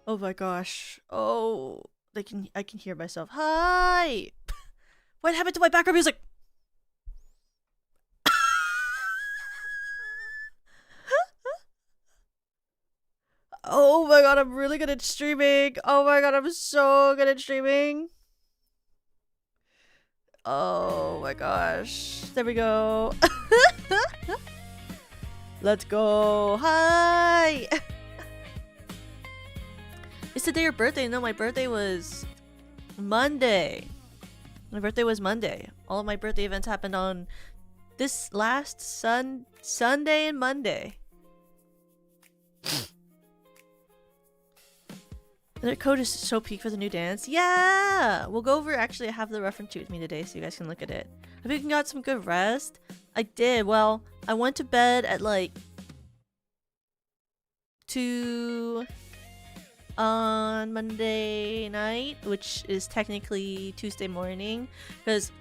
Oh my gosh. Oh, I can hear myself. Hi. What happened to my background music? Oh my god, I'm really good at streaming. Oh my god, I'm so good at streaming. Oh my gosh. There we go. Let's go. Hi. It's the day your birthday. No, my birthday was Monday. My birthday was Monday. All of my birthday events happened on this last Sunday and Monday. The code is so peak for the new dance. Yeah! We'll go over, actually I have the reference sheet with me today so you guys can look at it. Hope you got some good rest. I did. Well, I went to bed at like 2 on Monday night, which is technically Tuesday morning, because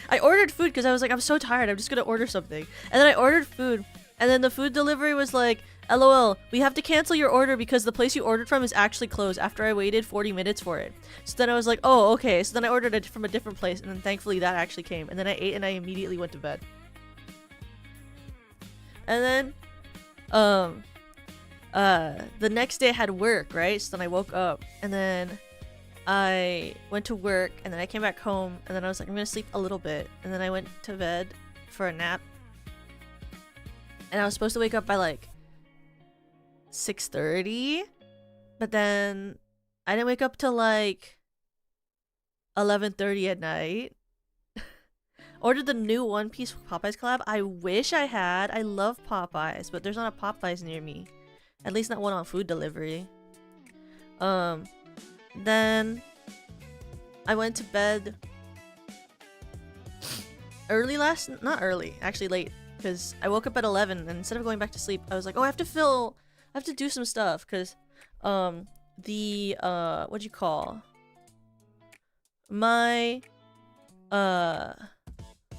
I ordered food because I was like, I'm so tired, I'm just gonna order something. And then I ordered food, and then the food delivery was like, LOL, we have to cancel your order because the place you ordered from is actually closed after I waited 40 minutes for it. So then I was like, oh, okay. So then I ordered it from a different place, and then thankfully that actually came. And then I ate and I immediately went to bed. And then, the next day I had work, right? So then I woke up, and then I went to work, and then I came back home, and then I was like, I'm gonna sleep a little bit. And then I went to bed for a nap. And I was supposed to wake up by like 6:30, but then I didn't wake up till like 11:30 at night. Ordered the new One Piece Popeyes collab. I wish I had. I love Popeyes, but there's not a Popeyes near me. At least not one on food delivery. Then I went to bed early not early, actually late, because I woke up at 11, and instead of going back to sleep, I was like, oh, I have to do some stuff, because what'd you call my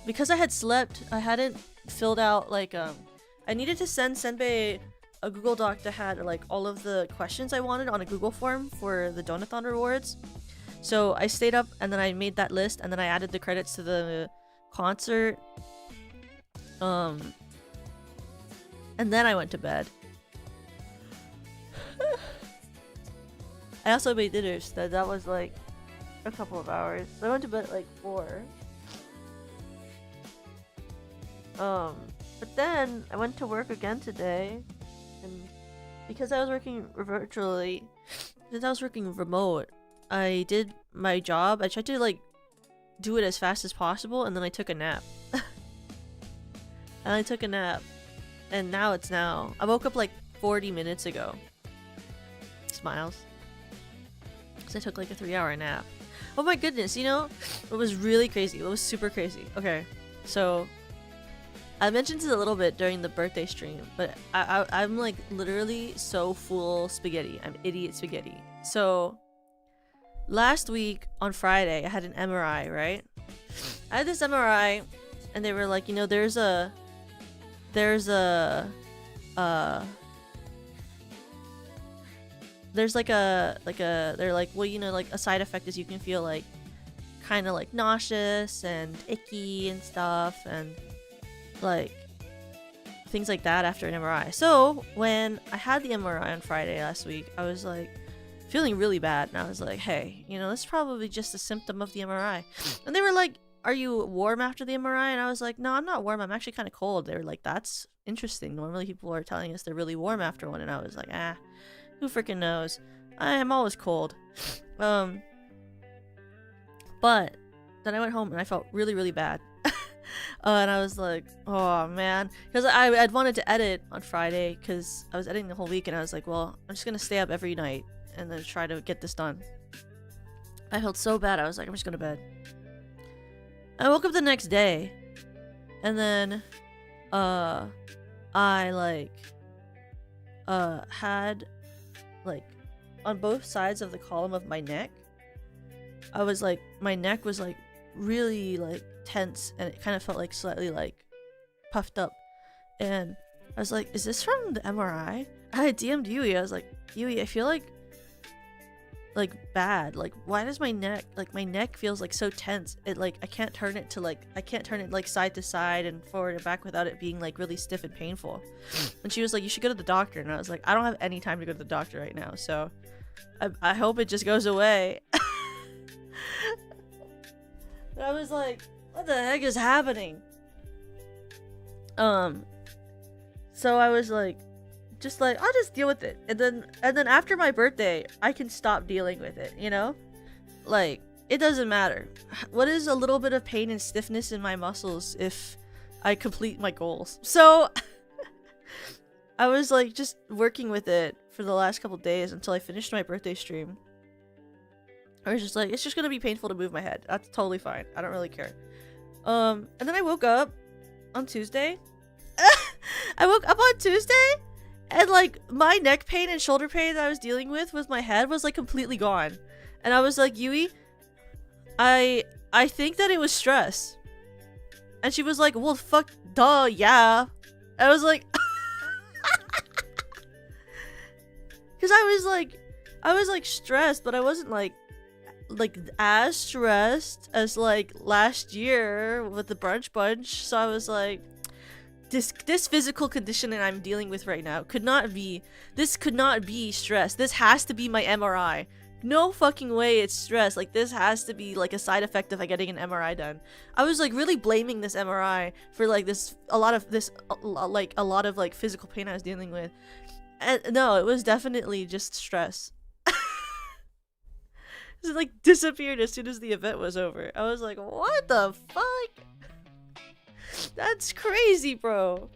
because I had slept, I hadn't filled out like I needed to send Senbei a Google Doc that had like all of the questions I wanted on a Google form for the Donathon rewards. So I stayed up, and then I made that list, and then I added the credits to the concert, and then I went to bed. I also made dinner, so that was like a couple of hours. So I went to bed at like 4. But then I went to work again today, and because I was working virtually, since I was working remote, I did my job. I tried to like do it as fast as possible, and then I took a nap. And I took a nap, and now it's now. I woke up like 40 minutes ago. Smiles. Because I took like a 3-hour nap. Oh my goodness, you know, it was really crazy. It was super crazy. Okay, so I mentioned it a little bit during the birthday stream, but I'm like literally so full spaghetti. I'm idiot spaghetti. So last week on Friday, I had an MRI, right? I had this MRI, and they were like, you know, there's they're like, well, you know, like a side effect is you can feel like kind of like nauseous and icky and stuff, and like things like that after an MRI. So when I had the MRI on Friday last week, I was like feeling really bad, and I was like, hey, you know, this is probably just a symptom of the MRI. And they were like, are you warm after the MRI? And I was like, no, I'm not warm, I'm actually kind of cold. They were like, that's interesting, normally people are telling us they're really warm after one. And I was like, who freaking knows? I am always cold. But then I went home and I felt really, really bad. And I was like, oh man, because I'd wanted to edit on Friday because I was editing the whole week, and I was like, well, I'm just gonna stay up every night and then try to get this done. I felt so bad. I was like, I'm just going to bed. I woke up the next day, and then I like had like on both sides of the column of my neck, I was like, my neck was like really like tense, and it kind of felt like slightly like puffed up, and I was like, is this from the MRI? I DM'd Yui. I was like, Yui, I feel like like bad. Like, why does my neck, like my neck feels like so tense? It like I can't turn it to like, I can't turn it like side to side and forward and back without it being like really stiff and painful. And she was like, you should go to the doctor. And I was like, I don't have any time to go to the doctor right now, so I hope it just goes away. I was like, what the heck is happening? So I was like, just like, I'll just deal with it, and then after my birthday I can stop dealing with it, you know? Like, it doesn't matter. What is a little bit of pain and stiffness in my muscles if I complete my goals? So I was like just working with it for the last couple days until I finished my birthday stream. I was just like, it's just gonna be painful to move my head. That's totally fine. I don't really care. And then I woke up on Tuesday. I woke up on Tuesday, and like my neck pain and shoulder pain that I was dealing with my head was like completely gone. And I was like, Yui, I think that it was stress. And she was like, well, fuck, duh, yeah. I was like, because I was like stressed, but I wasn't like as stressed as like last year with the brunch bunch. So I was like, this physical condition that I'm dealing with right now could not be stress. This has to be my MRI. No fucking way it's stress. Like, this has to be like a side effect of getting an MRI done. I was like really blaming this MRI for like a lot of like physical pain I was dealing with. And no, it was definitely just stress. It like disappeared as soon as the event was over. I was like, what the fuck? That's crazy, bro.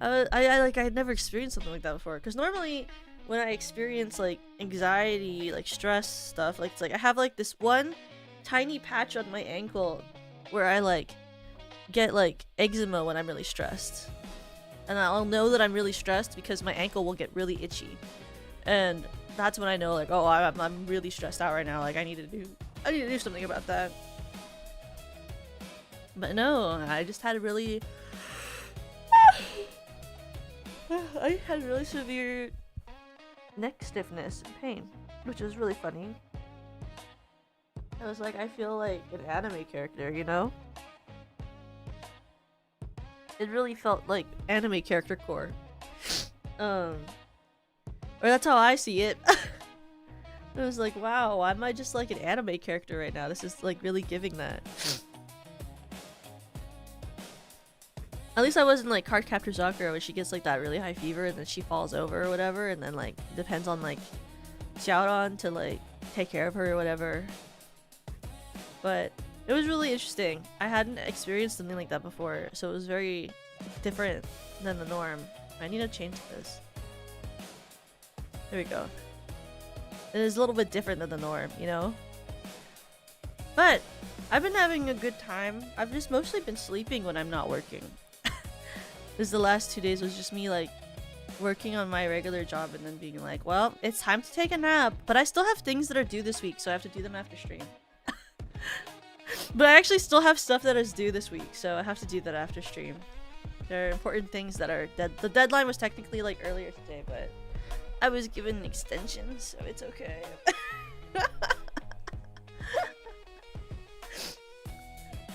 I had never experienced something like that before. Because normally when I experience like anxiety, like stress stuff, like it's like I have like this one tiny patch on my ankle where I like get like eczema when I'm really stressed. And I'll know that I'm really stressed because my ankle will get really itchy. And that's when I know like, oh, I'm really stressed out right now. Like I need to do something about that. But no, I just had really I had really severe neck stiffness and pain, which was really funny. I was like, I feel like an anime character, you know? It really felt like anime character core. Or that's how I see it. I was like, wow, why am I just like an anime character right now? This is like really giving that. At least I wasn't like Cardcaptor Sakura where she gets like that really high fever and then she falls over or whatever, and then like depends on like Shout to like take care of her or whatever. But it was really interesting. I hadn't experienced something like that before, so it was very different than the norm. I need to change this. There we go. It is a little bit different than the norm, you know? But I've been having a good time. I've just mostly been sleeping when I'm not working. This the last 2 days was just me like working on my regular job and then being like, well, it's time to take a nap. But I still have things that are due this week, so I have to do them after stream. But I actually still have stuff that is due this week, so I have to do that after stream. There are important things that are dead. The deadline was technically like earlier today, but I was given an extension, so it's okay.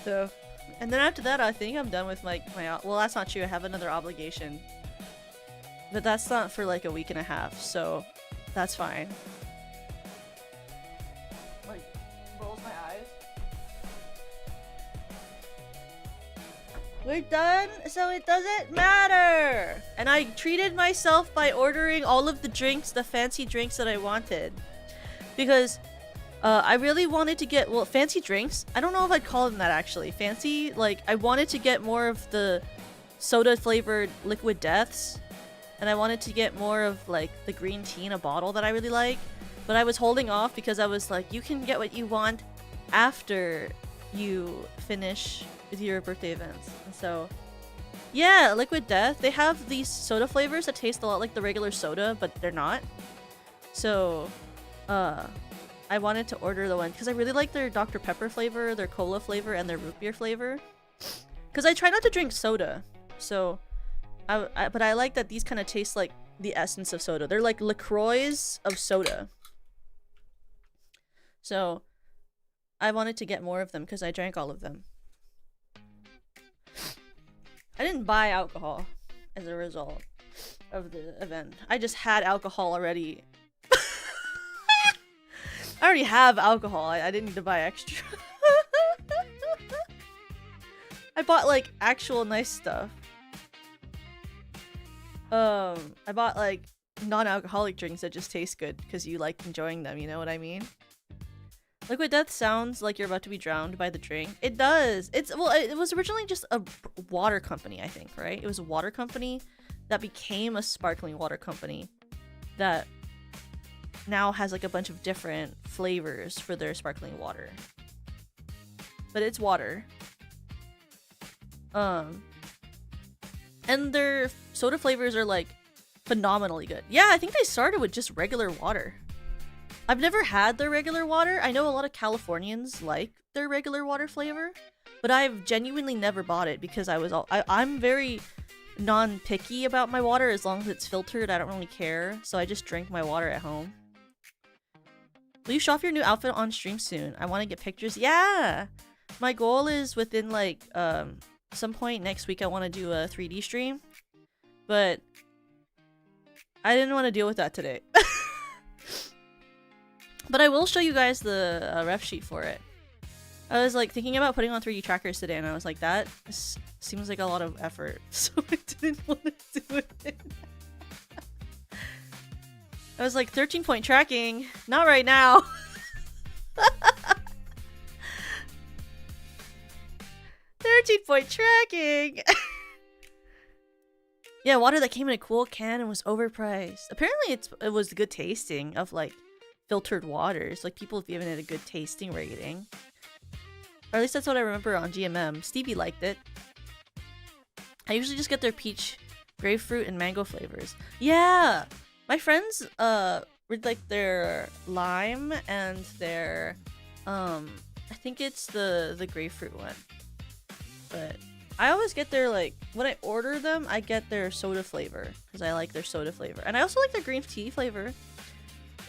So, and then after that, I think I'm done with like my. Well, that's not true. I have another obligation, but that's not for like a week and a half, so that's fine. Like, rolls my eyes. We're done, so it doesn't matter. And I treated myself by ordering all of the drinks, the fancy drinks that I wanted, because I really wanted to get, well, fancy drinks. I don't know if I'd call them that actually. Fancy, like I wanted to get more of the soda flavored liquid deaths, and I wanted to get more of like the green tea in a bottle that I really like. But I was holding off because I was like, you can get what you want after you finish with your birthday events. And so yeah, liquid death, they have these soda flavors that taste a lot like the regular soda, but they're not. So I wanted to order the one because I really like their Dr. Pepper flavor, their cola flavor, and their root beer flavor. Because I try not to drink soda, so but I like that these kind of taste like the essence of soda. They're like LaCroix of soda. So I wanted to get more of them because I drank all of them. I didn't buy alcohol as a result of the event. I just had alcohol already. I already have alcohol. I didn't need to buy extra. I bought like actual nice stuff. I bought like non-alcoholic drinks that just taste good because you like enjoying them, you know what I mean? Liquid Death sounds like you're about to be drowned by the drink. It does. Well, it was originally just a water company, I think, right? It was a water company that became a sparkling water company that now has like a bunch of different flavors for their sparkling water. But it's water. And their soda flavors are like phenomenally good. Yeah, I think they started with just regular water. I've never had their regular water. I know a lot of Californians like their regular water flavor, but I've genuinely never bought it because I'm very non-picky about my water. As long as it's filtered, I don't really care. So I just drink my water at home. Will you show off your new outfit on stream soon? I want to get pictures. Yeah! My goal is within like some point next week I want to do a 3D stream, but I didn't want to deal with that today. But I will show you guys the ref sheet for it. I was like thinking about putting on 3D trackers today and I was like, that seems like a lot of effort, so I didn't want to do it. I was like, 13-point tracking, not right now. 13-point tracking. Yeah, water that came in a cool can and was overpriced. Apparently it was good tasting of like filtered waters. Like people have given it a good tasting rating. Or at least that's what I remember on GMM. Stevie liked it. I usually just get their peach, grapefruit, and mango flavors. Yeah! My friends read like their lime and their I think it's the grapefruit one. But I always get their like when I order them, I get their soda flavor because I like their soda flavor. And I also like their green tea flavor.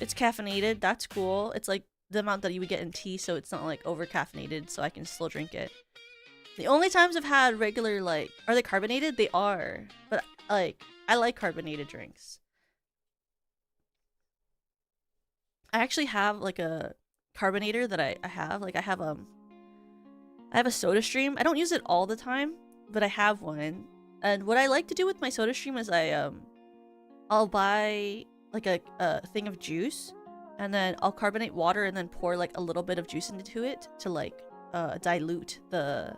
It's caffeinated, that's cool. It's like the amount that you would get in tea, so it's not like over caffeinated, so I can still drink it. The only times I've had regular like are they carbonated? They are. But like I like carbonated drinks. I actually have like a carbonator that I have. Like I have a soda stream. I don't use it all the time, but I have one. And what I like to do with my soda stream is I'll buy like a thing of juice and then I'll carbonate water and then pour like a little bit of juice into it to like dilute the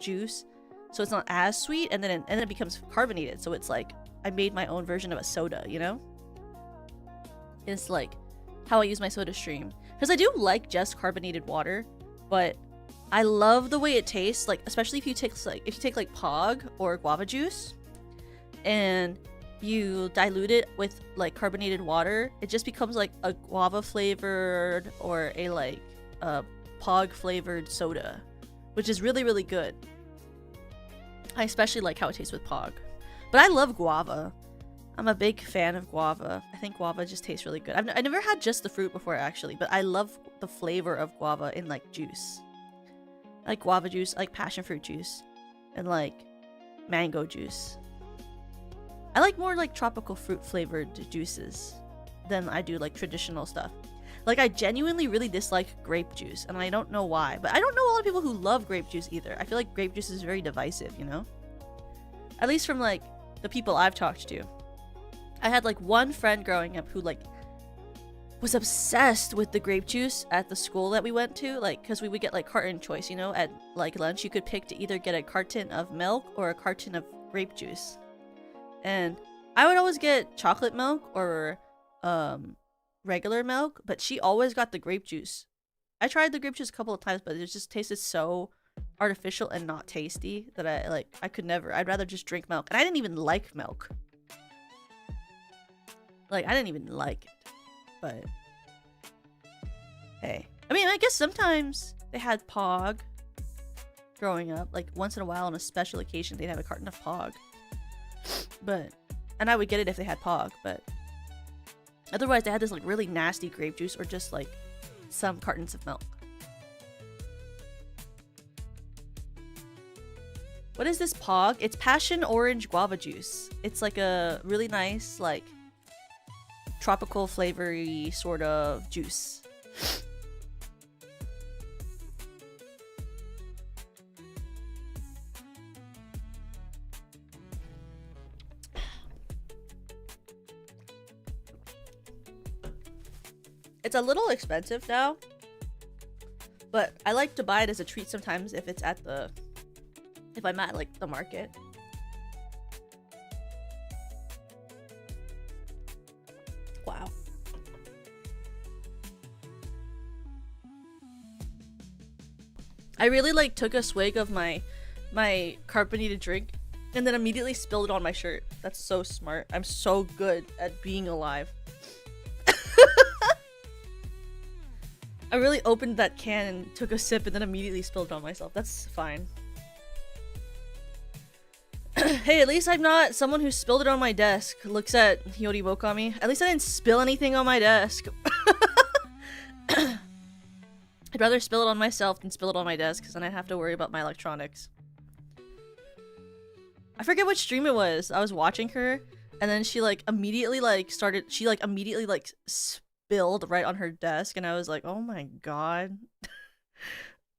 juice so it's not as sweet, and then it becomes carbonated, so it's like I made my own version of a soda, you know? It's like how I use my soda stream, because I do like just carbonated water, but I love the way it tastes, like especially if you take like Pog or guava juice and you dilute it with like carbonated water, it just becomes like a guava flavored or a like Pog flavored soda, which is really, really good. I especially like how it tastes with Pog. But I love guava. I'm a big fan of guava. I think guava just tastes really good. I never had just the fruit before actually, but I love the flavor of guava in like juice. I like guava juice, I like passion fruit juice, and like mango juice. I like more like tropical fruit flavored juices than I do like traditional stuff. Like I genuinely really dislike grape juice, and I don't know why, but I don't know a lot of people who love grape juice either. I feel like grape juice is very divisive, you know? At least from like the people I've talked to. I had like one friend growing up who like was obsessed with the grape juice at the school that we went to, like because we would get like carton choice, you know, at like lunch you could pick to either get a carton of milk or a carton of grape juice. And I would always get chocolate milk or regular milk, but she always got the grape juice. I tried the grape juice a couple of times, but it just tasted so artificial and not tasty that I could never. I'd rather just drink milk, and I didn't even like milk. Like I didn't even like it, but hey, I mean, I guess sometimes they had Pog growing up. Like once in a while on a special occasion they'd have a carton of Pog, but And I would get it if they had Pog, but otherwise they had this like really nasty grape juice or just like some cartons of milk. What is this Pog? It's passion orange guava juice. It's like a really nice like tropical flavory sort of juice. It's a little expensive now, but I like to buy it as a treat sometimes if it's at the, if I'm at like the market. Wow. I really like took a swig of my carbonated drink and then immediately spilled it on my shirt. That's so smart. I'm so good at being alive. I really opened that can and took a sip and then immediately spilled it on myself. That's fine. Hey, at least I'm not someone who spilled it on my desk. Looks at Hiyori Wokami. At least I didn't spill anything on my desk. I'd rather spill it on myself than spill it on my desk because then I'd have to worry about my electronics. I forget which stream it was. I was watching her and then she like immediately like started, she like immediately like spilled right on her desk and I was like, oh my god.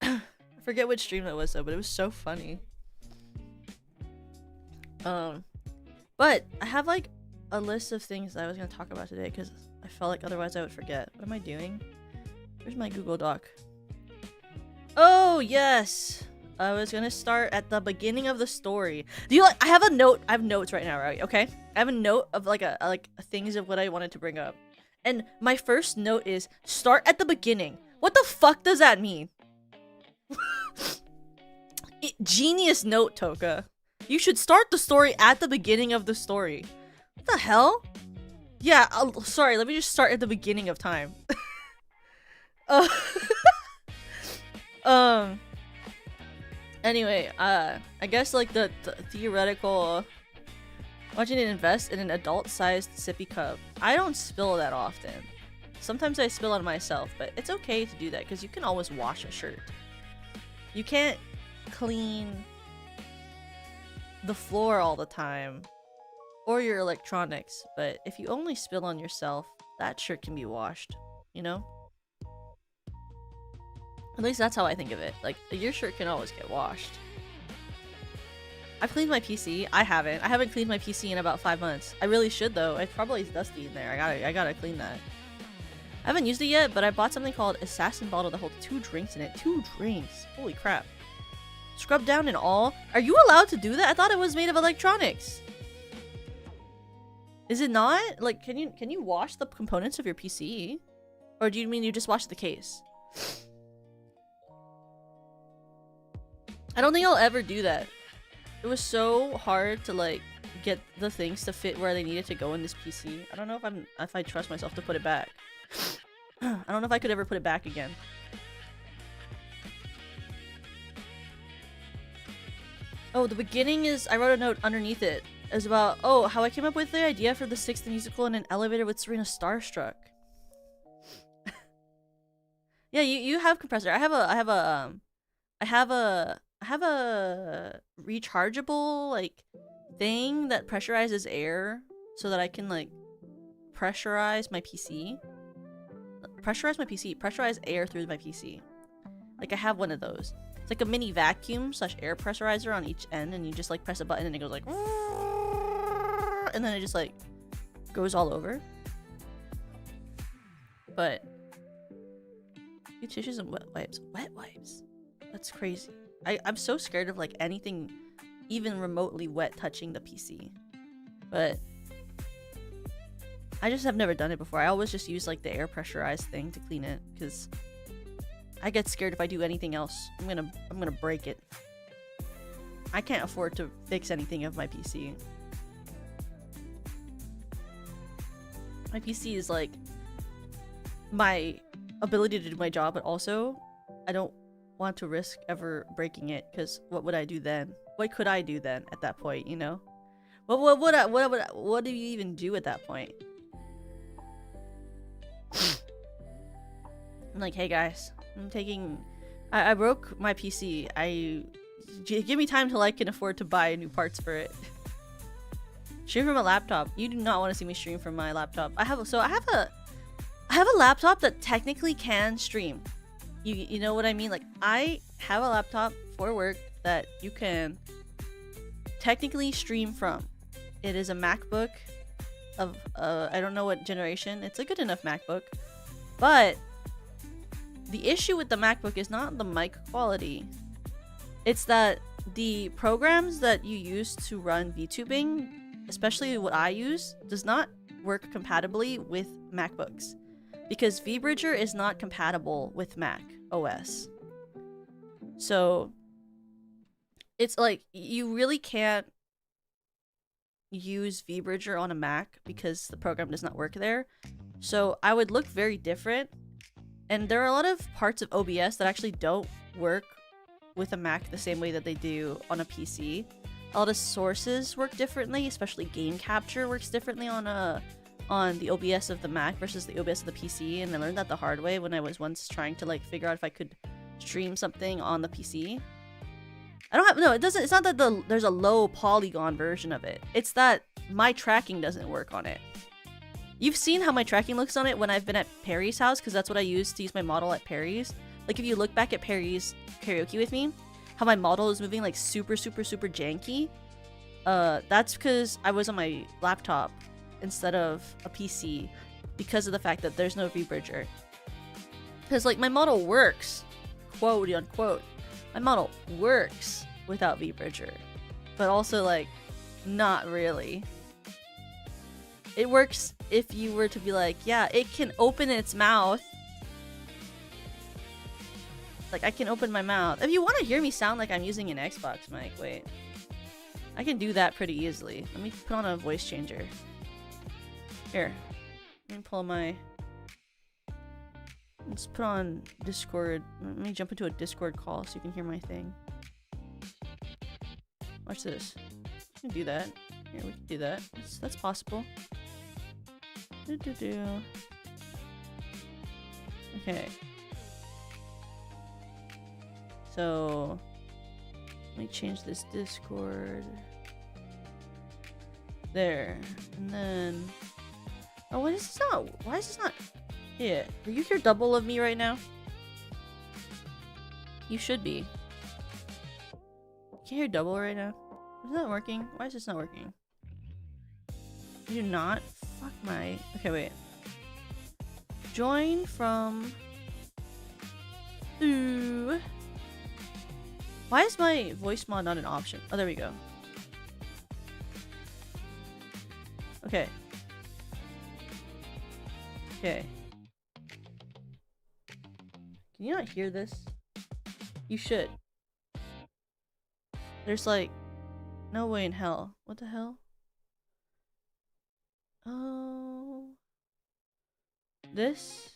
I forget which stream it was though, but it was so funny. But I have like a list of things that I was gonna talk about today because I felt like otherwise I would forget. What am I doing? Where's my Google Doc? Oh yes! I was gonna start at the beginning of the story. Do you like? I have a note. I have notes right now, right? Okay. I have a note of like things of what I wanted to bring up, and my first note is start at the beginning. What the fuck does that mean? Genius note, Toka. You should start the story at the beginning of the story. What the hell? Yeah. Sorry. Let me just start at the beginning of time. Anyway, I guess like the theoretical watching it invest in an adult-sized sippy cup. I don't spill that often. Sometimes I spill on myself, but it's okay to do that because you can always wash a shirt. You can't clean the floor all the time or your electronics, but if you only spill on yourself, that shirt can be washed, you know? At least that's how I think of it. Like, your shirt can always get washed. I've cleaned my PC. I haven't cleaned my PC in about 5 months. I really should though. It probably is dusty in there. I gotta clean that. I haven't used it yet, but I bought something called Assassin Bottle that holds 2 drinks in it. 2 drinks. Holy crap. Scrub down and all. Are you allowed to do that? I thought it was made of electronics. Is it not? Like, can you wash the components of your PC? Or do you mean you just wash the case? I don't think I'll ever do that. It was so hard to like get the things to fit where they needed to go in this PC. I don't know if I trust myself to put it back. I don't know if I could ever put it back again. Oh, the beginning is, I wrote a note underneath it. It was about, oh, how I came up with the idea for the 6th musical in an elevator with Serena starstruck. Yeah, you have compressor. I have a rechargeable like thing that pressurizes air so that I can like pressurize my PC. Pressurize air through my PC. Like I have one of those. It's like a mini vacuum / air pressurizer on each end, and you just like press a button and it goes like, and then it just like goes all over. But good tissues and wet wipes. Wet wipes. That's crazy. I'm so scared of like anything even remotely wet touching the PC. But I just have never done it before. I always just use like the air pressurized thing to clean it because I get scared if I do anything else. I'm gonna break it. I can't afford to fix anything of my PC. My PC is like my ability to do my job, but also I don't want to risk ever breaking it because what would I do then? What could I do then at that point, you know? What do you even do at that point? I'm like, hey guys, I broke my PC. Give me time till I can afford to buy new parts for it. Stream from a laptop. You do not want to see me stream from my laptop. I have a laptop that technically can stream. You know what I mean? Like, I have a laptop for work that you can technically stream from. It is a MacBook of I don't know what generation. It's a good enough MacBook. But the issue with the MacBook is not the mic quality. It's that the programs that you use to run VTubing, especially what I use, does not work compatibly with MacBooks. Because VBridger is not compatible with Mac OS. So it's like you really can't use VBridger on a Mac because the program does not work there. So I would look very different. And there are a lot of parts of OBS that actually don't work with a Mac the same way that they do on a PC. A lot of sources work differently, especially game capture works differently on the OBS of the Mac versus the OBS of the PC, and I learned that the hard way when I was once trying to like figure out if I could stream something on the PC. It's not that there's a low polygon version of it. It's that my tracking doesn't work on it. You've seen how my tracking looks on it when I've been at Perry's house, because that's what I used to use my model at Perry's. Like if you look back at Perry's karaoke with me, how my model is moving like super janky. That's because I was on my laptop instead of a PC because of the fact that there's no VBridger. Because like my model works, quote unquote, my model works without VBridger, but also like not really. It works if you were to be like, yeah, it can open its mouth. Like I can open my mouth. If you want to hear me sound like I'm using an Xbox mic, wait. I can do that pretty easily. Let me put on a voice changer. Here. Let me pull my... Let's put on Discord. Let me jump into a Discord call so you can hear my thing. Watch this. We can do that. Here, we can do that. That's possible. Okay. So... Let me change this Discord. There. And then... Oh, why is this not... Yeah. Are you hear double of me right now? You should be. Can you hear double right now? Is that working? Why is this not working? You're not? Fuck my... Okay, wait. Join from... Ooh. Why is my voice mod not an option? Oh, there we go. Okay. Okay. Can you not hear this? You should. There's like... No way in hell. What the hell? Oh... This?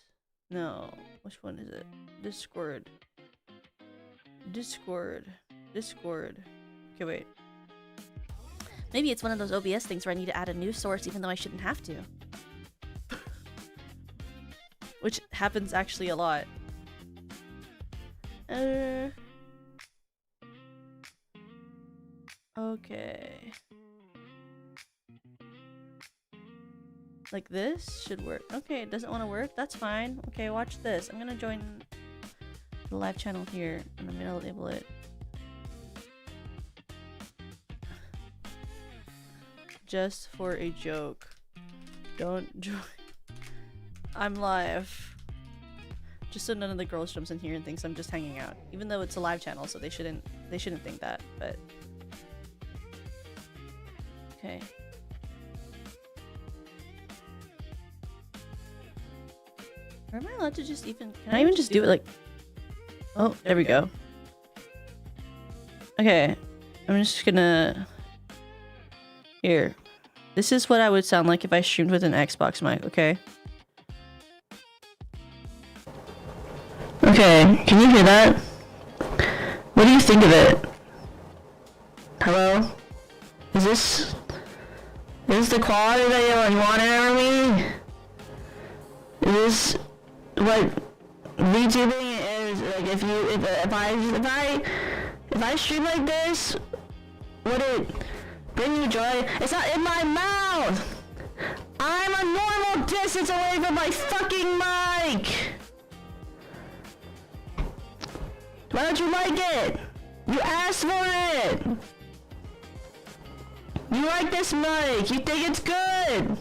No. Which one is it? Discord. Okay, wait. Maybe it's one of those OBS things where I need to add a new source even though I shouldn't have to. Which happens actually a lot. Okay. Like this should work. Okay, it doesn't want to work. That's fine. Okay, watch this. I'm gonna join the live channel here and I'm gonna label it. Just for a joke. Don't join. I'm live. Just so none of the girls jumps in here and thinks I'm just hanging out. Even though it's a live channel, so they shouldn't think that, but okay. Or am I allowed to just even... Can I even just do it like... Oh, there we go. Okay. I'm just gonna... Here. This is what I would sound like if I streamed with an Xbox mic, okay? Okay, can you hear that? What do you think of it? Hello? Is this... Is this the quality that you wanted over me? Is this what VTubing is? Like, if I stream like this, would it bring you joy? It's not in my mouth! I'm a normal distance away from my fucking mic! Why don't you like it? You asked for it! You like this mic! You think it's good!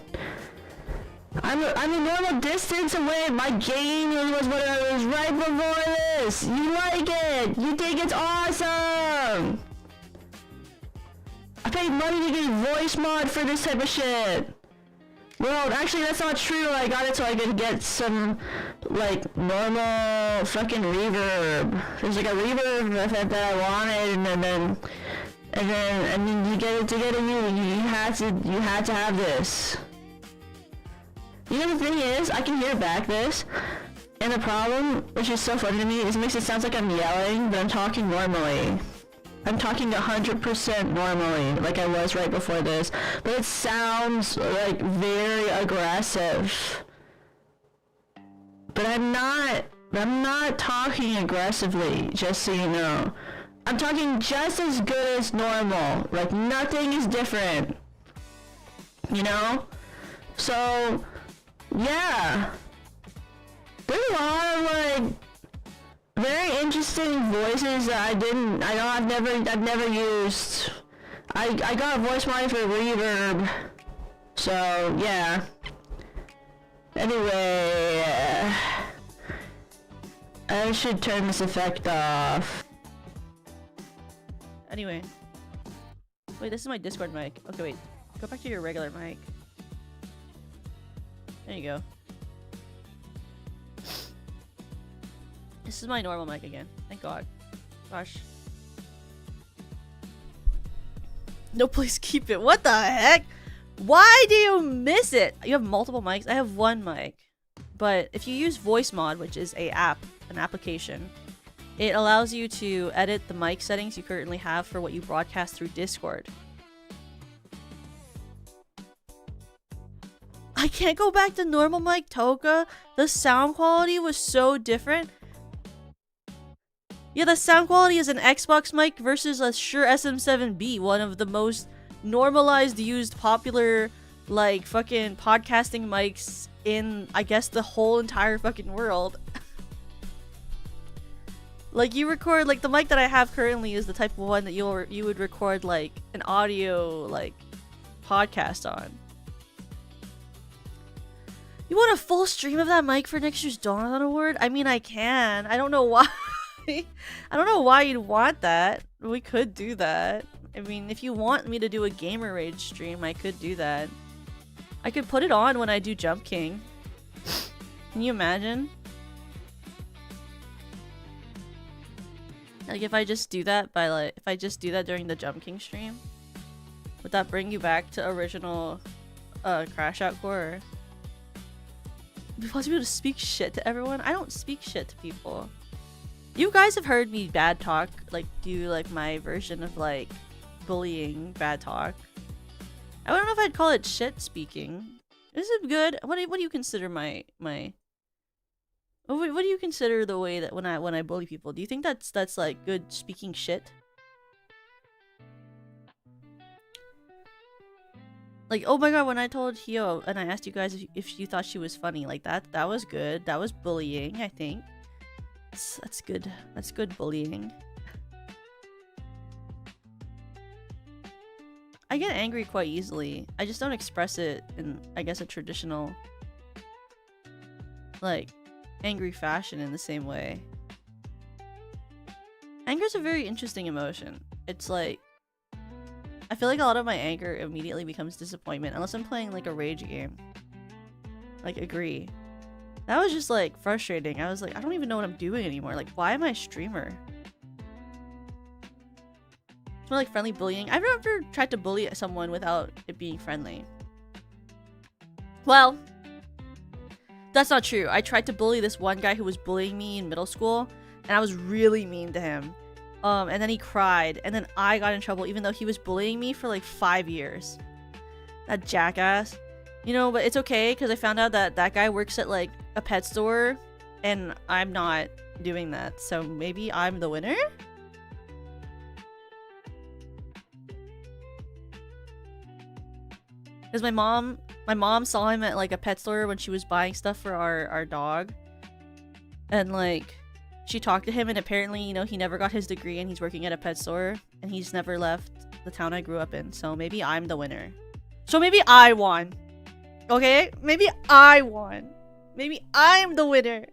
I'm a normal distance away. My gain was what it was right before this! You like it! You think it's awesome! I paid money to get voice mod for this type of shit! Well, actually that's not true. I got it so I could get some, like, normal fucking reverb. There's like a reverb effect that I wanted, and then I mean, you had to have this. You know, the thing is, I can hear back this, and the problem, which is so funny to me, is it makes it sound like I'm yelling, but I'm talking normally. I'm talking 100% normally, like I was right before this, but it sounds like very aggressive. But I'm not talking aggressively, just so you know. I'm talking just as good as normal, like nothing is different. You know? So, yeah. There's a lot of, like, very interesting voices that I've never used. I got a voice mod for reverb. So, yeah. Anyway, I should turn this effect off. Anyway. Wait, this is my Discord mic. Okay, wait. Go back to your regular mic. There you go. This is my normal mic again. Thank God. Gosh. No, please keep it. What the heck? Why do you miss it? You have multiple mics? I have one mic. But if you use voice mod, which is an application, it allows you to edit the mic settings you currently have for what you broadcast through Discord. I can't go back to normal mic, Toka. The sound quality was so different. Yeah, the sound quality is an Xbox mic versus a Shure SM7B, one of the most normalized, used, popular, like, fucking podcasting mics in, I guess, the whole entire fucking world. Like, you record, like, the mic that I have currently is the type of one that you would record, like, an audio, like, podcast on. You want a full stream of that mic for next year's Dawn Award? I mean, I can. I don't know why. I don't know why you'd want that. We could do that. I mean, if you want me to do a Gamer Rage stream, I could do that. I could put it on when I do Jump King. Can you imagine? Like, if I just do that during the Jump King stream, would that bring you back to original Crash Out Core? Would it be possible to speak shit to everyone? I don't speak shit to people. You guys have heard me bad talk, like, do, like, my version of, like, bullying bad talk. I don't know if I'd call it shit speaking. Is it good? What do you consider what do you consider the way that when I bully people? Do you think that's like good speaking shit? Like, oh my god, when I told Hio and I asked you guys if you thought she was funny, like that was good. That was bullying, I think. That's good. That's good bullying. I get angry quite easily. I just don't express it in, I guess, a traditional, like, angry fashion in the same way. Anger is a very interesting emotion. It's like, I feel like a lot of my anger immediately becomes disappointment unless I'm playing like a rage game. Like, agree. That was just like frustrating. I was like, I don't even know what I'm doing anymore. Like, why am I a streamer? It's more like friendly bullying. I've never tried to bully someone without it being friendly. Well, that's not true. I tried to bully this one guy who was bullying me in middle school, and I was really mean to him. And then he cried, and then I got in trouble even though he was bullying me for like 5 years. That jackass. You know, but it's okay because I found out that that guy works at like a pet store and I'm not doing that. So maybe I'm the winner? Because my mom saw him at like a pet store when she was buying stuff for our dog. And like she talked to him and apparently, you know, he never got his degree and he's working at a pet store and he's never left the town I grew up in. So maybe I'm the winner. So maybe I won. Okay? Maybe I won. Maybe I'm the winner.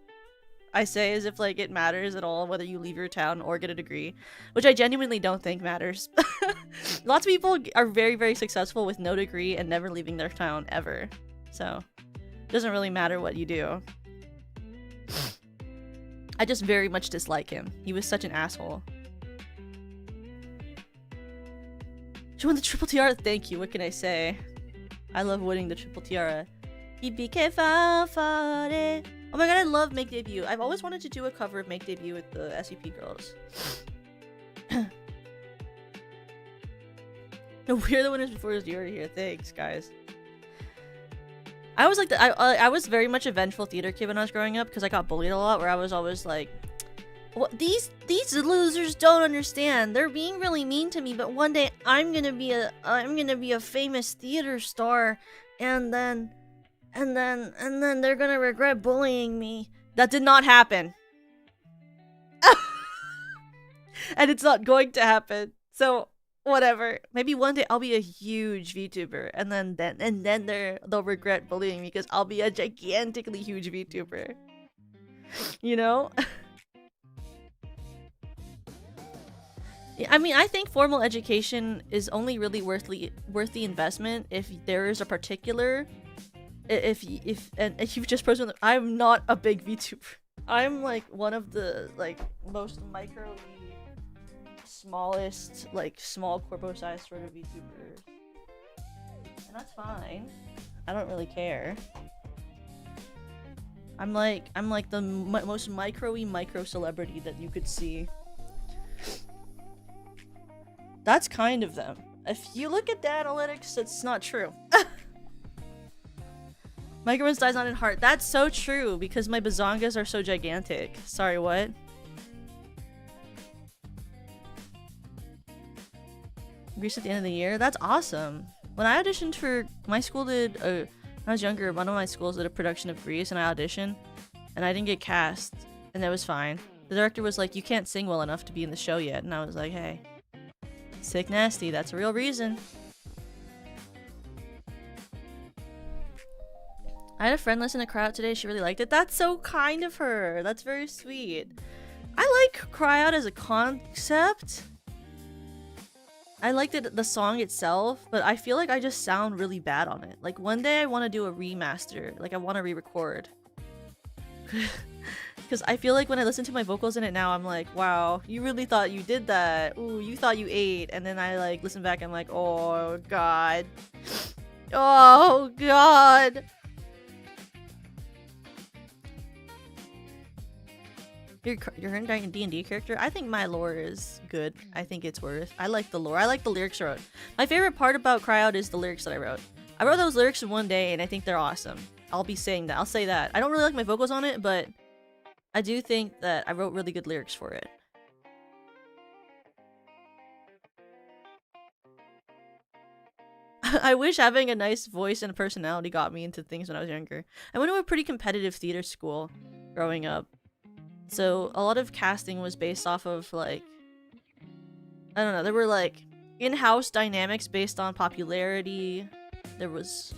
I say as if like it matters at all whether you leave your town or get a degree, which I genuinely don't think matters. Lots of people are very, very successful with no degree and never leaving their town ever. So it doesn't really matter what you do. I just very much dislike him. He was such an asshole. She won the triple tiara. Thank you. What can I say? I love winning the triple tiara. Oh my god, I love Make Debut. I've always wanted to do a cover of Make Debut with the SCP girls. We're the winners before you were here. Thanks, guys. I was like I was very much a vengeful theater kid when I was growing up because I got bullied a lot. Where I was always like, "What these losers don't understand. They're being really mean to me. But one day I'm gonna be a famous theater star, and then they're gonna regret bullying me." That did not happen. And it's not going to happen. So whatever. Maybe one day I'll be a huge VTuber and then they'll regret bullying me because I'll be a gigantically huge VTuber. You know? I mean, I think formal education is only really worth the investment if there is a particular if you've just posted. I'm not a big VTuber. I'm like one of the like most micro smallest, like small corpo size sort of VTubers. And that's fine. I don't really care. I'm like the most micro celebrity that you could see. That's kind of them. If you look at the analytics, it's not true. Microman's dies not in heart. That's so true because my bazongas are so gigantic. Sorry, what? Grease at the end of the year? That's awesome. When I auditioned for my school did when I was younger, one of my schools did a production of Grease and I auditioned and I didn't get cast and that was fine. The director was like, "You can't sing well enough to be in the show yet." And I was like, "Hey, sick nasty, that's a real reason." I had a friend listen to Cry Out today. She really liked it. That's so kind of her. That's very sweet. I like Cry Out as a concept. I liked the song itself, but I feel like I just sound really bad on it. Like one day I want to do a remaster. Like I want to re-record. Because I feel like when I listen to my vocals in it now, I'm like, wow, you really thought you did that. Ooh, you thought you ate. And then I like listen back and I'm like, oh god. Oh god. Your current D&D character? I think my lore is good. I think it's worth. I like the lore. I like the lyrics I wrote. My favorite part about Cry Out is the lyrics that I wrote. I wrote those lyrics in one day and I think they're awesome. I'll be saying that. I'll say that. I don't really like my vocals on it, but I do think that I wrote really good lyrics for it. I wish having a nice voice and personality got me into things when I was younger. I went to a pretty competitive theater school growing up. So a lot of casting was based off of like, I don't know, there were like in-house dynamics based on popularity. There was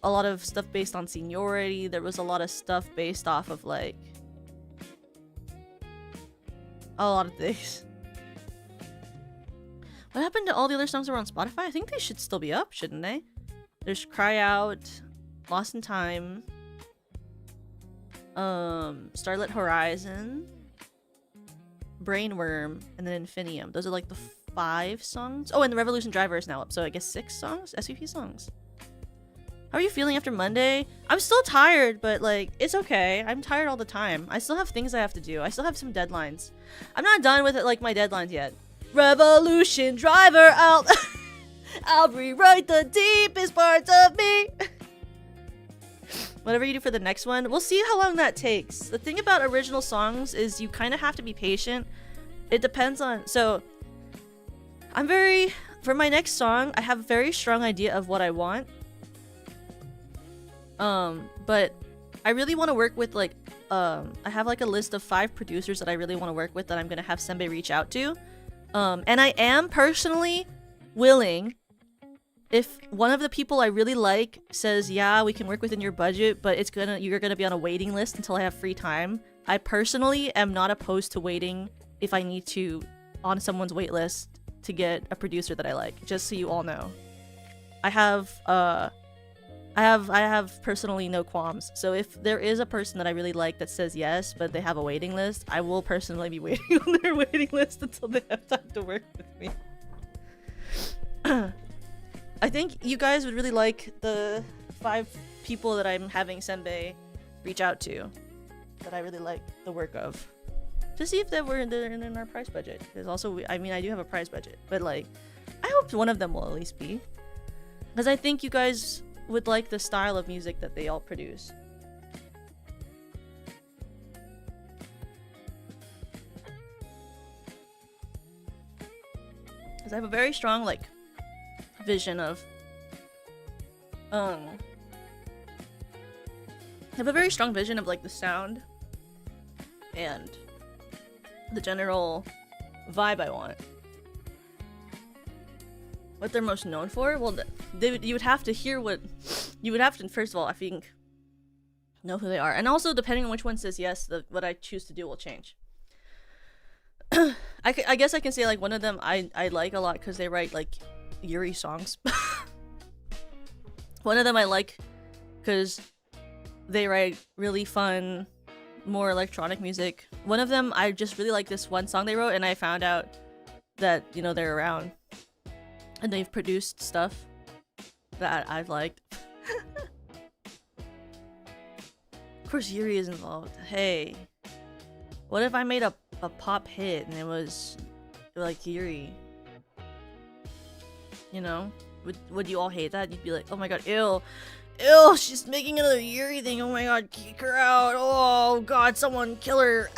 a lot of stuff based on seniority. There was a lot of stuff based off of like a lot of things. What happened to all the other songs that were on Spotify? I think they should still be up, shouldn't they? There's Cry Out, Lost in Time, Starlit Horizon, Brainworm, and then Infinium. Those are like the 5 songs. Oh, and the Revolution Driver is now up, so I guess 6 songs? SVP songs. How are you feeling after Monday? I'm still tired, but like, it's okay. I'm tired all the time. I still have things I have to do. I still have some deadlines. I'm not done with it, like my deadlines yet. Revolution Driver out! I'll rewrite the deepest parts of me. Whatever you do for the next one, we'll see how long that takes. The thing about original songs is you kind of have to be patient. It depends on... So, for my next song, I have a very strong idea of what I want. But I really want to work with, like, I have, like, a list of 5 producers that I really want to work with that I'm going to have Senbei reach out to. And I am personally willing... If one of the people I really like says, yeah, we can work within your budget, but you're gonna be on a waiting list until I have free time, I personally am not opposed to waiting if I need to on someone's wait list to get a producer that I like, just so you all know. I have personally no qualms. So if there is a person that I really like that says yes, but they have a waiting list, I will personally be waiting on their waiting list until they have time to work with me. I think you guys would really like the 5 people that I'm having Senbei reach out to that I really like the work of. To see if they're in our price budget. Because also, I mean, I do have a price budget. But, like, I hope one of them will at least be. Because I think you guys would like the style of music that they all produce. Because I have a very strong, like... vision of I have a very strong vision of like the sound and the general vibe I want. What they're most known for? Well, you would have to hear what you would have to, first of all, I think, know who they are, and also depending on which one says yes, what I choose to do will change. I guess I can say like one of them I like a lot because they write like Yuri songs. One of them I like because they write really fun, more electronic music. One of them I just really like this one song they wrote, and I found out that, you know, they're around and they've produced stuff that I've liked. Of course Yuri is involved. Hey, what if I made a pop hit and it was like Yuri? You know, would you all hate that? You'd be like, oh my god, ew, she's making another Yuri thing, oh my god, kick her out, oh god, someone kill her.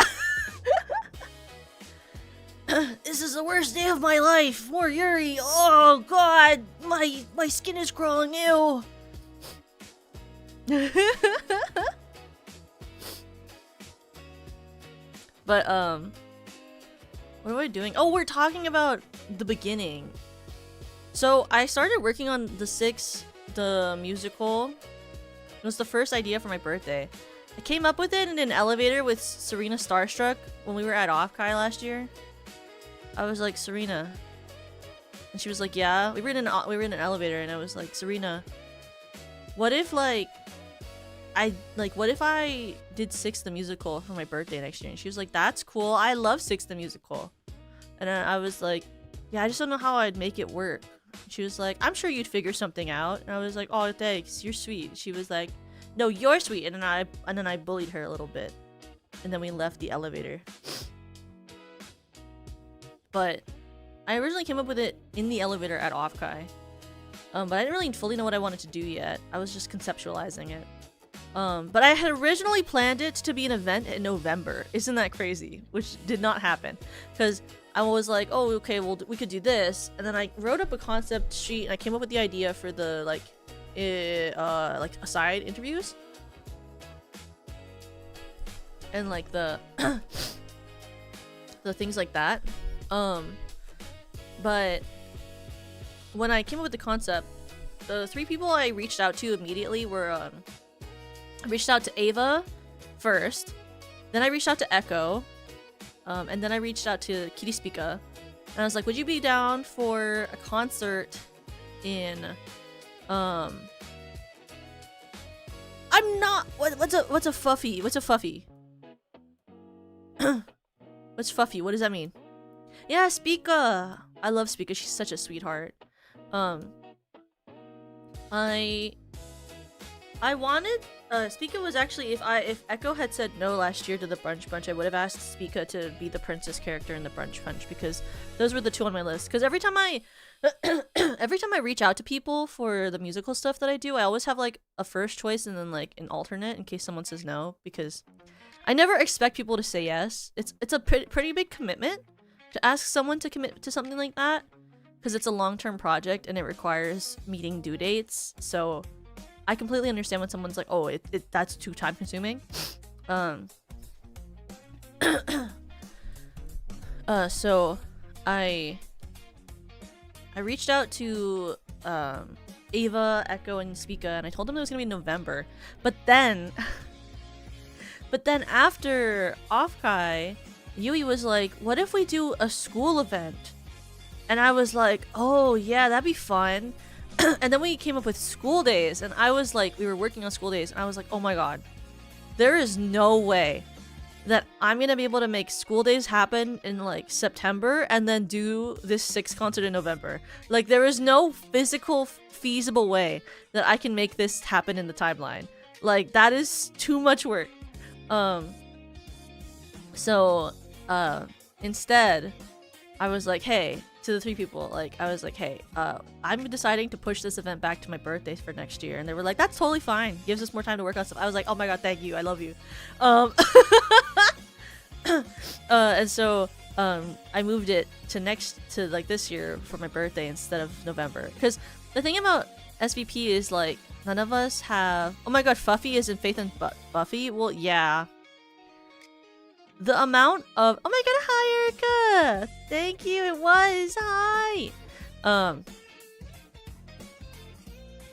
This is the worst day of my life, more Yuri, oh god, my skin is crawling, ew. But, what are we doing? Oh, we're talking about the beginning. So I started working on the musical. It was the first idea for my birthday. I came up with it in an elevator with Serena Starstruck when we were at Offkai last year. I was like, Serena, and she was like, yeah. We were in an elevator, and I was like, Serena, what if what if I did Six the Musical for my birthday next year? And she was like, that's cool. I love Six the Musical. And I was like, yeah, I just don't know how I'd make it work. She was like, I'm sure you'd figure something out. And I was like, oh, thanks, you're sweet. She was like, no, you're sweet. And then I bullied her a little bit, and then we left the elevator. But I originally came up with it in the elevator at Offkai, but I didn't really fully know what I wanted to do yet. I was just conceptualizing it. But I had originally planned it to be an event in November. Isn't that crazy? Which did not happen, because I was like, oh, okay, well, we could do this. And then I wrote up a concept sheet, and I came up with the idea for the, like aside interviews. And, like, the things like that. But when I came up with the concept, the 3 people I reached out to immediately were, I reached out to Ava first, then I reached out to Echo, and then I reached out to Kitty Spica, and I was like, would you be down for a concert in, I'm not, what's a fuffy? What's a fuffy? What's fuffy? What does that mean? Yeah, Spica! I love Spica, she's such a sweetheart. I wanted, Spica was actually, if Echo had said no last year to the Brunch Bunch, I would have asked Spica to be the princess character in the Brunch Bunch, because those were the 2 on my list. Because every time I every time I reach out to people for the musical stuff that I do, I always have like a first choice and then like an alternate in case someone says no, because I never expect people to say yes. It's a pretty big commitment to ask someone to commit to something like that, because it's a long-term project and it requires meeting due dates. So I completely understand when someone's like, oh, that's too time consuming. So I reached out to Ava, Echo, and Spica, and I told them it was gonna be November. But then after Offkai, Yui was like, what if we do a school event? And I was like, oh yeah, that'd be fun. And then we came up with school days, and I was like, we were working on school days, and I was like, oh my god, there is no way that I'm gonna be able to make school days happen in like September and then do this 6 concert in November. Like, there is no physical feasible way that I can make this happen in the timeline. Like, that is too much work. So instead I was like, hey, to the 3 people, like, I was like, hey, I'm deciding to push this event back to my birthday for next year. And they were like, that's totally fine, gives us more time to work on stuff. I was like, oh my god, thank you, I love you. And so I moved it to like this year for my birthday instead of November, because the thing about SVP is like, none of us have, oh my god, Fuffy is in Faith and Buffy. Well, yeah, the amount of, oh my god, hi Erica, thank you, it was, hi.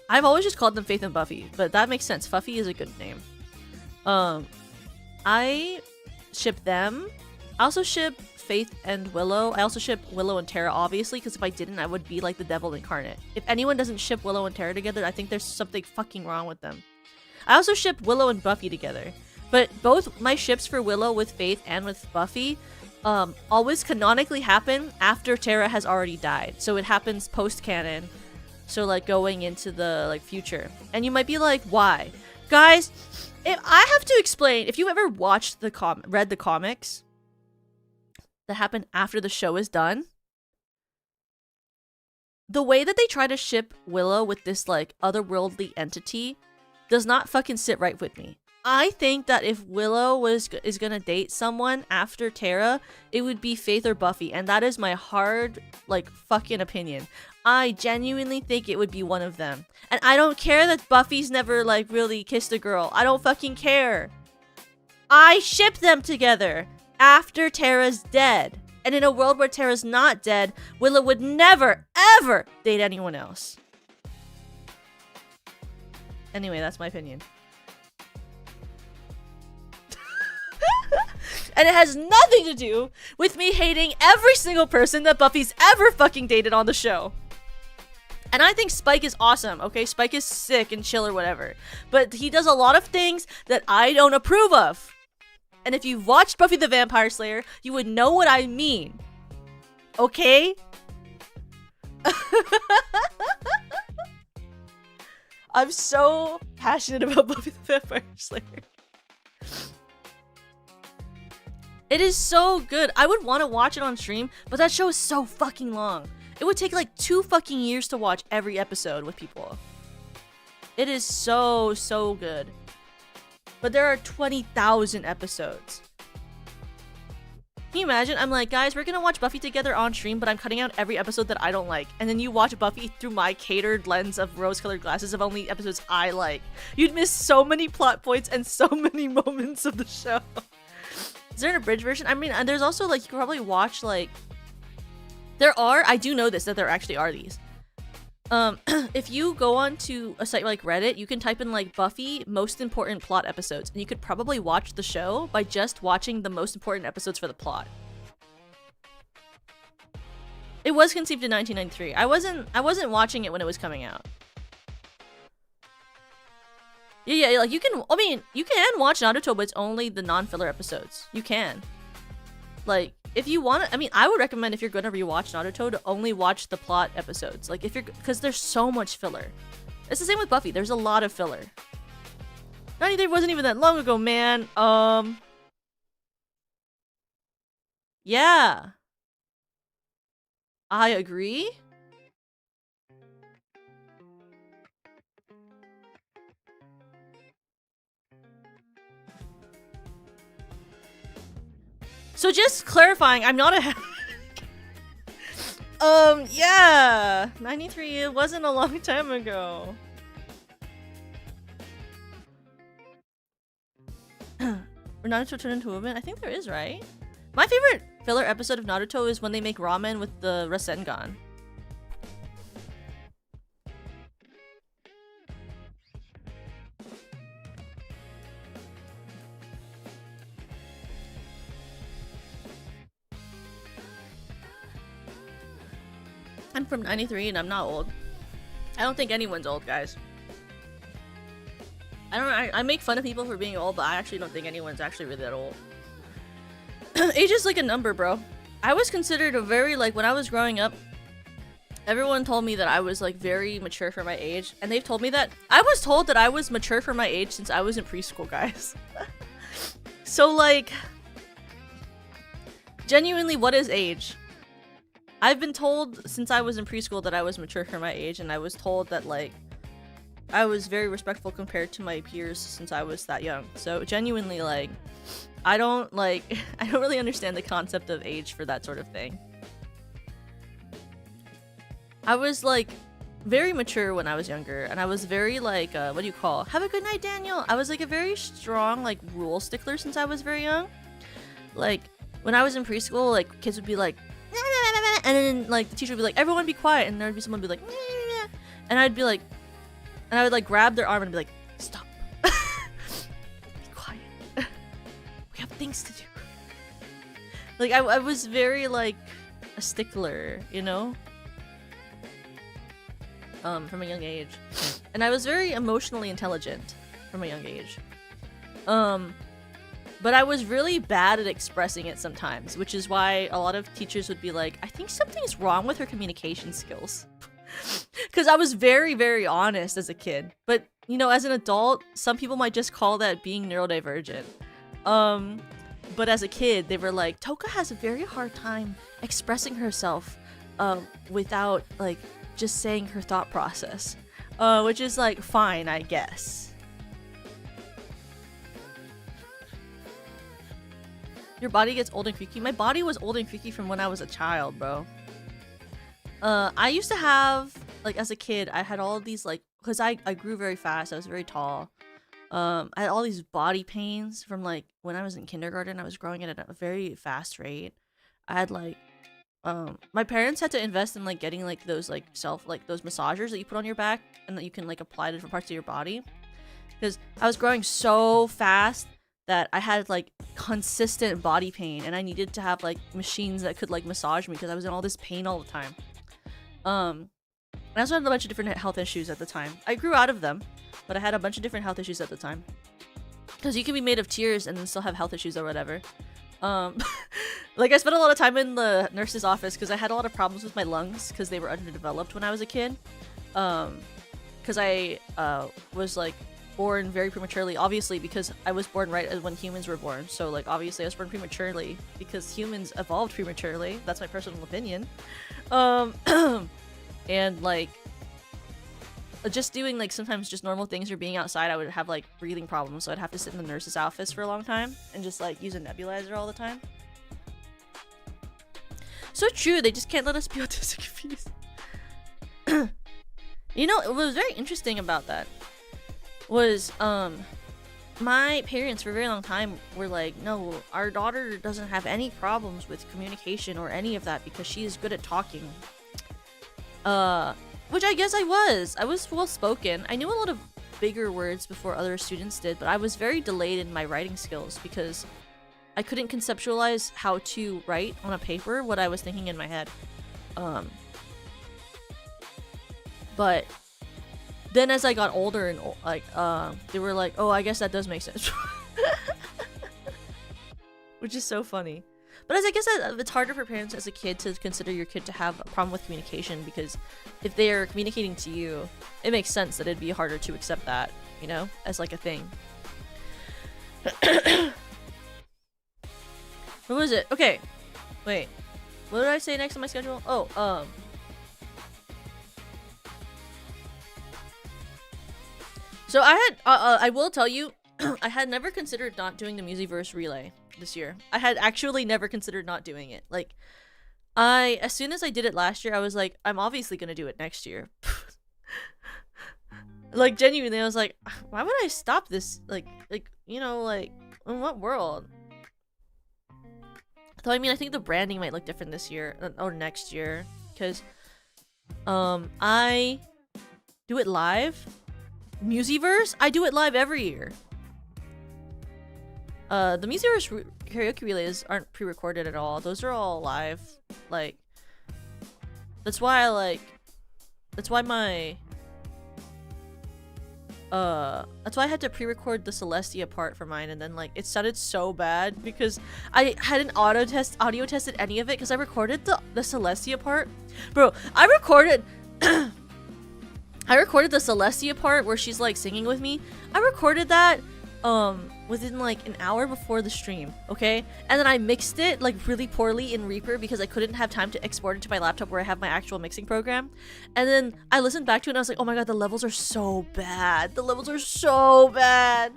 I've always just called them Faith and Buffy, but that makes sense. Fuffy is a good name. I ship them. I also ship Faith and Willow. I also ship Willow and Terra, obviously, because if I didn't, I would be like the devil incarnate. If anyone doesn't ship Willow and Terra together, I think there's something fucking wrong with them. I also ship Willow and Buffy together. But both my ships for Willow with Faith and with Buffy always canonically happen after Terra has already died. So it happens post-canon. So like going into the like future. And you might be like, why? Guys, if I have to explain, if you ever watched read the comics that happen after the show is done, the way that they try to ship Willow with this like otherworldly entity does not fucking sit right with me. I think that if Willow is gonna date someone after Terra, it would be Faith or Buffy, and that is my hard, like, fucking opinion. I genuinely think it would be one of them. And I don't care that Buffy's never, like, really kissed a girl. I don't fucking care. I ship them together after Terra's dead. And in a world where Terra's not dead, Willow would never, ever date anyone else. Anyway, that's my opinion. And it has nothing to do with me hating every single person that Buffy's ever fucking dated on the show. And I think Spike is awesome, okay? Spike is sick and chill or whatever. But he does a lot of things that I don't approve of. And if you've watched Buffy the Vampire Slayer, you would know what I mean. Okay? I'm so passionate about Buffy the Vampire Slayer. It is so good. I would want to watch it on stream, but that show is so fucking long. It would take like 2 fucking years to watch every episode with people. It is so, so good. But there are 20,000 episodes. Can you imagine? I'm like, guys, we're gonna watch Buffy together on stream, but I'm cutting out every episode that I don't like. And then you watch Buffy through my catered lens of rose-colored glasses of only episodes I like. You'd miss so many plot points and so many moments of the show. Is there an abridged version? I mean, there's also, like, you can probably watch, like... I do know this, that there actually are these. If you go on to a site like Reddit, you can type in, like, Buffy most important plot episodes, and you could probably watch the show by just watching the most important episodes for the plot. It was conceived in 1993. I wasn't watching it when it was coming out. Yeah, like, you can watch Naruto, but it's only the non-filler episodes. You can. Like, if you want to, I mean, I would recommend if you're gonna rewatch Naruto to only watch the plot episodes. Like, because there's so much filler. It's the same with Buffy. There's a lot of filler. 93 wasn't even that long ago, man. Yeah. I agree. So just clarifying, I'm not a yeah, 93, it wasn't a long time ago. Naruto turned into a woman? I think there is, right? My favorite filler episode of Naruto is when they make ramen with the Rasengan. I'm from 93 and I'm not old. I don't think anyone's old, guys. I make fun of people for being old, but I actually don't think anyone's actually really that old. Age is like a number, bro. I was considered a very, like, when I was growing up, everyone told me that I was, like, very mature for my age. And they've told me that. I was told that I was mature for my age since I was in preschool, guys. So, like, genuinely, what is age? I've been told since I was in preschool that I was mature for my age, and I was told that, like, I was very respectful compared to my peers since I was that young. So genuinely, like, I don't really understand the concept of age for that sort of thing. I was, like, very mature when I was younger, and I was very, like, what do you call? Have a good night, Daniel! I was, like, a very strong, like, rule stickler since I was very young. Like, when I was in preschool, like, kids would be like, and then, like, the teacher would be like, everyone be quiet, and there would be someone be like, and I'd be like, and I would, like, grab their arm and be like, stop. Be quiet. We have things to do. Like, I was very, like, a stickler, you know? From a young age. And I was very emotionally intelligent from a young age. But I was really bad at expressing it sometimes, which is why a lot of teachers would be like, I think something's wrong with her communication skills. Because I was very, very honest as a kid. But, you know, as an adult, some people might just call that being neurodivergent. But as a kid, they were like, Toka has a very hard time expressing herself without, like, just saying her thought process. Which is, like, fine, I guess. Your body gets old and creaky? My body was old and creaky from when I was a child, bro. I used to have, like, as a kid, I had all of these, like, because I grew very fast, I was very tall. I had all these body pains from, like, when I was in kindergarten. I was growing at a very fast rate. I had, like, my parents had to invest in, like, getting, like, those, like, those massagers that you put on your back and that you can, like, apply to different parts of your body. Because I was growing so fast that I had, like, consistent body pain, and I needed to have, like, machines that could, like, massage me because I was in all this pain all the time. I also had a bunch of different health issues at the time. I grew out of them, but I had a bunch of different health issues at the time. Because you can be made of tears and then still have health issues or whatever. Like, I spent a lot of time in the nurse's office because I had a lot of problems with my lungs because they were underdeveloped when I was a kid. Because I was, like, born very prematurely, obviously, because I was born right as when humans were born. So, like, obviously I was born prematurely because humans evolved prematurely. That's my personal opinion. And, like, just doing, like, sometimes just normal things or being outside, I would have, like, breathing problems, so I'd have to sit in the nurse's office for a long time and just, like, use a nebulizer all the time. So true, they just can't let us be autistic confused. You know, what was very interesting about that was, my parents for a very long time were like, no, our daughter doesn't have any problems with communication or any of that because she is good at talking. Which I guess I was well spoken. I knew a lot of bigger words before other students did, but I was very delayed in my writing skills because I couldn't conceptualize how to write on a paper what I was thinking in my head. But then as I got older and, like, they were like, oh, I guess that does make sense. Which is so funny. But as I guess it's harder for parents as a kid to consider your kid to have a problem with communication, because if they are communicating to you, it makes sense that it'd be harder to accept that, you know, as, like, a thing. What was it? Okay. Wait. What did I say next on my schedule? Oh, so I had, I will tell you, I had never considered not doing the Musiverse relay. this year. I had actually never considered not doing it. Like, as soon as I did it last year, I was like, I'm obviously gonna do it next year. Like, genuinely, I was like, why would I stop this? Like, you know, like, in what world? Though, I mean, I think the branding might look different this year, or next year, because, I do it live. Musiverse, I do it live every year. The Musiverse karaoke relays aren't pre-recorded at all. Those are all live. Like, that's why I like, that's why I had to pre-record the Celestia part for mine, and then like it sounded so bad because I hadn't audio tested any of it because I recorded the Celestia part. Bro, I recorded the Celestia part where she's like singing with me. I recorded that within like an hour before the stream, okay? And then I mixed it like really poorly in Reaper because I couldn't have time to export it to my laptop where I have my actual mixing program. And then I listened back to it and I was like, oh my god, the levels are so bad. The levels are so bad.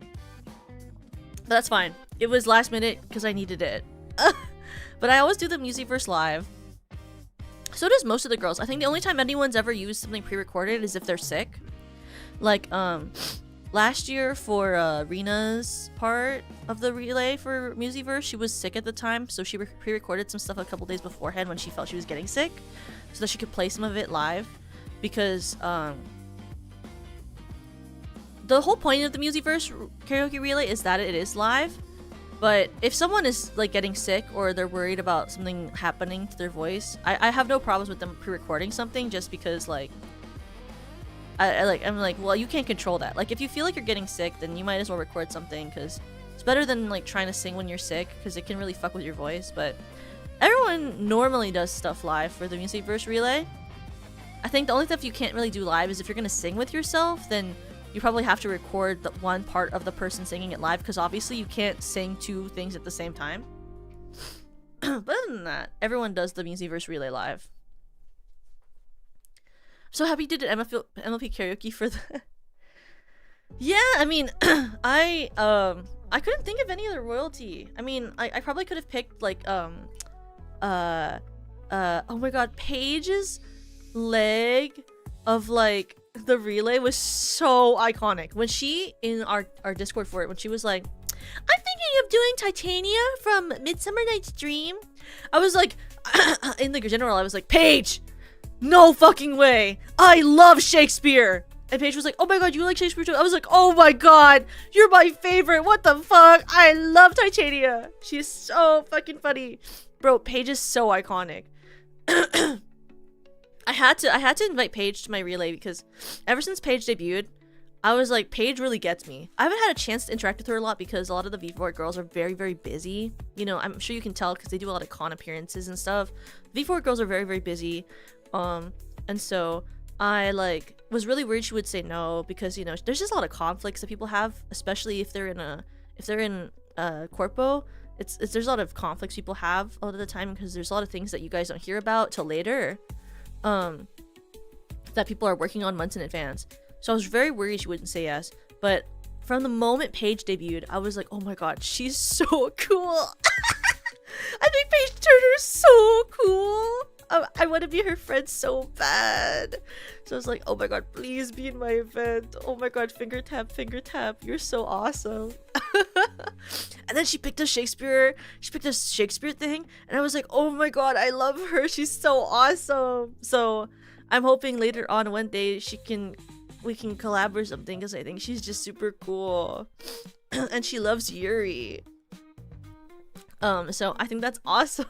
But that's fine. It was last minute because I needed it. But I always do the Musiverse live. So does most of the girls. I think the only time anyone's ever used something pre-recorded is if they're sick. Like, last year for Rena's part of the relay for Musiverse, she was sick at the time, so she pre-recorded some stuff a couple days beforehand when she felt she was getting sick, so that she could play some of it live. Because the whole point of the Musiverse karaoke relay is that it is live. But if someone is like getting sick or they're worried about something happening to their voice, I have no problems with them pre-recording something, just because like I'm like, well, you can't control that. Like, if you feel like you're getting sick, then you might as well record something, because it's better than like trying to sing when you're sick, because it can really fuck with your voice. But everyone normally does stuff live for the Musiverse relay. I think the only stuff you can't really do live is if you're gonna sing with yourself, then you probably have to record the one part of the person singing it live, because obviously you can't sing two things at the same time. But other than that, everyone does the Musiverse relay live. So happy you did an MLP karaoke for the... Yeah, I mean, I couldn't think of any other royalty. I mean, I probably could have picked like oh my god, Paige's leg of like the relay was so iconic. When she, in our Discord for it, when she was like, I'm thinking of doing Titania from Midsummer Night's Dream, I was like, in the general, I was like, Paige, no fucking way, I love Shakespeare. And Paige was like, oh my god, you like Shakespeare too? I was like, oh my god, you're my favorite, what the fuck, I love Titania, she's so fucking funny. Bro, Paige is so iconic. I had to invite Paige to my relay because ever since Paige debuted, I was like, Paige really gets me. I haven't had a chance to interact with her a lot because a lot of the V4 girls are very, very busy. You know, I'm sure you can tell because they do a lot of con appearances and stuff. V4 girls are very, very busy. And so I like was really worried she would say no because, you know, there's just a lot of conflicts that people have, especially if they're in corpo. There's a lot of conflicts people have a lot of the time because there's a lot of things that you guys don't hear about till later. That people are working on months in advance. So I was very worried she wouldn't say yes. But from the moment Paige debuted, I was like, oh my god, she's so cool. I think Paige Turner's so cool. I want to be her friend so bad. So I was like, oh my god, please be in my event. Oh my god, finger tap, you're so awesome. And then she picked a Shakespeare thing, and I was like, oh my god, I love her, she's so awesome. So I'm hoping later on one day we can collab or something, because I think she's just super cool. And she loves Yuri. So I think that's awesome.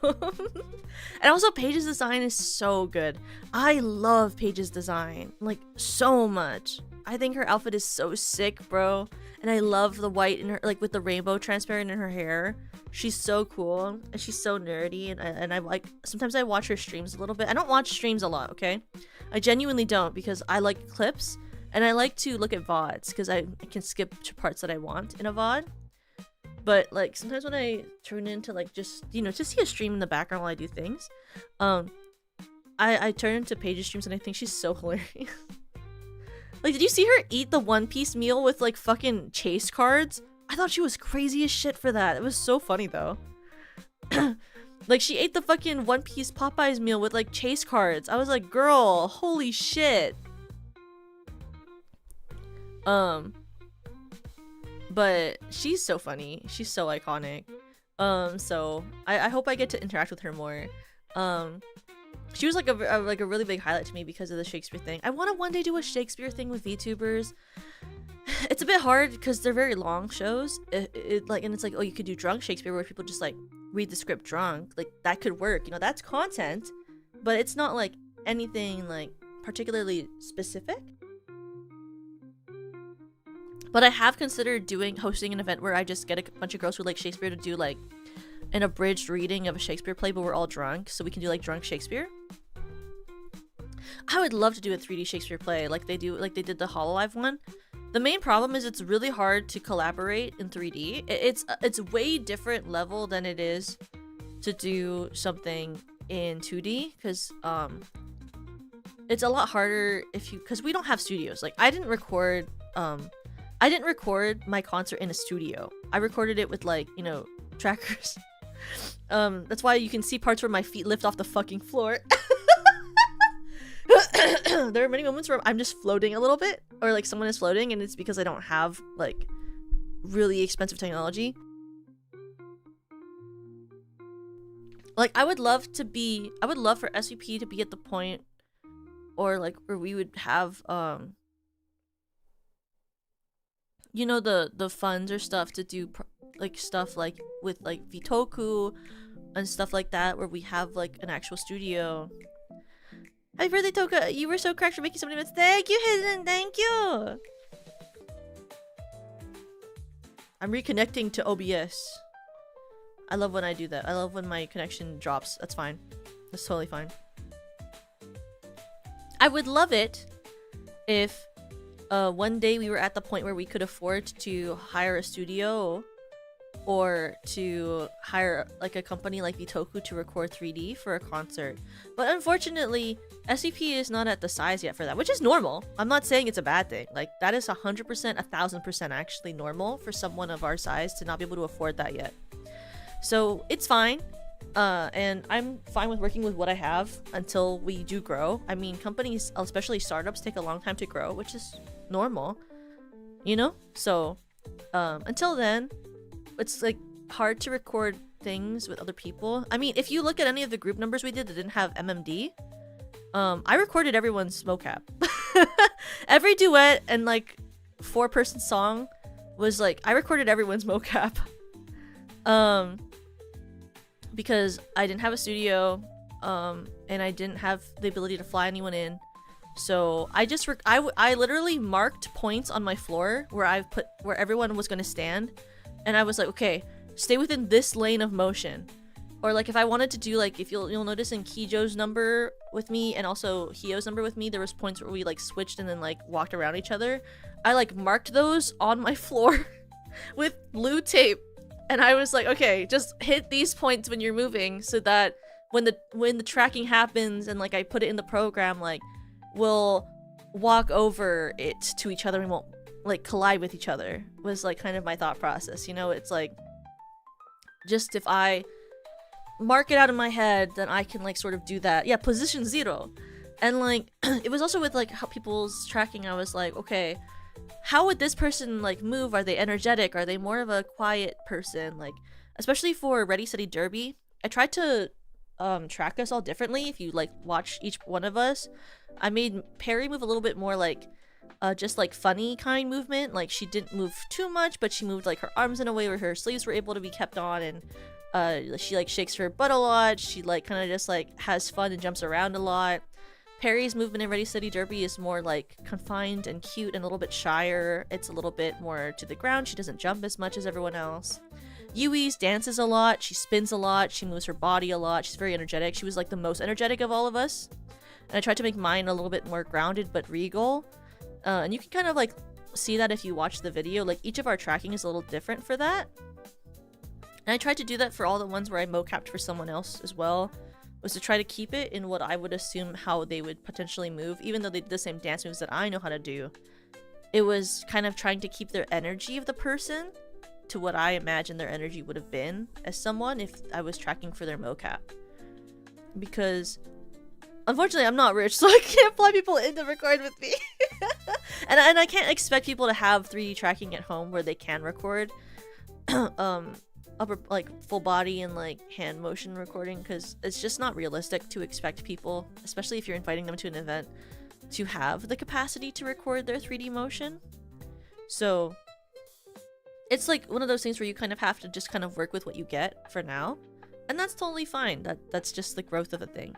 And also Paige's design is so good. I love Paige's design, like, so much. I think her outfit is so sick, bro. And I love the white in her, like, with the rainbow transparent in her hair. She's so cool, and she's so nerdy, and I like, sometimes I watch her streams a little bit. I don't watch streams a lot, okay? I genuinely don't, because I like clips, and I like to look at VODs, because I can skip to parts that I want in a VOD. But like sometimes when I turn into like just, you know, just see a stream in the background while I do things, I turn into Paige's streams and I think she's so hilarious. Like, did you see her eat the One Piece meal with like fucking chase cards? I I thought she was crazy as shit for that. It was so funny though. Like she ate the fucking One Piece Popeyes meal with like chase cards. I was like, girl, holy shit. But she's so funny. She's so iconic. So I hope I get to interact with her more. She was like a really big highlight to me because of the Shakespeare thing. I want to one day do a Shakespeare thing with VTubers. It's a bit hard because they're very long shows. And it's like, oh, you could do drunk Shakespeare where people just like read the script drunk. Like that could work. You know, that's content, but it's not like anything like particularly specific. But I have considered hosting an event where I just get a bunch of girls who like Shakespeare to do like an abridged reading of a Shakespeare play, but we're all drunk, so we can do like drunk Shakespeare. I would love to do a 3D Shakespeare play like they did the Hololive one. The main problem is it's really hard to collaborate in 3D. It's way different level than it is to do something in 2D because it's a lot harder because we don't have studios. Like I didn't record my concert in a studio. I recorded it with like, you know, trackers. That's why you can see parts where my feet lift off the fucking floor. There are many moments where I'm just floating a little bit, or like someone is floating, and it's because I don't have like really expensive technology. Like I would love for SVP to be at the point, or like where we would have you know, the funds or stuff to do like stuff like with like Vitoku and stuff like that, where we have like an actual studio. Happy birthday, Toka! You were so correct for making so many minutes. Thank you, Hidden. Thank you. I'm reconnecting to OBS. I love when I do that. I love when my connection drops. That's fine. That's totally fine. I would love it if one day we were at the point where we could afford to hire a studio or to hire like a company like Vitoku to record 3D for a concert. But unfortunately, SCP is not at the size yet for that, which is normal. I'm not saying it's a bad thing. Like that is 100%, 1000% actually normal for someone of our size to not be able to afford that yet. So it's fine. And I'm fine with working with what I have until we do grow. I mean, companies, especially startups, take a long time to grow, which is normal, you know? So until then, it's like hard to record things with other people. I mean, if you look at any of the group numbers we did that didn't have MMD, I recorded everyone's mocap. Every duet and like 4-person song was like, I recorded everyone's mocap. Because I didn't have a studio, and I didn't have the ability to fly anyone in. So I just I literally marked points on my floor where everyone was gonna stand, and I was like, okay, stay within this lane of motion. Or like if I wanted to do like, if you'll notice in Kijo's number with me and also Hio's number with me, there was points where we like switched and then like walked around each other. I like marked those on my floor with blue tape. And I was like, okay, just hit these points when you're moving so that when the tracking happens and like I put it in the program, like we'll walk over it to each other and won't like collide with each other, was like kind of my thought process. You know, it's like just if I mark it out in my head, then I can like sort of do that. Yeah, position 0. And like it was also with like how people's tracking. I was like, okay, how would this person like move? Are they energetic? Are they more of a quiet person? Like, especially for Ready Steady Derby, I tried to track us all differently. If you like watch each one of us, I made Perry move a little bit more like just like funny kind movement. Like she didn't move too much, but she moved like her arms in a way where her sleeves were able to be kept on, and she like shakes her butt a lot. She like kind of just like has fun and jumps around a lot. Perry's movement in Ready Steady Derby is more like confined and cute and a little bit shyer. It's a little bit more to the ground. She doesn't jump as much as everyone else. Yui's dances a lot. She spins a lot. She moves her body a lot. She's very energetic. She was like the most energetic of all of us. And I tried to make mine a little bit more grounded but regal. And you can kind of like see that if you watch the video. Like each of our tracking is a little different for that. And I tried to do that for all the ones where I mocapped for someone else as well. Was to try to keep it in what I would assume how they would potentially move, even though they did the same dance moves that I know how to do. It was kind of trying to keep their energy of the person to what I imagine their energy would have been as someone if I was tracking for their mocap. Because unfortunately I'm not rich, so I can't fly people in to record with me. and I can't expect people to have 3D tracking at home where they can record upper, like, full body and like hand motion recording, because it's just not realistic to expect people, especially if you're inviting them to an event, to have the capacity to record their 3D motion. So it's like one of those things where you kind of have to just kind of work with what you get for now, and that's totally fine. That's just the growth of a thing.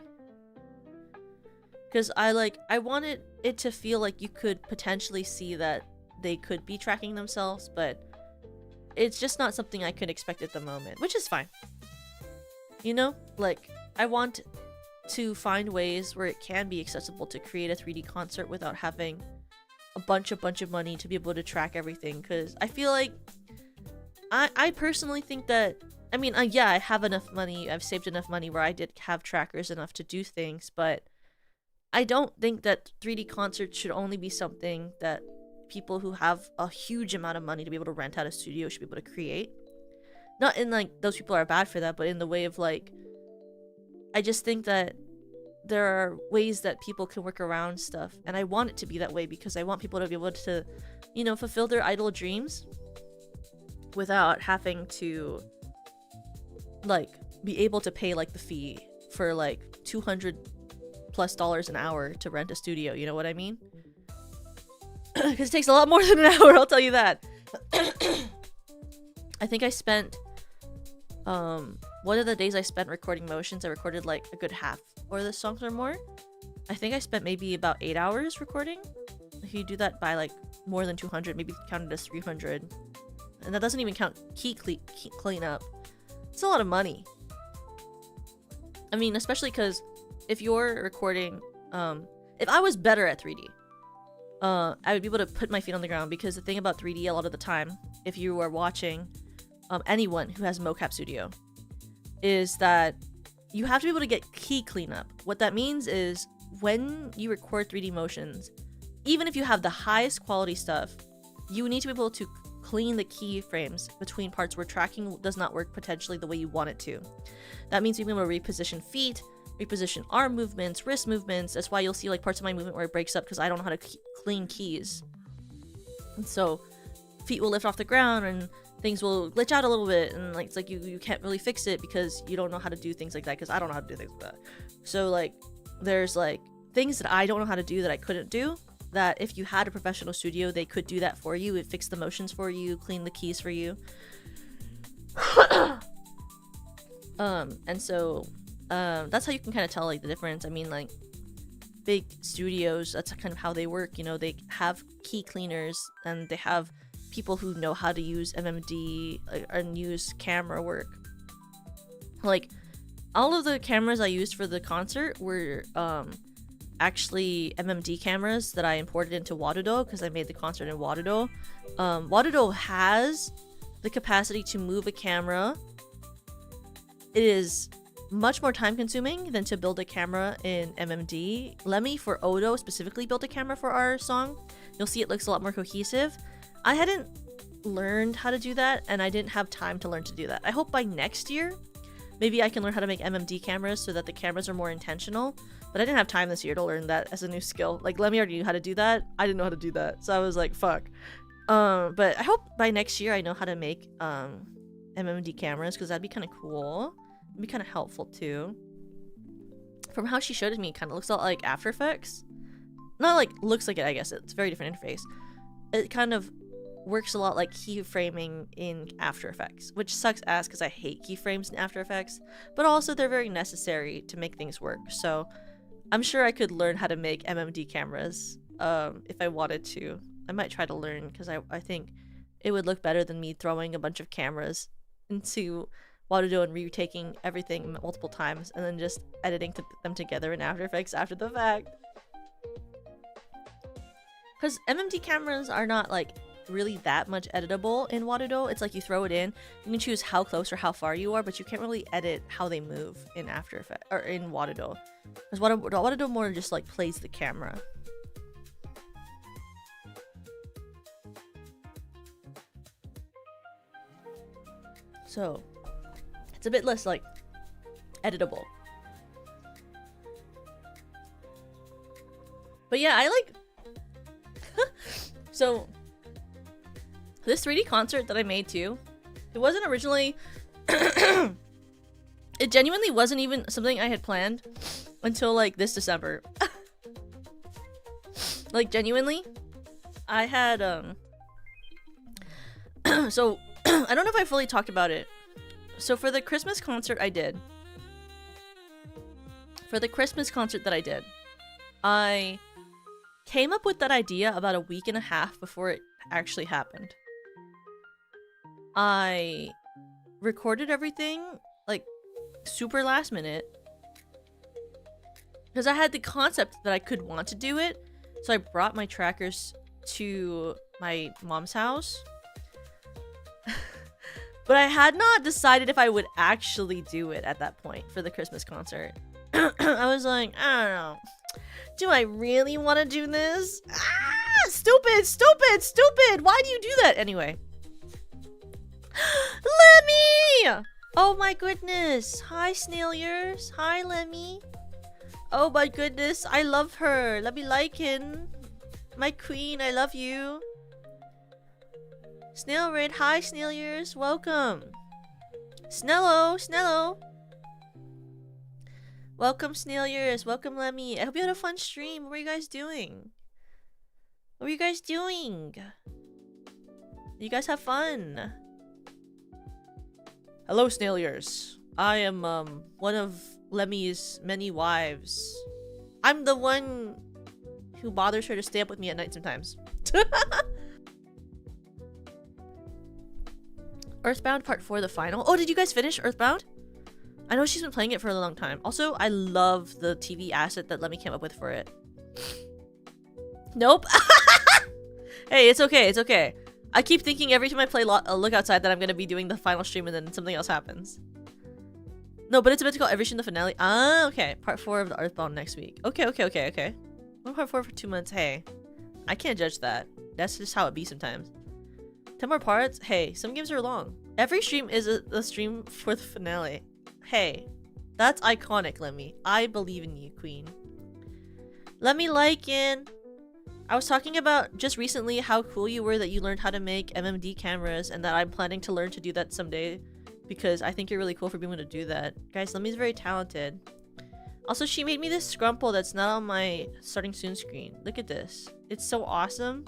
Because I wanted it to feel like you could potentially see that they could be tracking themselves, but it's just not something I could expect at the moment, which is fine. You know, like, I want to find ways where it can be accessible to create a 3D concert without having a bunch of money to be able to track everything, because I feel like I personally think that, I mean, yeah, I have enough money, I've saved enough money where I did have trackers enough to do things, but I don't think that 3D concerts should only be something that people who have a huge amount of money to be able to rent out a studio should be able to create. Not in like those people are bad for that, but in the way of like, I just think that there are ways that people can work around stuff, and I want it to be that way because I want people to be able to, you know, fulfill their idle dreams without having to like be able to pay like the fee for like $200+ an hour to rent a studio, you know what I mean? Because it takes a lot more than an hour, I'll tell you that. I think I spent one of the days I spent recording motions, I recorded like a good half or the songs or more. I think I spent maybe about 8 hours recording. If you do that by like more than 200, maybe count it as 300, and that doesn't even count key clean up. It's a lot of money. I mean, especially because if you're recording, if I was better at 3D, I would be able to put my feet on the ground, because the thing about 3D a lot of the time, if you are watching anyone who has a mocap studio, is that you have to be able to get key cleanup. What that means is when you record 3D motions, even if you have the highest quality stuff, you need to be able to clean the keyframes between parts where tracking does not work potentially the way you want it to. That means being able to reposition feet, reposition arm movements, wrist movements. That's why you'll see like parts of my movement where it breaks up, because I don't know how to clean keys. And so feet will lift off the ground and things will glitch out a little bit, and like it's like you can't really fix it because you don't know how to do things like that, because I don't know how to do things like that. So like there's like things that I don't know how to do that I couldn't do, that if you had a professional studio, they could do that for you. It fix the motions for you, clean the keys for you. And so that's how you can kind of tell like the difference. I mean, like big studios, that's kind of how they work, you know, they have key cleaners and they have people who know how to use MMD and use camera work. Like all of the cameras I used for the concert were actually MMD cameras that I imported into Wadodo, because I made the concert in Wadodo. Wadodo has the capacity to move a camera. It is much more time consuming than to build a camera in MMD. Lemmy for Odo specifically built a camera for our song. You'll see it looks a lot more cohesive. I hadn't learned how to do that, and I didn't have time to learn to do that. I hope by next year, maybe I can learn how to make MMD cameras so that the cameras are more intentional. But I didn't have time this year to learn that as a new skill. Like, Lemmy already knew how to do that. I didn't know how to do that. So I was like, fuck. But I hope by next year I know how to make MMD cameras, because that'd be kind of cool. It'd be kind of helpful too. From how she showed it to me, it kind of looks a lot like After Effects. Not like looks like it, I guess. It's a very different interface. It kind of works a lot like keyframing in After Effects, which sucks ass because I hate keyframes in After Effects, but also they're very necessary to make things work. So I'm sure I could learn how to make MMD cameras if I wanted to. I might try to learn, because I think it would look better than me throwing a bunch of cameras into Wadodo and retaking everything multiple times and then just editing them together in After Effects after the fact. Because MMD cameras are not like really that much editable in Wadodo. It's like you throw it in, you can choose how close or how far you are, but you can't really edit how they move in After Effects or in Wadodo. Because Wadodo more just like plays the camera. So it's a bit less like editable. But yeah, I like so this 3D concert that I made too, it wasn't originally it genuinely wasn't even something I had planned until like this December. Like genuinely, I had so I don't know if I fully talked about it. So for the Christmas concert I did, I came up with that idea about a week and a half before it actually happened. I recorded everything like super last minute because I had the concept that I could want to do it. So I brought my trackers to my mom's house. But I had not decided if I would actually do it at that point for the Christmas concert. I was like, I don't know. Do I really want to do this? Ah, stupid, stupid, stupid. Why do you do that? Anyway. Lemmy! Oh my goodness. Hi, snail ears. Hi, Lemmy. Oh my goodness. I love her. Let me like him. My queen, I love you. Snail Red, hi snail ears, welcome. Snello, Snello. Welcome snail ears, welcome Lemmy. I hope you had a fun stream. What were you guys doing? What were you guys doing? You guys have fun. Hello snail ears. I am one of Lemmy's many wives. I'm the one who bothers her to stay up with me at night sometimes. Earthbound Part 4, the final. Oh, did you guys finish Earthbound? I know she's been playing it for a long time. Also, I love the TV asset that Lemmy came up with for it. Nope. Hey, it's okay. It's okay. I keep thinking every time I play Look Outside that I'm going to be doing the final stream and then something else happens. No, but it's meant to call every stream the finale. Ah, okay. Part 4 of the Earthbound next week. Okay. One part 4 for 2 months. Hey, I can't judge that. That's just how it be sometimes. 10 more parts? Hey, some games are long. Every stream is a stream for the finale. Hey, that's iconic, Lemmy. I believe in you, queen. Lemmy Lycan. I was talking about just recently how cool you were that you learned how to make MMD cameras and that I'm planning to learn to do that someday because I think you're really cool for being able to do that. Guys, Lemmy's very talented. Also, she made me this scrumple that's not on my starting soon screen. Look at this. It's so awesome.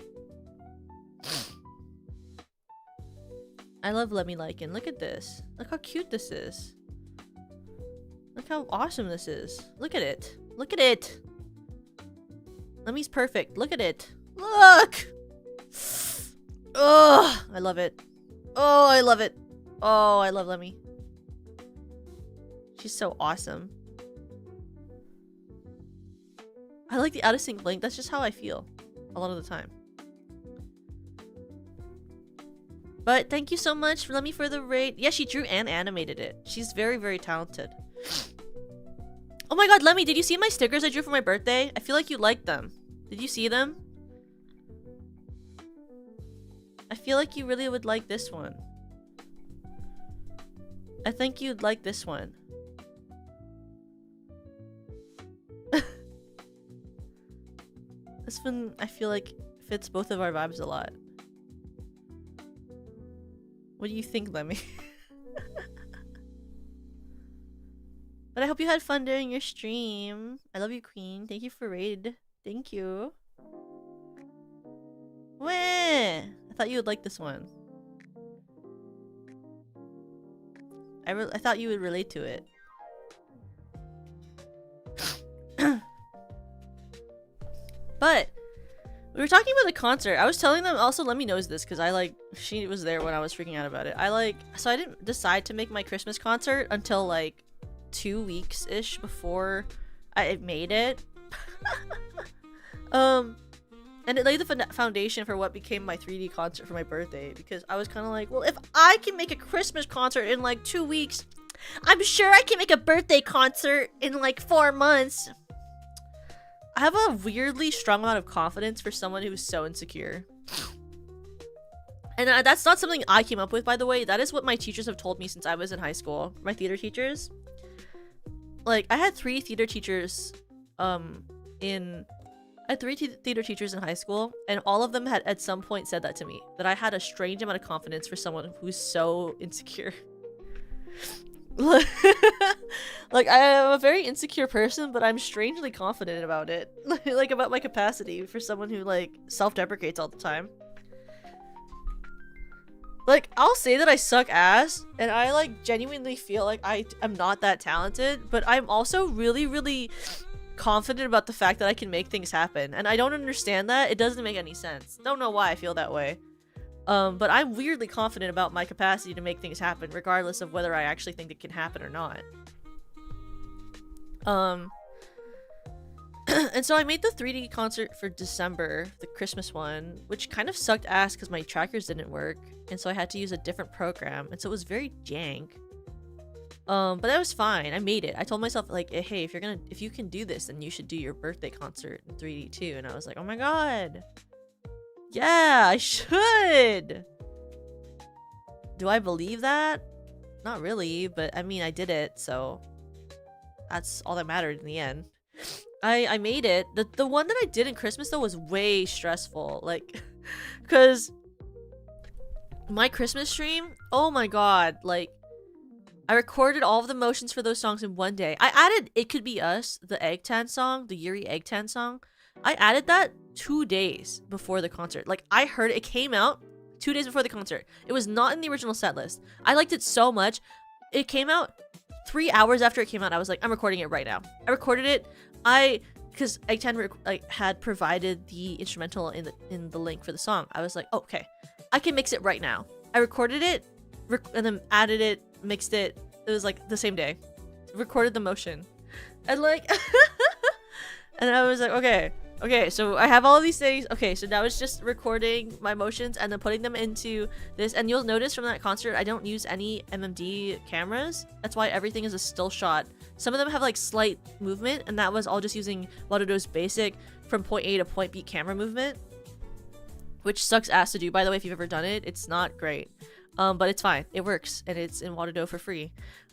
I love Lemmy Lycan. Look at this. Look how cute this is. Look how awesome this is. Look at it. Look at it. Lemmy's perfect. Look at it. Look! Oh, I love it. Oh, I love it. Oh, I love Lemmy. She's so awesome. I like the out of sync blink. That's just how I feel a lot of the time. But thank you so much, Lemmy, for the raid. Yeah, she drew and animated it. She's very, very talented. Oh my god, Lemmy, did you see my stickers I drew for my birthday? I feel like you liked them. Did you see them? I feel like you really would like this one. I think you'd like this one. This one, I feel like, fits both of our vibes a lot. What do you think, Lemmy? But I hope you had fun during your stream. I love you, queen. Thank you for raid. Thank you. Wah! I thought you would like this one. I thought you would relate to it. But we were talking about the concert. I was telling them, also Lemmy knows this because she was there when I was freaking out about it. So I didn't decide to make my Christmas concert until like 2 weeks-ish before I made it. And it laid the foundation for what became my 3D concert for my birthday because I was kind of like, well, if I can make a Christmas concert in like 2 weeks, I'm sure I can make a birthday concert in like 4 months. I have a weirdly strong amount of confidence for someone who's so insecure. And that's not something I came up with, by the way. That is what my teachers have told me since I was in high school. My theater teachers. Like, I had 3 theater teachers theater teachers in high school, and all of them had at some point said that to me, that I had a strange amount of confidence for someone who's so insecure. Like, I am a very insecure person, but I'm strangely confident about it. Like, about my capacity for someone who, like, self-deprecates all the time. Like, I'll say that I suck ass, and I, like, genuinely feel like I'm not that talented, but I'm also really, really confident about the fact that I can make things happen. And I don't understand that. It doesn't make any sense. Don't know why I feel that way. But I'm weirdly confident about my capacity to make things happen, regardless of whether I actually think it can happen or not. And so I made the 3D concert for December, the Christmas one, which kind of sucked ass because my trackers didn't work, and so I had to use a different program, and so it was very jank. But that was fine. I made it. I told myself, like, hey, if you can do this, then you should do your birthday concert in 3D too. And I was like, oh my god. Yeah, I should. Do I believe that? Not really, but I mean, I did it, so that's all that mattered in the end. I made it. The one that I did in Christmas, though, was way stressful. Like, because my Christmas stream, oh my god, like, I recorded all of the motions for those songs in one day. I added It Could Be Us, the Eggtan song, the Yuri Eggtan song. I added that 2 days before the concert. Like, I heard it came out 2 days before the concert. It was not in the original set list. I liked it so much. It came out 3 hours after it came out. I was like, I'm recording it right now. I recorded it. Because Eggtan had provided the instrumental in the link for the song. I was like, oh, okay, I can mix it right now. I recorded it, and then added it, mixed it. It was like the same day. Recorded the motion, and like, and I was like, okay, so I have all of these things. Okay, so now it's just recording my motions and then putting them into this. And you'll notice from that concert, I don't use any MMD cameras. That's why everything is a still shot. Some of them have like slight movement, and that was all just using Wadodo's basic from point A to point B camera movement, which sucks ass to do, by the way. If you've ever done it, it's not great, but it's fine. It works, and it's in Wadodo for free.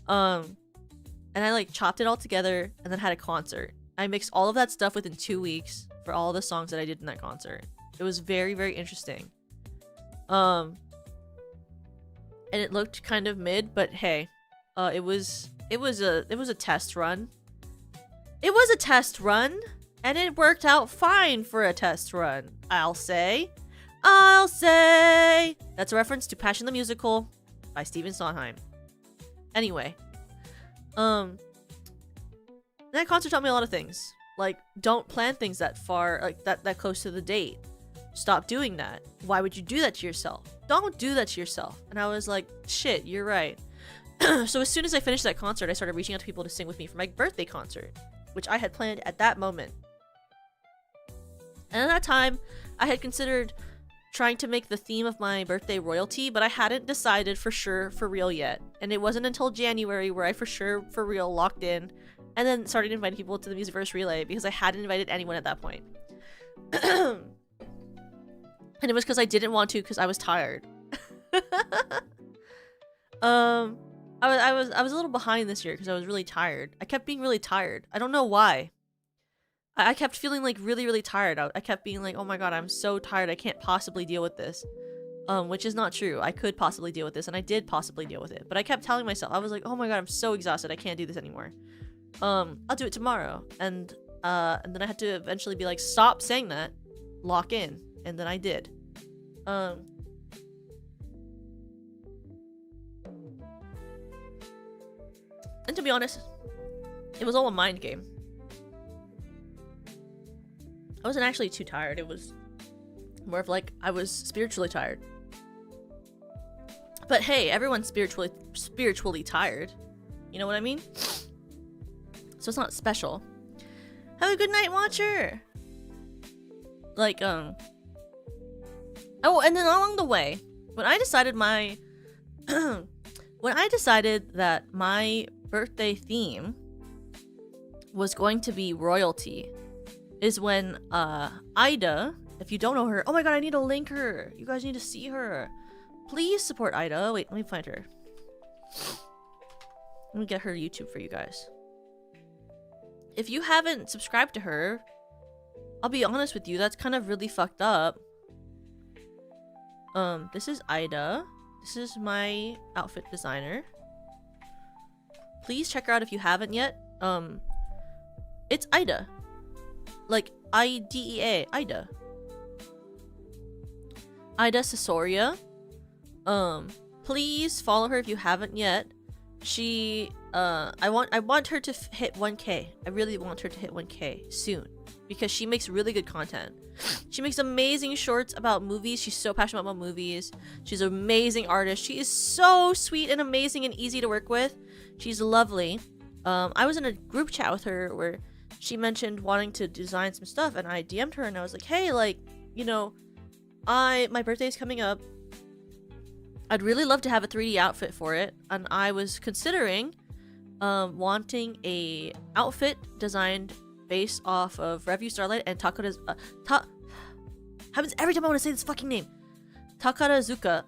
And I like chopped it all together and then had a concert. I mixed all of that stuff within 2 weeks for all the songs that I did in that concert. It was very, very interesting. And it looked kind of mid, but hey, it was a test run. It was a test run, and it worked out fine for a test run. I'll say. That's a reference to Passion the Musical by Stephen Sondheim. Anyway, that concert taught me a lot of things. Like, don't plan things that far, like that close to the date. Stop doing that. Why would you do that to yourself? Don't do that to yourself. And I was like, shit, you're right. So as soon as I finished that concert, I started reaching out to people to sing with me for my birthday concert, which I had planned at that moment. And at that time, I had considered trying to make the theme of my birthday royalty, but I hadn't decided for sure for real yet. And it wasn't until January where I for sure for real locked in and then started inviting people to the Musicverse Relay, because I hadn't invited anyone at that point. And it was because I didn't want to, because I was tired. I was a little behind this year because I was really tired. I kept being really tired. I don't know why. I kept feeling like really, really tired. I kept being like, oh my god, I'm so tired. I can't possibly deal with this. Which is not true. I could possibly deal with this, and I did possibly deal with it. But I kept telling myself, I was like, oh my god, I'm so exhausted. I can't do this anymore. I'll do it tomorrow. And then I had to eventually be like, stop saying that. Lock in. And then I did. And to be honest, it was all a mind game. I wasn't actually too tired. It was more of like I was spiritually tired. But hey, everyone's spiritually tired. You know what I mean? So it's not special. Have a good night, Watcher. Like, oh, and then along the way, when I decided that my birthday theme was going to be royalty, is when Ida, if you don't know her, oh my god, I need to link her. You guys need to see her. please support Ida. Wait, let me find her. Let me get her YouTube for you guys. If you haven't subscribed to her, I'll be honest with you, that's kind of really fucked up. This is Ida. This is my outfit designer. Please check her out if you haven't yet. It's Ida. Like, I-D-E-A. Ida. Ida Cesoria. Please follow her if you haven't yet. She, I want her to hit 1K. I really want her to hit 1K soon. Because she makes really good content. She makes amazing shorts about movies. She's so passionate about movies. She's an amazing artist. She is so sweet and amazing and easy to work with. She's lovely. I was in a group chat with her where she mentioned wanting to design some stuff, and I DM'd her and I was like, hey, like, you know, my birthday's coming up. I'd really love to have a 3D outfit for it, and I was considering wanting a outfit designed based off of Review Starlight and Takara's happens every time I want to say this fucking name. Takarazuka.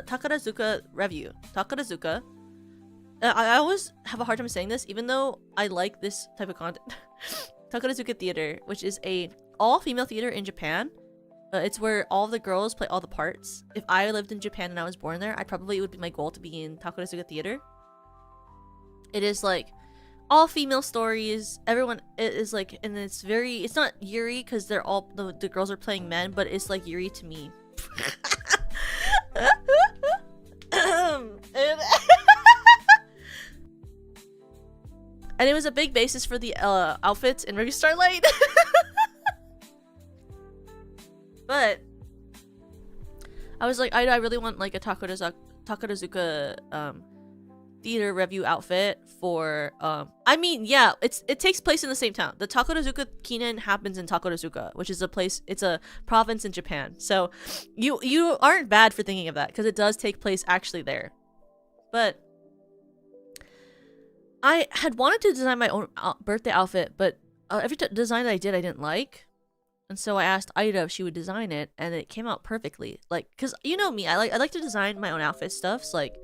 Takarazuka Review. Takarazuka. I always have a hard time saying this, even though I like this type of content. Takarazuka Theater, which is a all-female theater in Japan. It's where all the girls play all the parts. If I lived in Japan and I was born there, it would be my goal to be in Takarazuka Theater. It is like all female stories. Everyone is like, and it's not Yuri because they're all the girls are playing men, but it's like Yuri to me. And it was a big basis for the outfits in Review Starlight. But I was like, I really want like a Takarazuka theater review outfit for I mean, yeah, it takes place in the same town. The Takarazuka Kinen happens in Takarazuka, which is it's a province in Japan. So you aren't bad for thinking of that, because it does take place actually there. But I had wanted to design my own birthday outfit, but every design that I did, I didn't like. And so I asked Ida if she would design it, and it came out perfectly. Like, cause you know me, I like to design my own outfit stuffs. Like,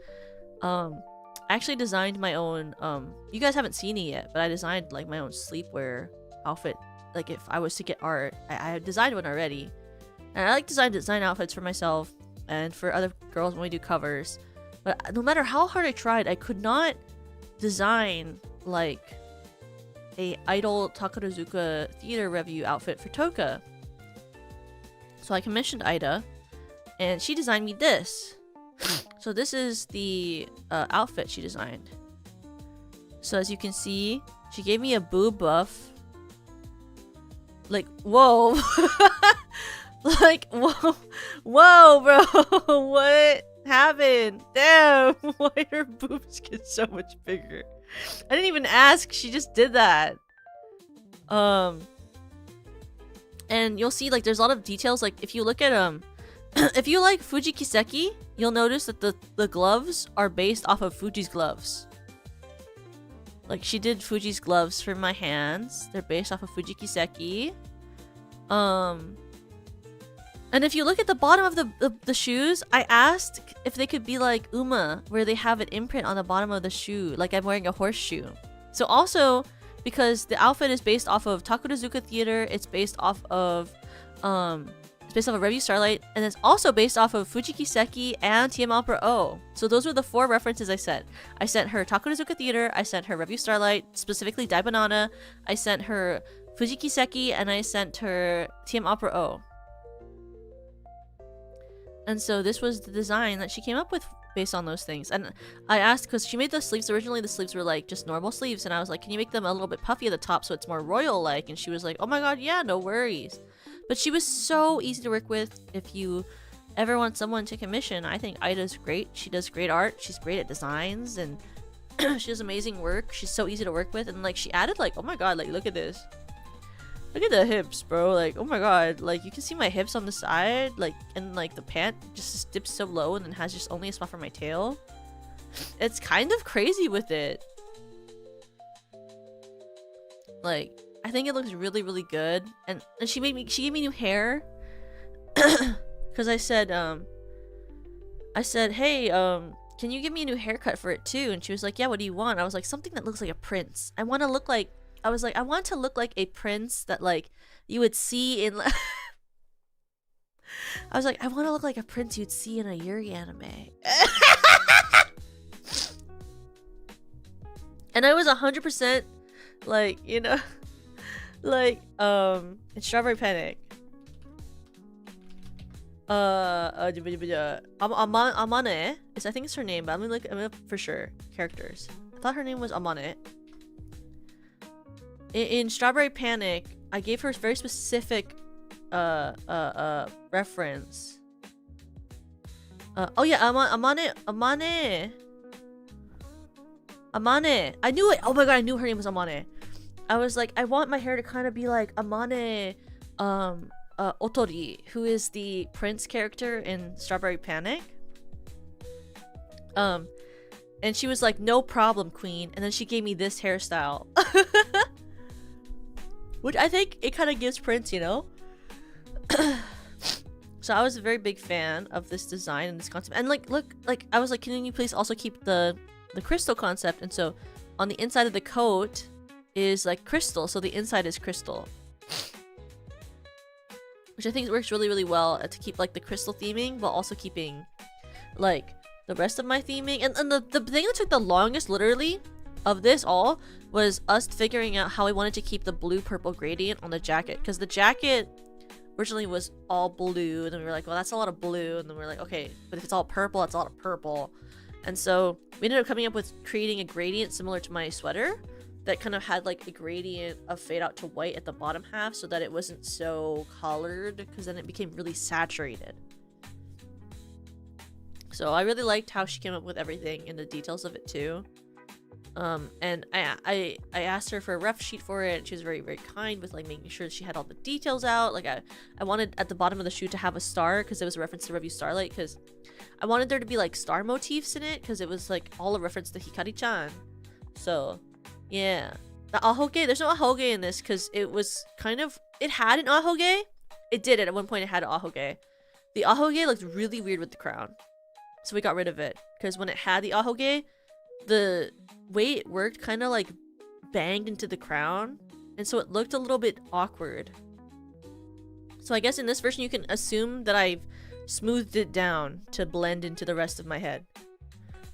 I actually designed my own. You guys haven't seen it yet, but I designed like my own sleepwear outfit. Like, if I was to get art, I had designed one already, and I like design outfits for myself and for other girls when we do covers. But no matter how hard I tried, I could not design like a idol Takarazuka theater review outfit for Toka. So I commissioned Ida, and she designed me this. So this is the outfit she designed. So as you can see, she gave me a boob buff. Like, whoa. Like, whoa, bro. What happened? Damn, why did her boobs get so much bigger? I didn't even ask, she just did that. And you'll see, like, there's a lot of details. Like, if you look at if you like Fuji Kiseki, you'll notice that the gloves are based off of Fuji's gloves. Like, she did Fuji's gloves for my hands. They're based off of Fuji Kiseki. And if you look at the bottom of the shoes, I asked if they could be like Uma, where they have an imprint on the bottom of the shoe, like I'm wearing a horseshoe. So also, because the outfit is based off of Takarazuka Theater, it's based off of Review Starlight, and it's also based off of Fuji Kiseki and TM Opera O. So those were the 4 references I sent. I sent her Takarazuka Theater, I sent her Review Starlight, specifically Dai Banana, I sent her Fuji Kiseki, and I sent her TM Opera O. And so this was the design that she came up with based on those things. And I asked, because she made the sleeves, originally the sleeves were like just normal sleeves, and I was like, can you make them a little bit puffy at the top so it's more royal-like? And she was like, oh my god, yeah, no worries. But she was so easy to work with. If you ever want someone to commission, I think Ida's great. She does great art, she's great at designs, and she does amazing work. She's so easy to work with. And like, she added like, oh my god, like look at this. Look at the hips, bro. Like, oh my god. Like, you can see my hips on the side. Like, and like the pant just dips so low and then has just only a spot for my tail. It's kind of crazy with it. Like, I think it looks really, really good. And she gave me new hair. Because I said, hey, can you give me a new haircut for it too? And she was like, yeah, what do you want? I was like, something that looks like a prince. I want to look like a prince that like you would see in I was like, I want to look like a prince you'd see in a Yuri anime. And I was 100% like, you know, like in Strawberry Panic. Amane is, I think it's her name, but I'm gonna for sure characters. I thought her name was Amane. In Strawberry Panic, I gave her a very specific reference. Oh yeah, Amane. I knew it. Oh my god, I knew her name was Amane. I was like, I want my hair to kind of be like Amane Otori, who is the prince character in Strawberry Panic. And she was like, no problem, queen. And then she gave me this hairstyle. Which I think it kind of gives Prince, you know? So I was a very big fan of this design and this concept. And like, look, like, I was like, can you please also keep the crystal concept? And so on the inside of the coat is like crystal. So the inside is crystal. Which I think works really, really well to keep like the crystal theming, while also keeping like the rest of my theming. And the thing that took the longest, literally, of this all was us figuring out how we wanted to keep the blue-purple gradient on the jacket. Because the jacket originally was all blue, and then we were like, well, that's a lot of blue. And then we were like, okay, but if it's all purple, that's a lot of purple. And so we ended up coming up with creating a gradient similar to my sweater that kind of had like a gradient of fade out to white at the bottom half, so that it wasn't so colored, because then it became really saturated. So I really liked how she came up with everything and the details of it too. And I asked her for a ref sheet for it. She was very, very kind with like making sure she had all the details out. Like I wanted at the bottom of the shoe to have a star, because it was a reference to Review Starlight, because I wanted there to be like star motifs in it, because it was like all a reference to Hikari-chan. So yeah, the ahoge, there's no ahoge in this, because it was kind of, it had an ahoge. It did it at one point. It had an ahoge. The ahoge looked really weird with the crown, so we got rid of it, because when it had the ahoge, the way it worked kind of like banged into the crown, and so it looked a little bit awkward. So I guess in this version you can assume that I've smoothed it down to blend into the rest of my head,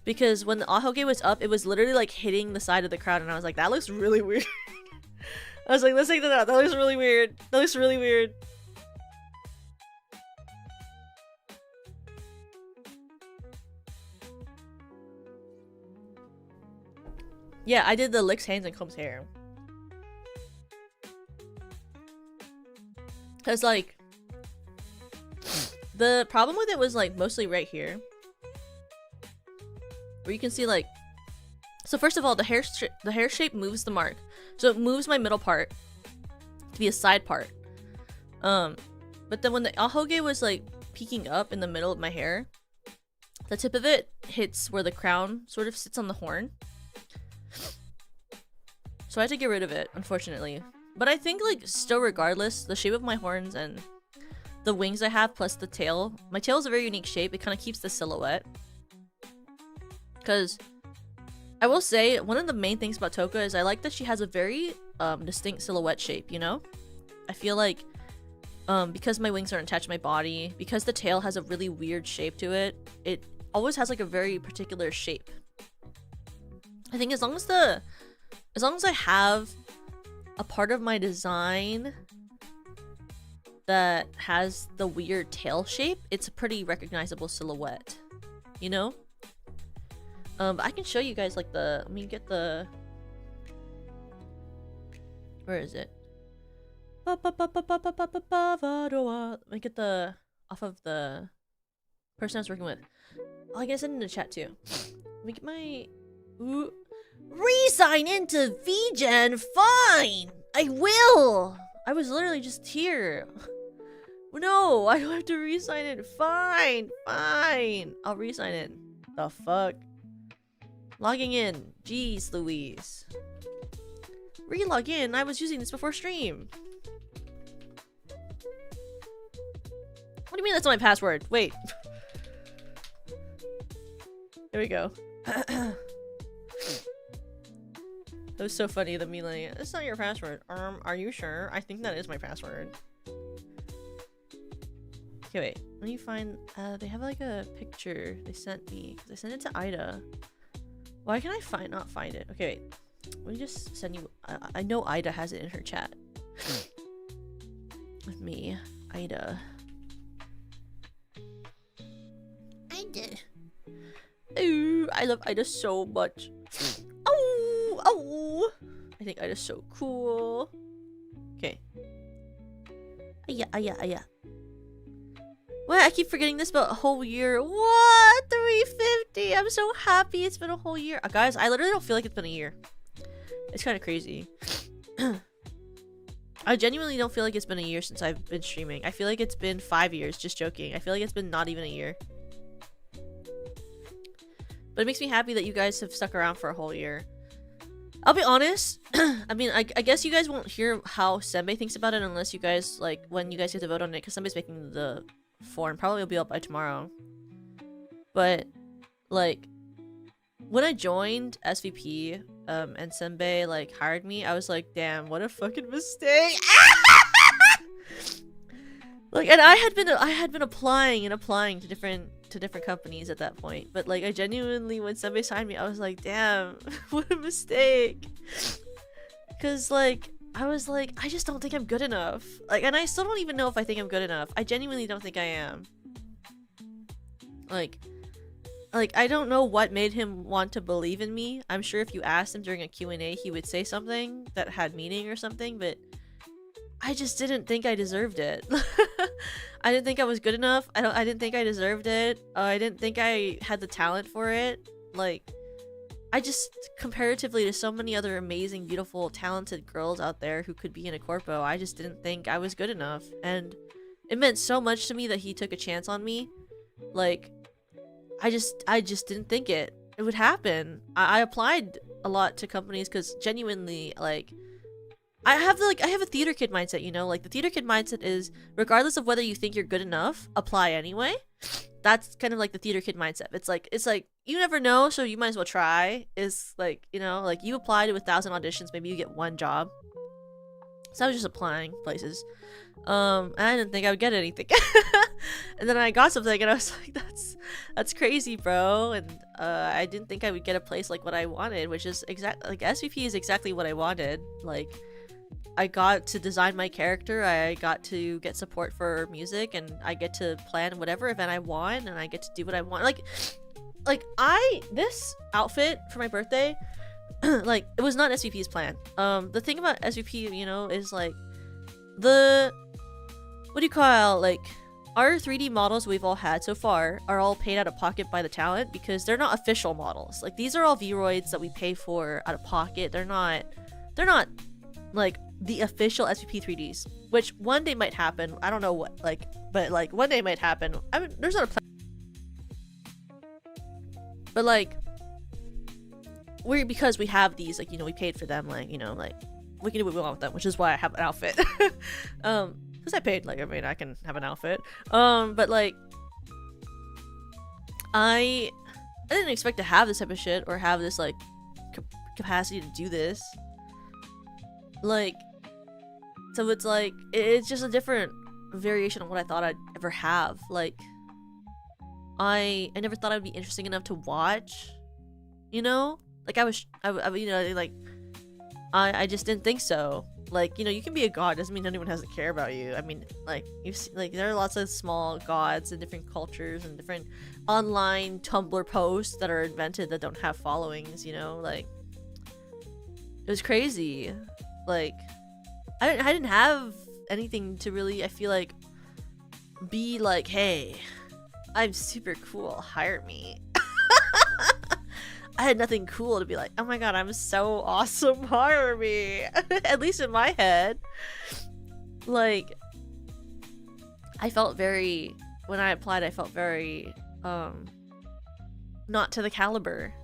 because when the ahoge was up, it was literally like hitting the side of the crown, and I was like, that looks really weird. I was like, let's take that out. That looks really weird. That looks really weird. Yeah, I did the licks hands and combs hair. Cause like, the problem with it was like mostly right here, where you can see like, so first of all, the hair shape moves the mark, so it moves my middle part to be a side part. But then when the ahoge was like peeking up in the middle of my hair, the tip of it hits where the crown sort of sits on the horn. So I had to get rid of it, unfortunately. But I think, like, still regardless, the shape of my horns and the wings I have, plus the tail. My tail is a very unique shape. It kind of keeps the silhouette. Because I will say, one of the main things about Toka is I like that she has a very distinct silhouette shape, you know? I feel like, because my wings aren't attached to my body, because the tail has a really weird shape to it, it always has, like, a very particular shape. I think as long as I have a part of my design that has the weird tail shape, it's a pretty recognizable silhouette, you know? But I can show you guys like the, let me get the, where is it? Let me get the, off of the person I was working with. Oh, I guess I in the chat too. Let me get my, ooh. Resign into VGen, fine! I will! I was literally just here. No, I don't have to resign it. Fine, fine. I'll resign it. The fuck? Logging in. Jeez Louise. re-log in. I was using this before stream. What do you mean that's not my password? Wait. There we go. That was so funny, the me like, it's not your password. Are you sure? I think that is my password. Okay, wait. Let me find, they have like a picture they sent me. They sent it to Ida. Why can I not find it? Okay, wait. Let me just send you, I know Ida has it in her chat. With me. Ida. Ida. Ooh, I love Ida so much. Oh, oh. I think Ida's so cool. Okay. Aya, aya, aya. What? I keep forgetting this about a whole year. What? 350. I'm so happy it's been a whole year. Guys, I literally don't feel like it's been a year. It's kind of crazy. I genuinely don't feel like it's been a year since I've been streaming. I feel like it's been 5 years. Just joking. I feel like it's been not even a year. But it makes me happy that you guys have stuck around for a whole year. I'll be honest. I mean, I guess you guys won't hear how Senbei thinks about it unless you guys, like, when you guys get to vote on it, because Senbei's making the form. Probably will be up by tomorrow. But, like, when I joined SVP, and Senbei, like, hired me, I was like, damn, what a fucking mistake. Like, and I had been applying to different companies at that point, but like I genuinely, when somebody signed me, I was like, damn, what a mistake. Cause like I was like, I just don't think I'm good enough. Like, and I still don't even know if I think I'm good enough. I genuinely don't think I am. Like I don't know what made him want to believe in me. I'm sure if you asked him during a Q&A, he would say something that had meaning or something, but I just didn't think I deserved it. I didn't think I was good enough. I didn't think I deserved it. I didn't think I had the talent for it. Like, I just, comparatively to so many other amazing, beautiful, talented girls out there who could be in a corpo, I just didn't think I was good enough. And it meant so much to me that he took a chance on me. Like, I just didn't think it would happen. I applied a lot to companies because genuinely, like, I have a theater kid mindset, you know? Like, the theater kid mindset is, regardless of whether you think you're good enough, apply anyway. That's kind of like the theater kid mindset. It's like, you never know, so you might as well try. Is like, you know, like, you apply to 1,000 auditions, maybe you get one job. So I was just applying places. And I didn't think I would get anything. And then I got something, and I was like, that's crazy, bro. And I didn't think I would get a place like what I wanted, which is like, SVP is exactly what I wanted. Like, I got to design my character, I got to get support for music, and I get to plan whatever event I want, and I get to do what I want. Like this outfit for my birthday, like, it was not SVP's plan. The thing about SVP, you know, is like, what do you call, like, our 3D models we've all had so far are all paid out of pocket by the talent because they're not official models. Like, these are all Vroids that we pay for out of pocket. They're not like the official SVP 3Ds, which one day might happen. I don't know what, like, but like one day might happen. I mean, there's not a plan. But like, because we have these, like, you know, we paid for them, like, you know, like, we can do what we want with them, which is why I have an outfit. Because I paid, like, I mean, I can have an outfit. But like, I didn't expect to have this type of shit or have this, like, capacity to do this. Like, so it's like, it's just a different variation of what I thought I'd ever have. Like, I never thought I'd be interesting enough to watch, you know? Like, you know, like, I just didn't think so. Like, you know, you can be a god, doesn't mean anyone has to care about you. I mean, like, like, there are lots of small gods in different cultures and different online Tumblr posts that are invented that don't have followings, you know? Like, it was crazy. Like, I didn't have anything to really, I feel like, be like, hey, I'm super cool, hire me. I had nothing cool to be like, oh my god, I'm so awesome, hire me. At least in my head. Like, I felt very, when I applied, I felt very, not to the caliber.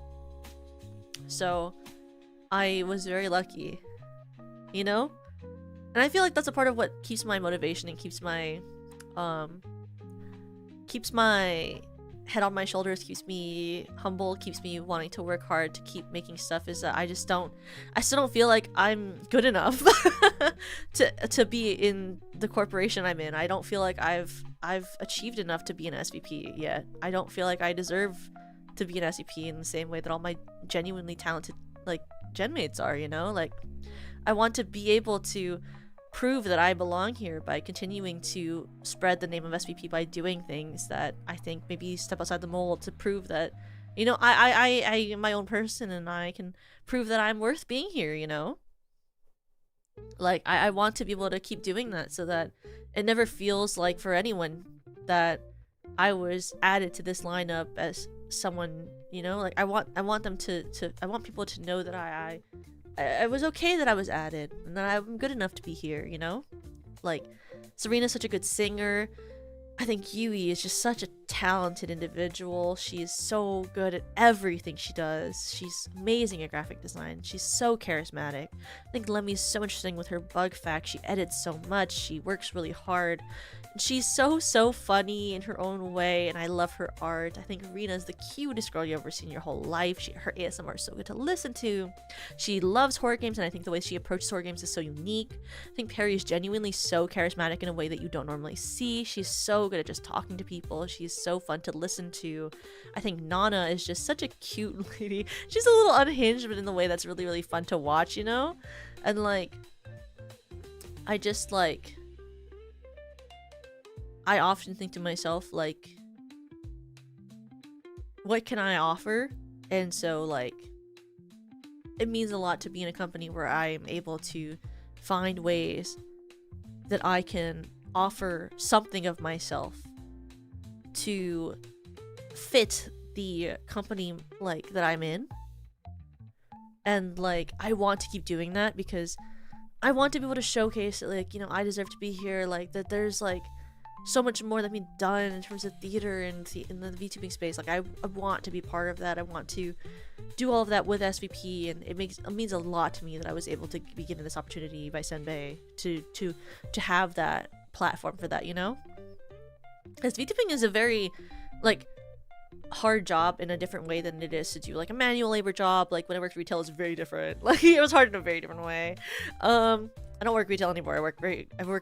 So, I was very lucky you know? And I feel like that's a part of what keeps my motivation and keeps my head on my shoulders, keeps me humble, keeps me wanting to work hard to keep making stuff, is that I still don't feel like I'm good enough to be in the corporation I'm in. I don't feel like I've achieved enough to be an SVP yet. I don't feel like I deserve to be an SVP in the same way that all my genuinely talented like gen mates are, you know? Like, I want to be able to prove that I belong here by continuing to spread the name of SVP by doing things that I think maybe step outside the mold to prove that, you know, I am my own person and I can prove that I'm worth being here, you know? Like, I want to be able to keep doing that so that it never feels like for anyone that I was added to this lineup as someone, you know? Like, I want them to I want people to know that I was okay that I was added and that I'm good enough to be here, you know? Like, Serena's such a good singer. I think Yui is just such a talented individual. She is so good at everything she does. She's amazing at graphic design. She's so charismatic. I think Lemmy's so interesting with her bug fact. She edits so much. She works really hard. She's so funny in her own way, and I love her art. I think Rena's the cutest girl you've ever seen in your whole life. Her ASMR is so good to listen to. She loves horror games, and I think the way she approaches horror games is so unique. I think Perry is genuinely so charismatic in a way that you don't normally see. She's so good at just talking to people. She's so fun to listen to. I think Nana is just such a cute lady. She's a little unhinged, but in the way that's really, really fun to watch, you know? And like, I just like... I often think to myself, like, what can I offer? And so, like, it means a lot to be in a company where I am able to find ways that I can offer something of myself to fit the company, like, that I'm in. And, like, I want to keep doing that because I want to be able to showcase that, like, you know, I deserve to be here, like, that there's, like, so much more that being done in terms of theater and in the VTubing space. Like, I want to be part of that. I want to do all of that with SVP, and it means a lot to me that I was able to be given this opportunity by Senbei to have that platform for that, you know? Because VTubing is a very, like, hard job in a different way than it is to do, like, a manual labor job. Like, when I worked retail, it was very different. Like, it was hard in a very different way. I don't work retail anymore. I work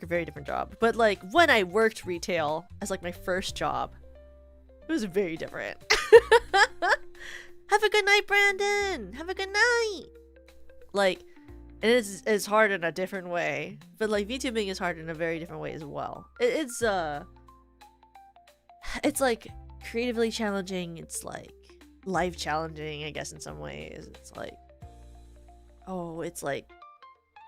a very different job. But like, when I worked retail as like my first job, it was very different. Have a good night, Brandon. Have a good night. Like, it's hard in a different way. But like, VTubing is hard in a very different way as well. It's like creatively challenging. It's like life challenging, I guess, in some ways. It's like, oh, it's like,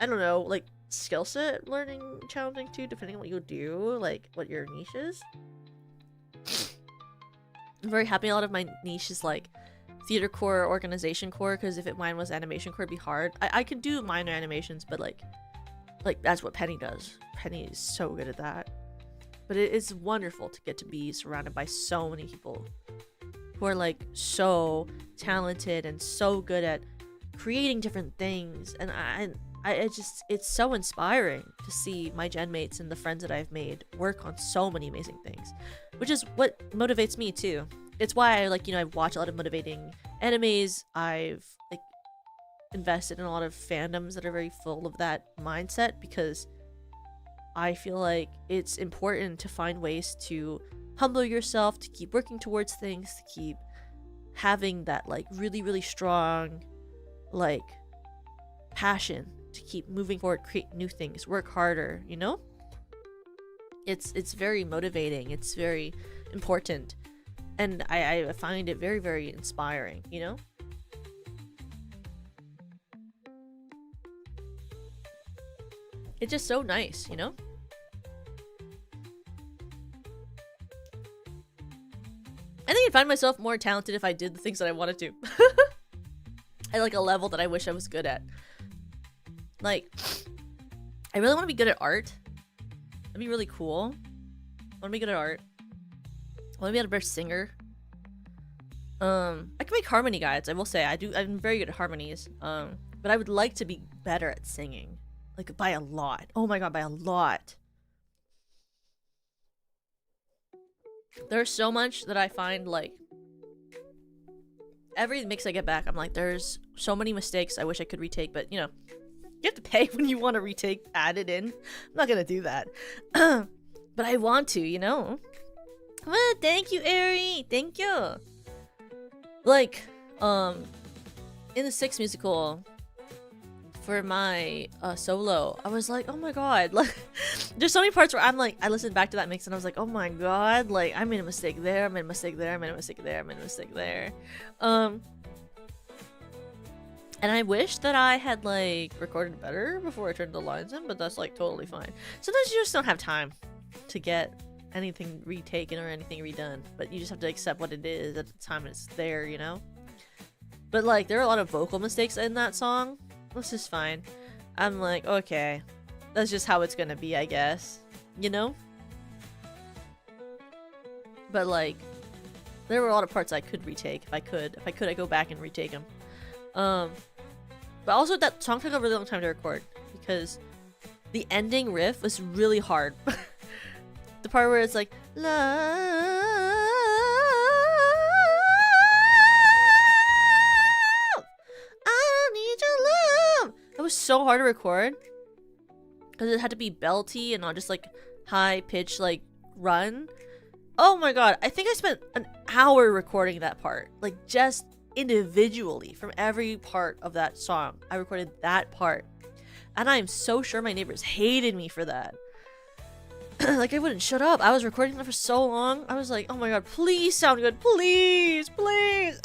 I don't know, like skill set learning challenging too, depending on what you do, like what your niche is. I'm very happy a lot of my niche is like theater core, organization core, because if mine was animation core, it'd be hard. I could do minor animations, but like that's what Penny does. Penny is so good at that. But it is wonderful to get to be surrounded by so many people who are like so talented and so good at creating different things, and it's so inspiring to see my gen mates and the friends that I've made work on so many amazing things, which is what motivates me too. It's why I like, you know, I watch a lot of motivating animes. I've like invested in a lot of fandoms that are very full of that mindset, because I feel like it's important to find ways to humble yourself, to keep working towards things, to keep having that like really, really strong like passion to keep moving forward, create new things, work harder, you know? It's very motivating. It's very important. And I find it very, very inspiring, you know? It's just so nice, you know? I think I'd find myself more talented if I did the things that I wanted to. At like a level that I wish I was good at. Like, I really want to be good at art. That'd be really cool. I want to be good at art. I want to be a better singer. I can make harmony guides, I will say. I'm very good at harmonies. But I would like to be better at singing. Like, by a lot. Oh my god, by a lot. There's so much that I find, like, every mix I get back, I'm like, there's so many mistakes I wish I could retake, but, you know, you have to pay when you want to retake, add it in. I'm not gonna do that. But I want to, you know? Well, thank you, Ari! Thank you! Like, in the 6th musical, for my solo, I was like, oh my god, like, there's so many parts where I'm like, I listened back to that mix and I was like, oh my god, like, I made a mistake there, I made a mistake there, I made a mistake there, I made a mistake there. And I wish that I had, like, recorded better before I turned the lines in, but that's, like, totally fine. Sometimes you just don't have time to get anything retaken or anything redone, but you just have to accept what it is at the time it's there, you know? But, like, there are a lot of vocal mistakes in that song. This is fine. I'm like, okay, that's just how it's gonna be, I guess, you know? But, like, there were a lot of parts I could retake if I could. If I could, I'd go back and retake them. But also that song took a really long time to record because the ending riff was really hard. The part where it's like, love, I need your love. That was so hard to record because it had to be belty and not just like high pitch like run. Oh my god, I think I spent an hour recording that part, like just individually from every part of that song. I recorded that part, and I am so sure my neighbors hated me for that. Like, I wouldn't shut up. I was recording that for so long. I was like, oh my god, please sound good, please, please.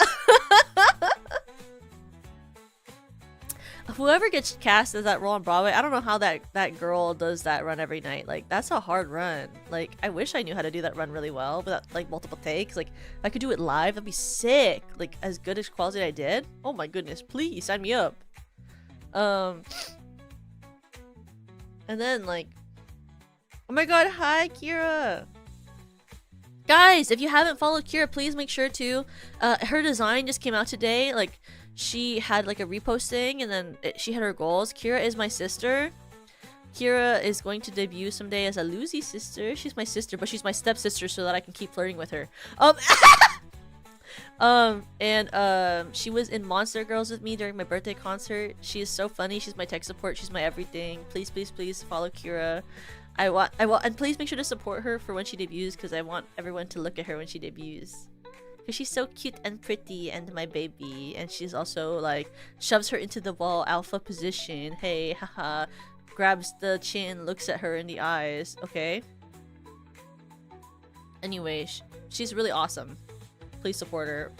Whoever gets cast as that role on Broadway, I don't know how that girl does that run every night. Like, that's a hard run. Like, I wish I knew how to do that run really well without, like, multiple takes. Like, if I could do it live, that'd be sick. Like, as good as quality I did. Oh my goodness, please, sign me up. And then, like, oh my god, hi, Kira! Guys, if you haven't followed Kira, please make sure to. Her design just came out today. Like, she had like a reposting and then she had her goals. Kira is my sister. Kira is going to debut someday as a Lucy sister. She's my sister, but she's my stepsister so that I can keep flirting with her. She was in Monster Girls with me during my birthday concert. She is so funny. She's my tech support. She's my everything. Please, please, please follow Kira. I want, and please make sure to support her for when she debuts because I want everyone to look at her when she debuts. Because she's so cute and pretty and my baby. And she's also like, shoves her into the wall alpha position. Hey, haha. Grabs the chin, looks at her in the eyes. Okay? Anyway, she's really awesome. Please support her.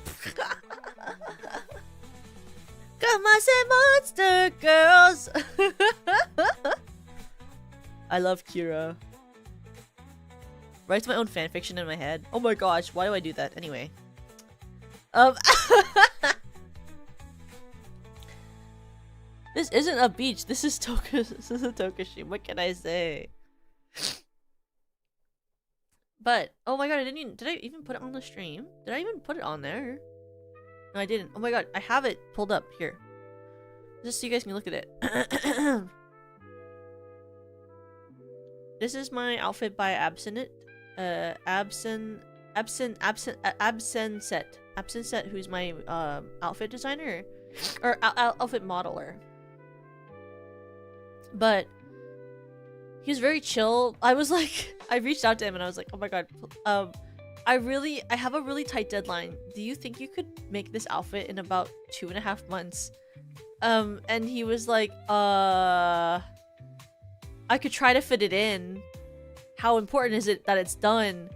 Come on, say monster girls! I love Kira. Writes my own fanfiction in my head. Oh my gosh, why do I do that? Anyway. This isn't a beach. This is This is a Tokushi. What can I say? But oh my god, did I even put it on the stream? Did I even put it on there? No, I didn't. Oh my god, I have it pulled up here. Just so you guys can look at it. This is my outfit by Absent Set, who's my outfit designer or outfit modeler. But he was very chill. I was like, I reached out to him and I was like, oh my god, I have a really tight deadline. Do you think you could make this outfit in about 2.5 months? And he was like, I could try to fit it in. How important is it that it's done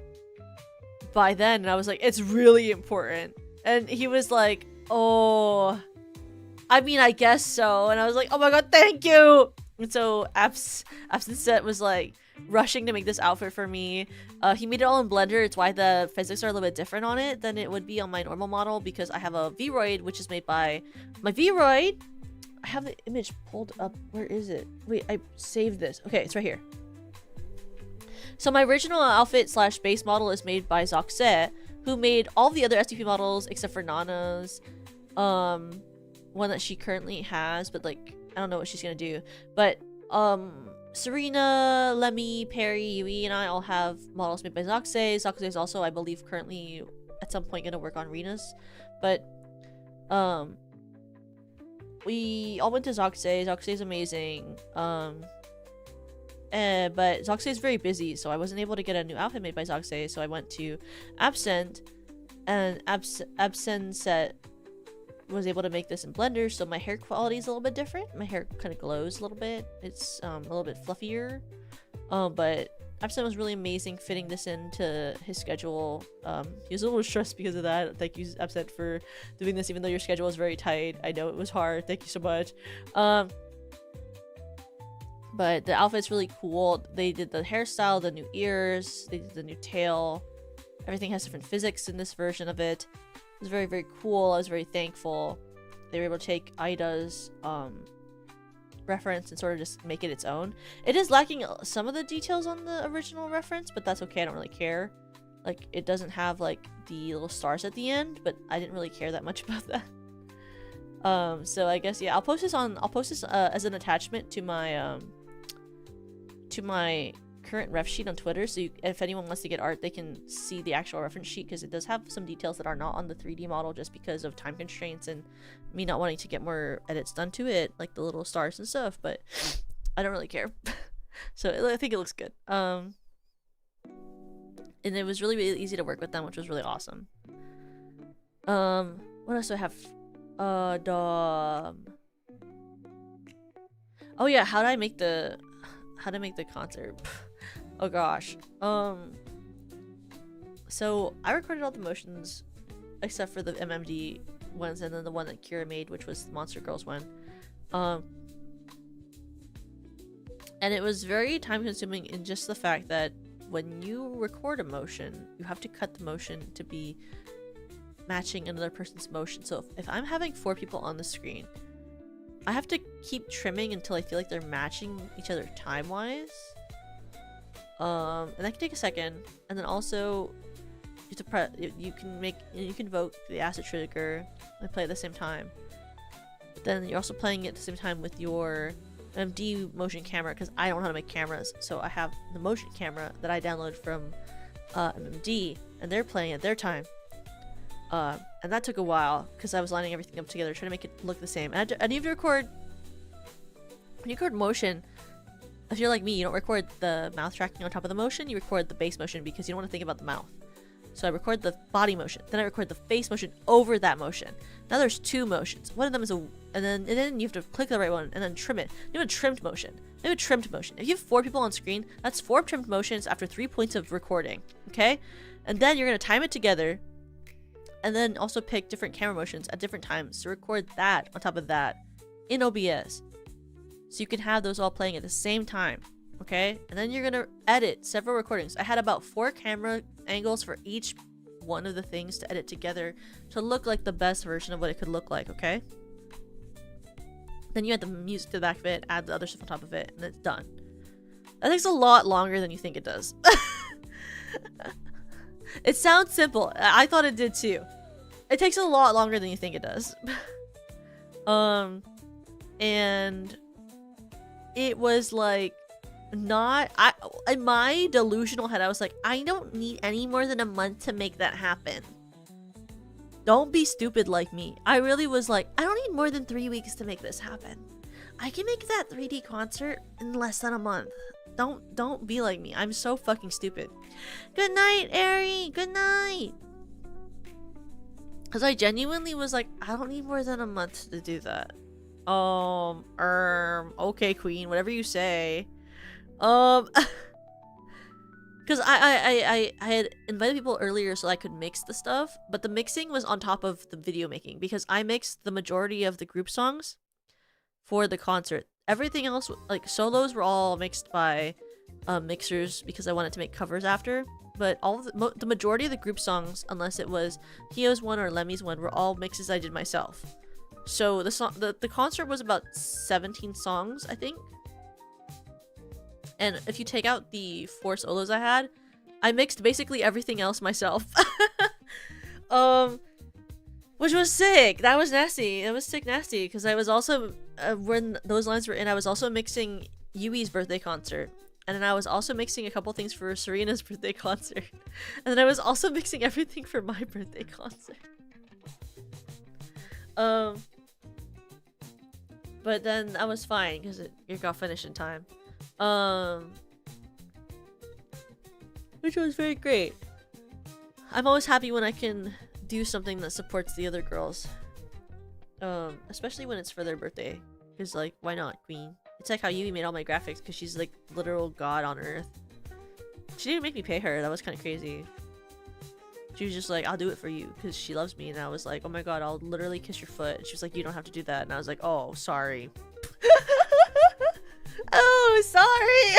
by then? And I was like, it's really important. And he was like, oh, I mean, I guess so. And I was like, oh my god, thank you. And so Absent Set was like rushing to make this outfit for me. He made it all in Blender. It's why the physics are a little bit different on it than it would be on my normal model, because I have a Vroid, which is made by my Vroid. I have the image pulled up. Where is it? Wait, I saved this. Okay, it's right here. So my original outfit / base model is made by Zoxet, who made all the other STP models except for Nana's one that she currently has, but like I don't know what she's gonna do. But Serena, Lemmy, Perry, Yui, and I all have models made by Zoxay. Zoxay is also, I believe, currently at some point gonna work on Rena's. But, we all went to Zoxay. Zoxay is amazing. But Zoxay is very busy, so I wasn't able to get a new outfit made by Zoxay, so I went to Absent, and Absent was able to make this in Blender, so my hair quality is a little bit different. My hair kind of glows a little bit. It's a little bit fluffier. But Absent was really amazing fitting this into his schedule. He was a little stressed because of that. Thank you, Absent, for doing this, even though your schedule is very tight. I know it was hard. Thank you so much. But the outfit's really cool. They did the hairstyle, the new ears, they did the new tail. Everything has different physics in this version of it. It was very, very cool. I was very thankful. They were able to take Ida's reference and sort of just make it its own. It is lacking some of the details on the original reference, but that's okay. I don't really care. Like, it doesn't have like the little stars at the end, but I didn't really care that much about that. So I guess, yeah, I'll post this as an attachment to my current ref sheet on Twitter, so if anyone wants to get art, they can see the actual reference sheet, because it does have some details that are not on the 3D model just because of time constraints and me not wanting to get more edits done to it, like the little stars and stuff, but I don't really care. So I think it looks good. And it was really, really easy to work with them, which was really awesome. What else do I have? Oh yeah, how did I make the concert? Oh gosh. So I recorded all the motions except for the MMD ones, and then the one that Kira made, which was the Monster Girls one. And it was very time consuming in just the fact that when you record a motion, you have to cut the motion to be matching another person's motion. So if I'm having 4 people on the screen, I have to keep trimming until I feel like they're matching each other time-wise. And that can take a second. And then also, you have to you can invoke the acid trigger and play at the same time. But then you're also playing it at the same time with your MD motion camera, because I don't know how to make cameras. So I have the motion camera that I downloaded from MMD, and they're playing at their time. And that took a while because I was lining everything up together, trying to make it look the same. And you have to record. When you record motion, if you're like me, you don't record the mouth tracking on top of the motion. You record the base motion because you don't want to think about the mouth. So I record the body motion, then I record the face motion over that motion. Now there's 2 motions. One of them is and then you have to click the right one and then trim it. You have a trimmed motion. You have a trimmed motion. If you have 4 people on screen, that's 4 trimmed motions after 3 points of recording. Okay, and then you're gonna time it together. And then also pick different camera motions at different times to record that on top of that in OBS. So you can have those all playing at the same time, okay? And then you're gonna edit several recordings. I had about 4 camera angles for each one of the things to edit together to look like the best version of what it could look like, okay? Then you add the music to the back of it, add the other stuff on top of it, and it's done. That takes a lot longer than you think it does. It sounds simple. I thought it did too. It takes a lot longer than you think it does. And it was like not in my delusional head, I was like, I don't need any more than a month to make that happen. Don't be stupid like me. I really was like, I don't need more than 3 weeks to make this happen. I can make that 3D concert in less than a month. Don't be like me. I'm so fucking stupid. Good night, Ari. Good night. Because I genuinely was like, I don't need more than a month to do that. Okay, Queen, whatever you say. Because I had invited people earlier so I could mix the stuff, but the mixing was on top of the video making because I mixed the majority of the group songs for the concert. Everything else, like solos, were all mixed by mixers because I wanted to make covers after. But all of the majority of the group songs, unless it was Hio's one or Lemmy's one, were all mixes I did myself. So the concert was about 17 songs, I think. And if you take out the 4 solos I had, I mixed basically everything else myself. Which was sick. That was nasty. It was sick nasty because I was also when those lines were in, I was also mixing Yui's birthday concert. And then I was also mixing a couple things for Serena's birthday concert. And then I was also mixing everything for my birthday concert. But then I was fine because it got finished in time. Which was very great. I'm always happy when I can do something that supports the other girls. Especially when it's for their birthday. Because, like, why not, queen? It's like how Yui made all my graphics because she's, like, literal god on earth. She didn't make me pay her. That was kind of crazy. She was just like, I'll do it for you because she loves me. And I was like, oh my god, I'll literally kiss your foot. And she was like, you don't have to do that. And I was like, oh, sorry. Oh, sorry.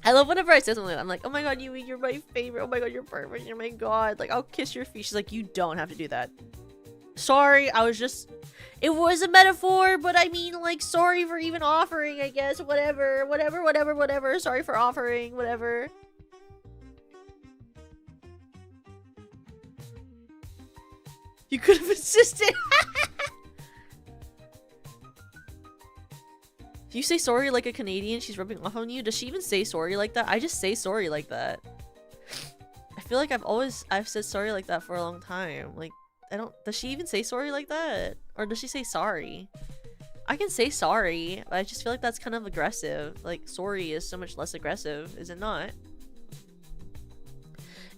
I love whenever I say something like that. I'm like, oh my god, Yui, you're my favorite. Oh my god, you're perfect. You're my god. Like, I'll kiss your feet. She's like, you don't have to do that. Sorry, I was just... It was a metaphor, but I mean, like, sorry for even offering, I guess. Whatever. Sorry for offering. Whatever. You could have insisted. Do you say sorry like a Canadian? She's rubbing off on you? Does she even say sorry like that? I just say sorry like that. I feel like I've said sorry like that for a long time. Like, does she even say sorry like that? Or does she say sorry? I can say sorry, but I just feel like that's kind of aggressive. Like, sorry is so much less aggressive, is it not?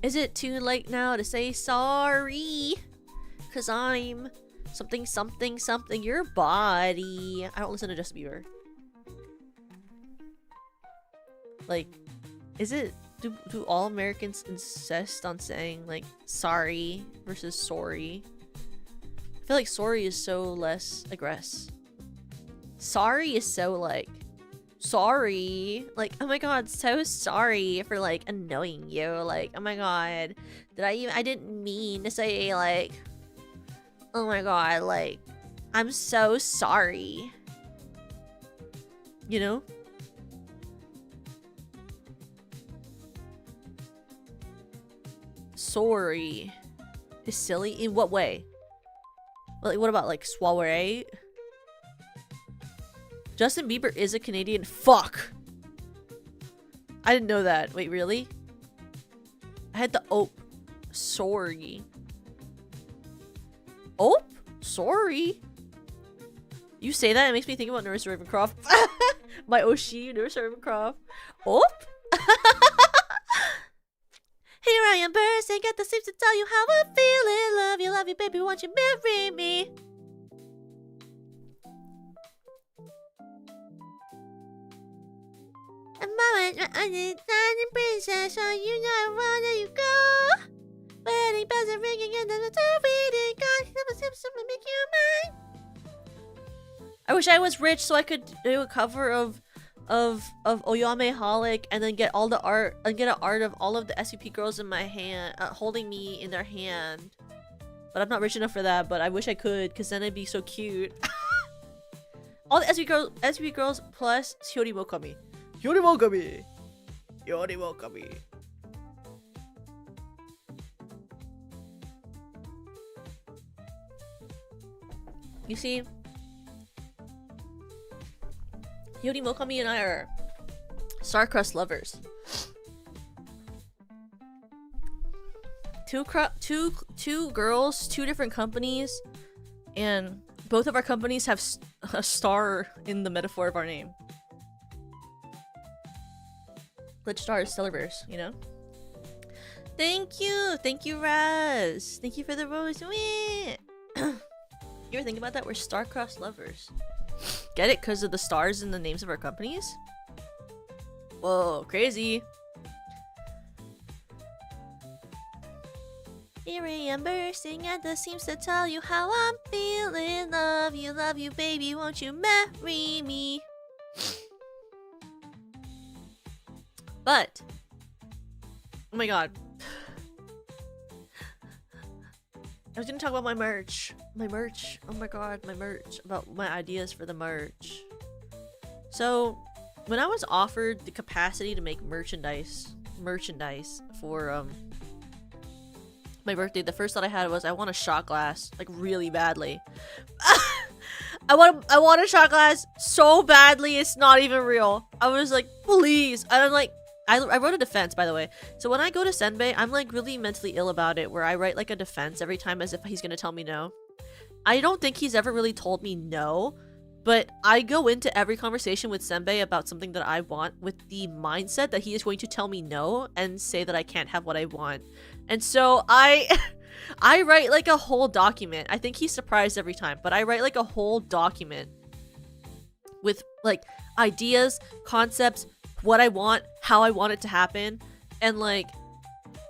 Is it too late now to say sorry? Cause I'm something your body. I don't listen to Justin Bieber. Like, do all Americans insist on saying like sorry versus sorry? I feel like sorry is so less aggressive. Sorry is so like sorry. Like, oh my god, so sorry for like annoying you. Like, oh my god, I didn't mean to say like, oh my god, like, I'm so sorry. You know? Sorry is silly. In what way? Like, what about like soiree? Justin Bieber is a Canadian. Fuck! I didn't know that. Wait, really? I had the ope. Sorry. Ope? Sorry? You say that, it makes me think about Nurse Ravencroft. My Oshi, Nurse Ravencroft. Ope? Here I am bursting at the seams to tell you how I'm feeling. Love you, baby, won't you marry me? And mama, I'm a princess, so you know where you go. Wedding bells are ringing and the door waiting. God, something make you mine. I wish I was rich so I could do a cover of Oyame Holic and then get all the art and get an art of all of the SVP girls in my hand, holding me in their hand. But I'm not rich enough for that. But I wish I could, because then it'd be so cute. All the SVP girls plus Hyori Mokami. Hyori Mokami. Hyori Mokami. You see, Hyori Mokami and I are star-crossed lovers. Two girls, two different companies, and both of our companies have a star in the metaphor of our name. Glitch stars, Stellarverse, you know? Thank you, Raz. Thank you for the rose. You ever think about that? We're star-crossed lovers. Get it? Because of the stars in the names of our companies? Whoa, crazy. Here I am bursting at the seams to tell you how I'm feeling. Love you, baby, won't you marry me? But, oh my god. I was gonna talk about my merch. Oh my god, my merch. About my ideas for the merch. So, when I was offered the capacity to make merchandise for my birthday, the first thought I had was I want a shot glass, like really badly. I want a shot glass so badly, it's not even real. I was like, please. And I'm like, I wrote a defense, by the way. So when I go to Senbei, I'm like really mentally ill about it, where I write like a defense every time as if he's gonna tell me no. I don't think he's ever really told me no, but I go into every conversation with Senbei about something that I want with the mindset that he is going to tell me no and say that I can't have what I want. And so I write like a whole document. I think he's surprised every time, but I write like a whole document with like ideas, concepts, what I want, how I want it to happen, and like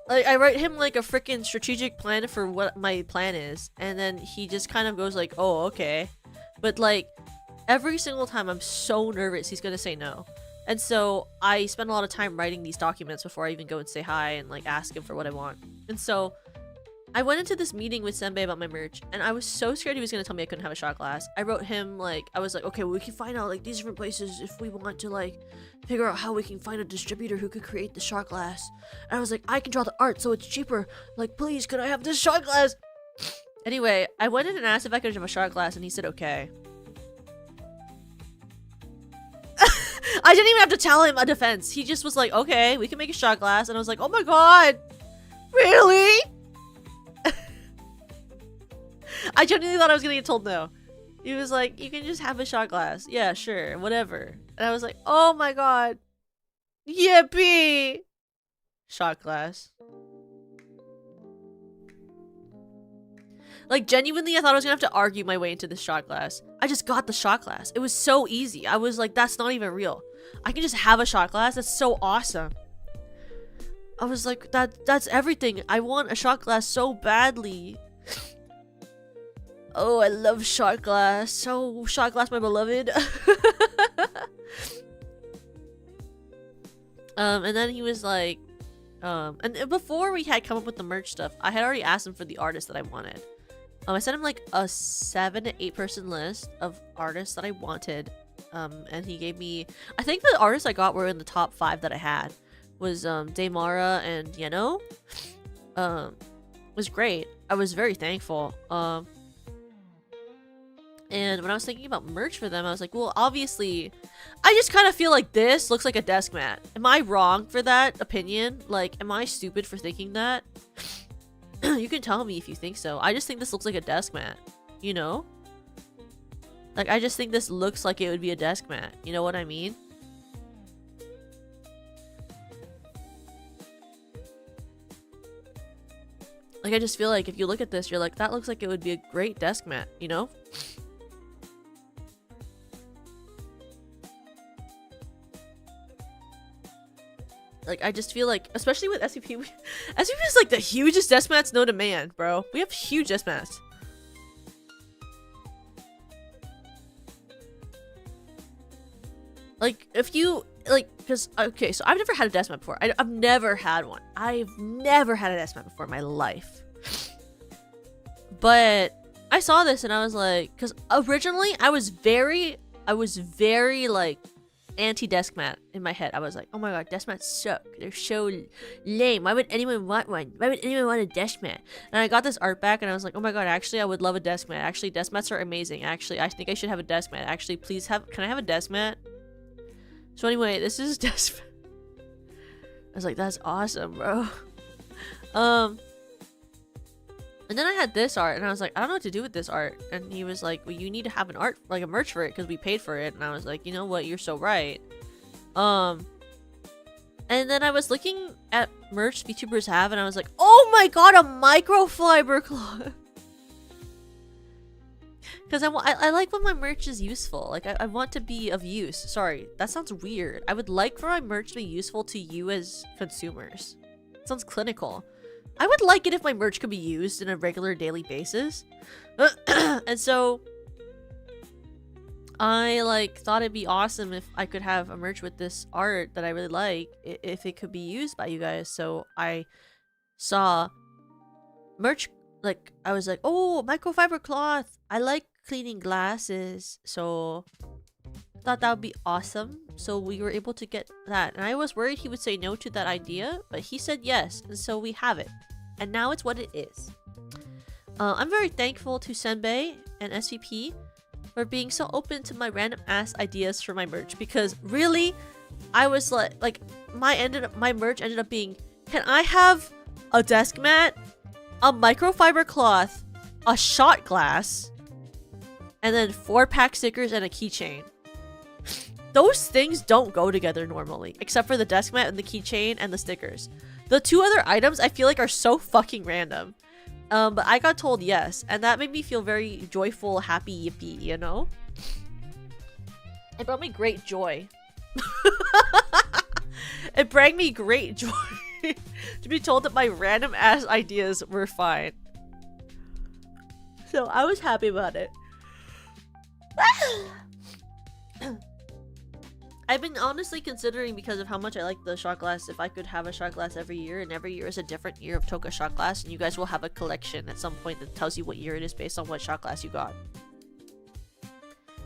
I write him like a freaking strategic plan for what my plan is, and then he just kind of goes like, oh, okay. But like every single time I'm so nervous he's gonna say no. And so I spend a lot of time writing these documents before I even go and say hi and like ask him for what I want. And so I went into this meeting with Senbei about my merch, and I was so scared he was gonna tell me I couldn't have a shot glass. I wrote him like, I was like, okay, well, we can find out like these different places if we want to like figure out how we can find a distributor who could create the shot glass. And I was like, I can draw the art so it's cheaper. Like, please, could I have this shot glass? Anyway, I went in and asked if I could have a shot glass, and he said okay. I didn't even have to tell him a defense. He just was like, okay, we can make a shot glass. And I was like, oh my god, really? I genuinely thought I was gonna get told no. He was like, you can just have a shot glass. Yeah, sure, whatever. And I was like, oh my god. Yippee! Shot glass. Like, genuinely, I thought I was gonna have to argue my way into this shot glass. I just got the shot glass. It was so easy. I was like, that's not even real. I can just have a shot glass. That's so awesome. I was like, that's everything. I want a shot glass so badly. Oh, I love shot glass. Oh, shot glass, my beloved. And then he was like, and before we had come up with the merch stuff, I had already asked him for the artist that I wanted. I sent him like a 7 to 8 person list of artists that I wanted. And he gave me, I think the artists I got were in the top 5 that I had. Was Daimara and Yeno. Was great. I was very thankful. And when I was thinking about merch for them, I was like, well, obviously, I just kind of feel like this looks like a desk mat. Am I wrong for that opinion? Like, am I stupid for thinking that? You can tell me if you think so. I just think this looks like a desk mat, you know? Like, I just think this looks like it would be a desk mat. You know what I mean? Like, I just feel like if you look at this, you're like, that looks like it would be a great desk mat, you know? Like, I just feel like, especially with SVP, SVP is like the hugest desk mats known to man, bro. We have huge desk mats. Like, if you, like, because, okay, so I've never had a desk mat before. I've never had one. I've never had a desk mat before in my life. But I saw this and I was like, because originally I was very, like, anti-desk mat in my head. I was like, oh my god, desk mats suck. They're so lame. Why would anyone want one? Why would anyone want a desk mat? And I got this art back and I was like, oh my god, actually I would love a desk mat. Actually, desk mats are amazing. Actually, I think I should have a desk mat. Actually, please can I have a desk mat? So anyway, this is desk mat. I was like, that's awesome, bro. And then I had this art and I was like, I don't know what to do with this art. And he was like, well, you need to have an art, like a merch for it because we paid for it. And I was like, you know what? You're so right. And then I was looking at merch VTubers have and I was like, oh my god, a microfiber cloth. Because I like when my merch is useful. Like, I want to be of use. Sorry, that sounds weird. I would like for my merch to be useful to you as consumers. It sounds clinical. I would like it if my merch could be used in a regular daily basis. And so I like thought it'd be awesome if I could have a merch with this art that I really like, if it could be used by you guys. So I saw merch, like I was like, oh, microfiber cloth. I like cleaning glasses. So I thought that would be awesome. So we were able to get that. And I was worried he would say no to that idea, but he said yes. And so we have it. And now it's what it is. I'm very thankful to Senbei and SVP for being so open to my random ass ideas for my merch, because really, I was like my merch ended up being, can I have a desk mat, a microfiber cloth, a shot glass, and then 4-pack stickers and a keychain. Those things don't go together normally, except for the desk mat and the keychain and the stickers. The 2 other items I feel like are so fucking random. But I got told yes, and that made me feel very joyful, happy, yippee, you know? It brought me great joy. It brought me great joy to be told that my random ass ideas were fine. So I was happy about it. I've been honestly considering, because of how much I like the shot glass, if I could have a shot glass every year, and every year is a different year of Toka shot glass, and you guys will have a collection at some point that tells you what year it is based on what shot glass you got.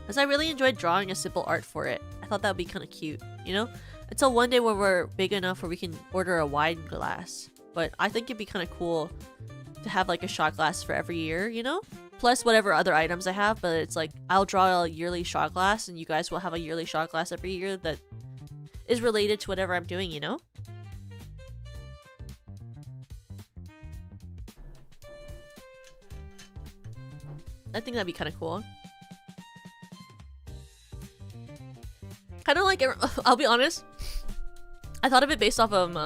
Because I really enjoyed drawing a simple art for it. I thought that would be kind of cute, you know? Until one day where we're big enough where we can order a wine glass. But I think it'd be kind of cool to have like a shot glass for every year, you know? Plus whatever other items I have, but it's like I'll draw a yearly shot glass and you guys will have a yearly shot glass every year that is related to whatever I'm doing, you know? I think that'd be kind of cool. Kind of like, I'll be honest, I thought of it based off of,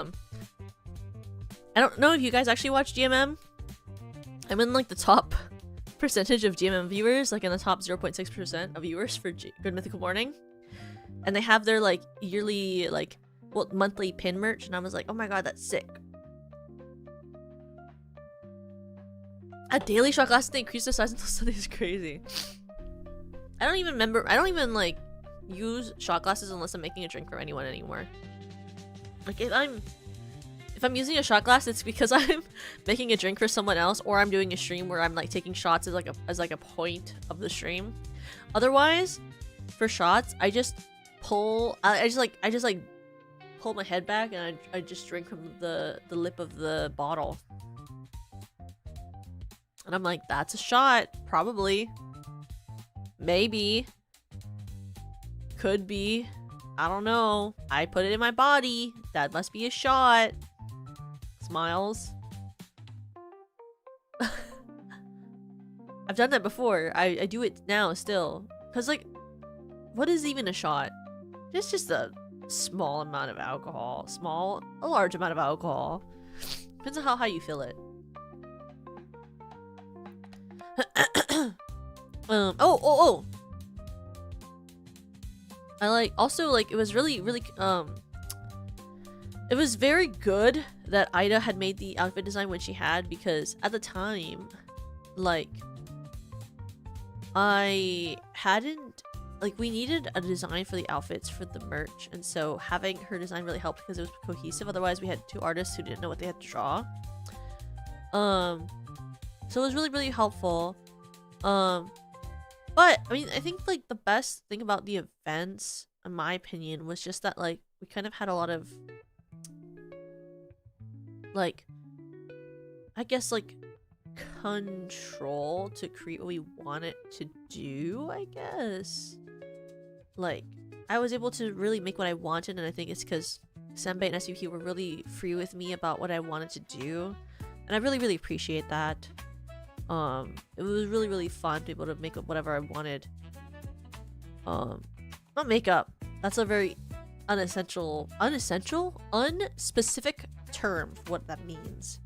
I don't know if you guys actually watch GMM. I'm in like the top percentage of GMM viewers, like in the top 0.6% of viewers for Good Mythical Morning. And they have their like yearly, like, well, monthly pin merch, and I was like, oh my god, that's sick. A daily shot glass to increase the size until Sunday is crazy. I don't even like use shot glasses unless I'm making a drink for anyone anymore. Like if I'm using a shot glass, it's because I'm making a drink for someone else, or I'm doing a stream where I'm like taking shots as like a point of the stream. Otherwise, for shots, I just pull my head back and I just drink from the lip of the bottle. And I'm like, that's a shot, probably. Maybe. Could be. I don't know. I put it in my body. That must be a shot. Smiles. I've done that before. I do it now still. Cause like, what is even a shot? It's just a small amount of alcohol. A large amount of alcohol. Depends on how high you fill it. Oh. I like, also like, it was really it was very good that Ida had made the outfit design when she had, because at the time, like, I hadn't, like, we needed a design for the outfits for the merch, and so having her design really helped because it was cohesive. Otherwise, we had 2 artists who didn't know what they had to draw. So it was really helpful. But I mean, I think like the best thing about the events, in my opinion, was just that like we kind of had a lot of, like, I guess like control to create what we wanted to do, I guess. Like, I was able to really make what I wanted, and I think it's because Senbei and SUP were really free with me about what I wanted to do, and I really appreciate that. It was really fun to be able to make up whatever I wanted. Not makeup. That's a very unspecific term for what that means.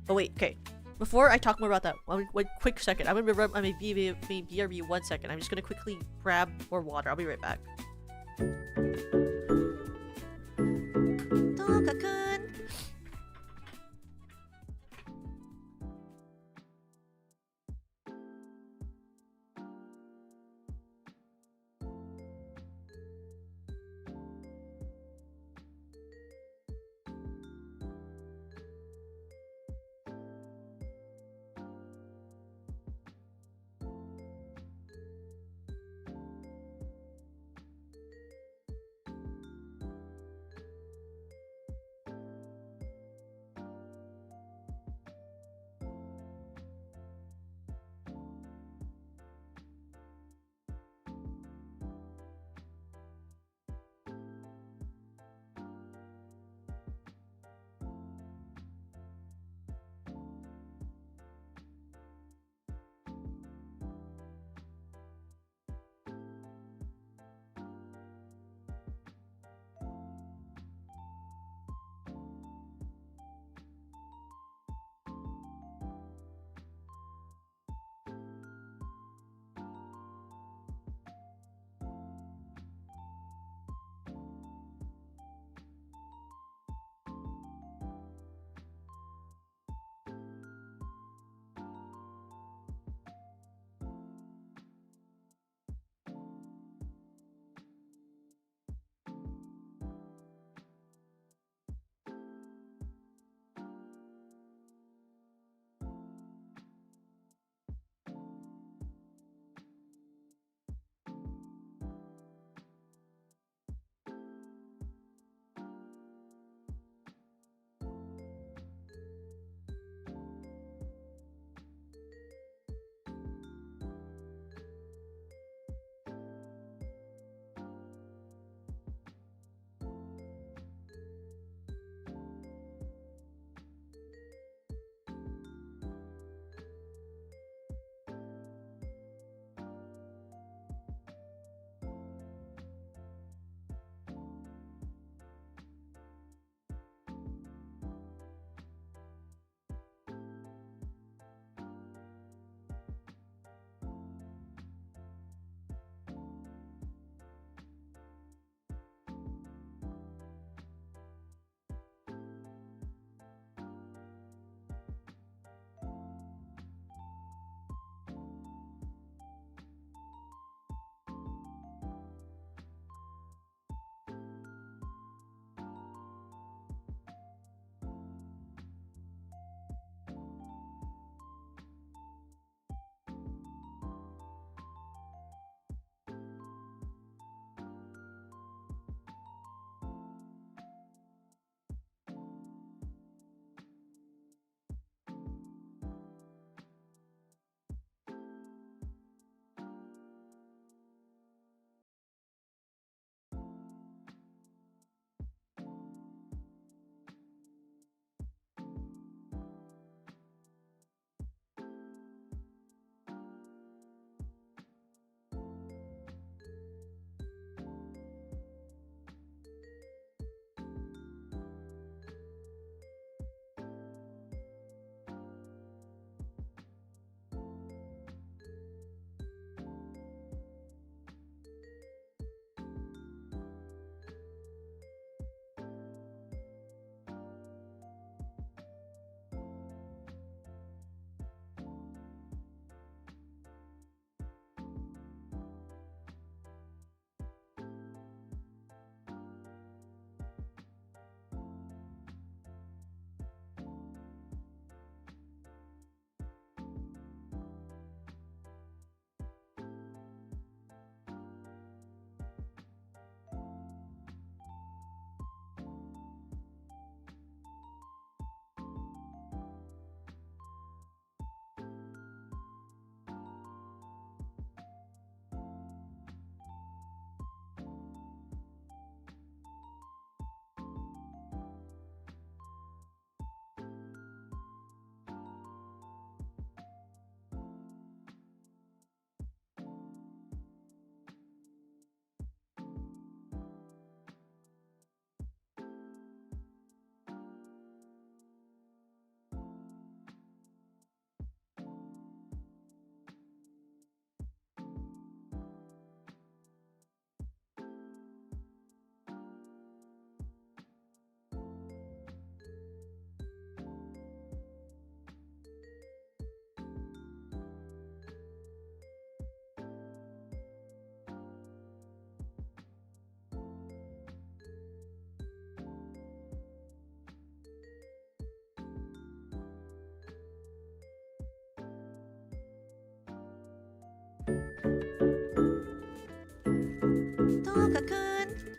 Oh wait, okay. Before I talk more about that, one quick second. I'm gonna be BRB 1 second. I'm just gonna quickly grab more water. I'll be right back. Toka-kun.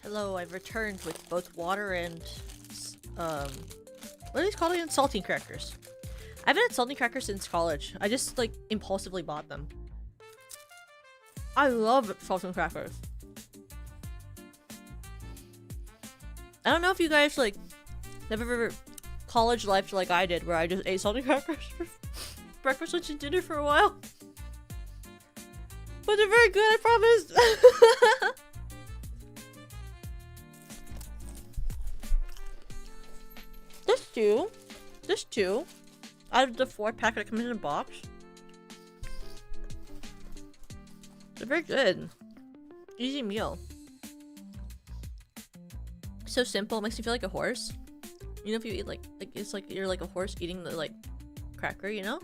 Hello, I've returned with both water and what are these called again? Saltine crackers. I haven't had saltine crackers since college. I just like impulsively bought them. I love saltine crackers. I don't know if you guys like have ever college life like I did, where I just ate saltine crackers for breakfast, lunch, and dinner for a while. But they're very good, I promise. This two, out of the 4-pack that comes in a box. They're very good. Easy meal. So simple, makes you feel like a horse. You know, if you eat like it's like you're like a horse eating the like cracker, you know?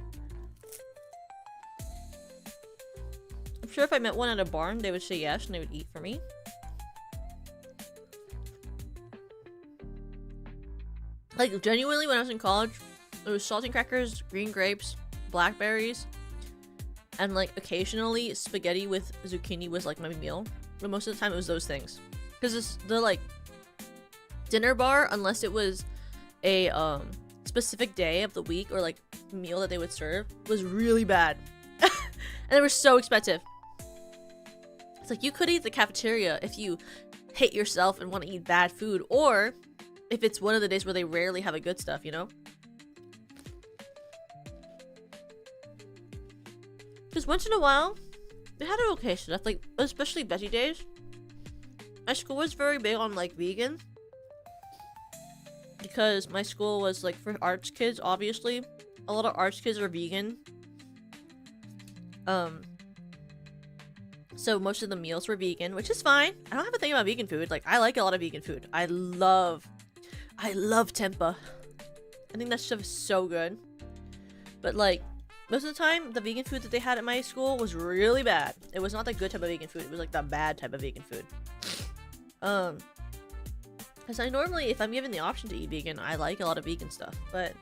I'm sure if I met one at a barn, they would say yes and they would eat for me. Like, genuinely, when I was in college, it was saltine crackers, green grapes, blackberries, and, like, occasionally spaghetti with zucchini was, like, my meal. But most of the time, it was those things. Because the, like, dinner bar, unless it was a, specific day of the week or, like, meal that they would serve, was really bad. And they were so expensive. It's like, you could eat the cafeteria if you hate yourself and want to eat bad food, or if it's one of the days where they rarely have a good stuff, you know? Because once in a while, they had okay stuff, like, especially veggie days. My school was very big on, like, vegan. Because my school was, like, for arts kids, obviously. A lot of arts kids are vegan. So most of the meals were vegan, which is fine. I don't have a thing about vegan food. Like, I like a lot of vegan food. I love tempeh. I think that stuff is so good. But, like, most of the time, the vegan food that they had at my school was really bad. It was not the good type of vegan food. It was, like, the bad type of vegan food. Because I normally, if I'm given the option to eat vegan, I like a lot of vegan stuff. But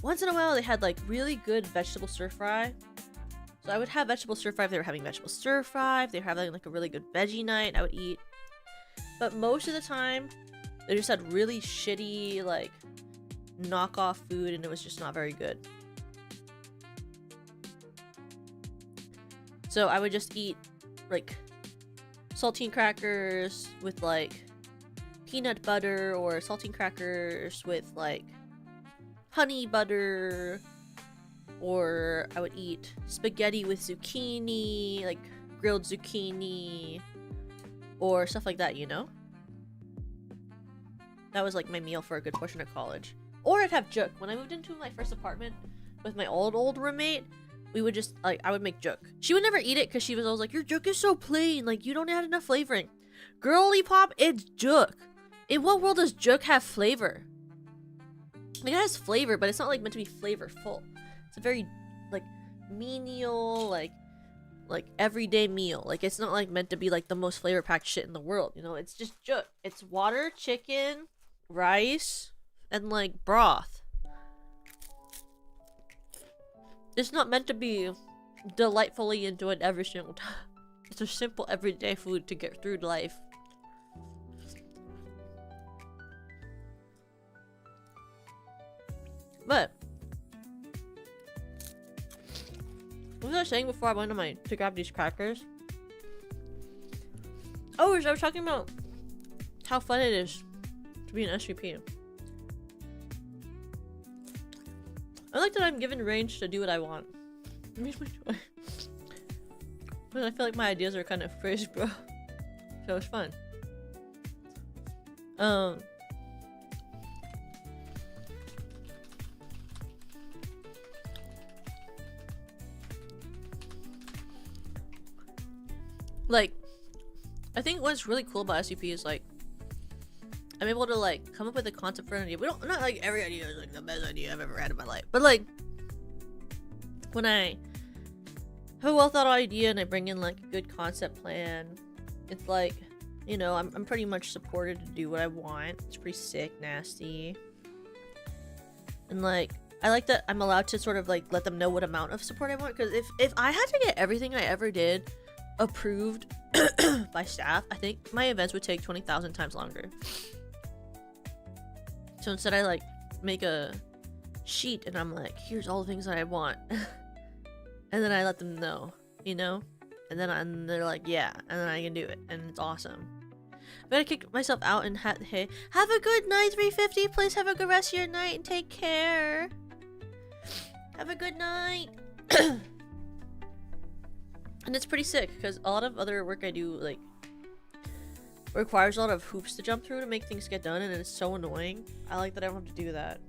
once in a while, they had, like, really good vegetable stir-fry. So I would have vegetable stir-fry if they were having vegetable stir-fry. If they were having, like, a really good veggie night, I would eat. But most of the time, they just had really shitty, like, knockoff food, and it was just not very good. So I would just eat, like, saltine crackers with, like, peanut butter, or saltine crackers with, like, honey butter, or I would eat spaghetti with zucchini, like, grilled zucchini, or stuff like that, you know? That was, like, my meal for a good portion of college. Or I'd have juk. When I moved into my first apartment with my old roommate, we would just, like, I would make juk. She would never eat it because she was always like, your juk is so plain, like, you don't add enough flavoring. Girly pop, it's juk. In what world does juk have flavor? Like, it has flavor, but it's not, like, meant to be flavorful. It's a very, like, menial, like everyday meal. Like, it's not, like, meant to be, like, the most flavor-packed shit in the world, you know? It's just juk. It's water, chicken, rice, and, like, broth. It's not meant to be delightfully enjoyed every single time. It's a simple everyday food to get through life. But what was I saying before I went to grab these crackers? Oh, I was talking about how fun it is to be an SVP. I like that I'm given range to do what I want. It makes me joy. But I feel like my ideas are kind of crazy, bro. So it's fun. Like, I think what's really cool about SCP is, like, I'm able to, like, come up with a concept for an idea. Not like every idea is, like, the best idea I've ever had in my life. But, like, when I have a well thought out idea and I bring in, like, a good concept plan, it's like, you know, I'm pretty much supported to do what I want. It's pretty sick, nasty. And, like, I like that I'm allowed to sort of like let them know what amount of support I want, because if I had to get everything I ever did approved by staff, I think my events would take 20,000 times longer. So instead I like make a sheet and I'm like, here's all the things that I want. And then I let them know, you know? And then they're like, yeah, and then I can do it, and it's awesome. I'm gonna kick myself out and hey, have a good night, 350. Please have a good rest of your night and take care. Have a good night. And it's pretty sick because a lot of other work I do like requires a lot of hoops to jump through to make things get done, and it's so annoying. I like that I don't have to do that.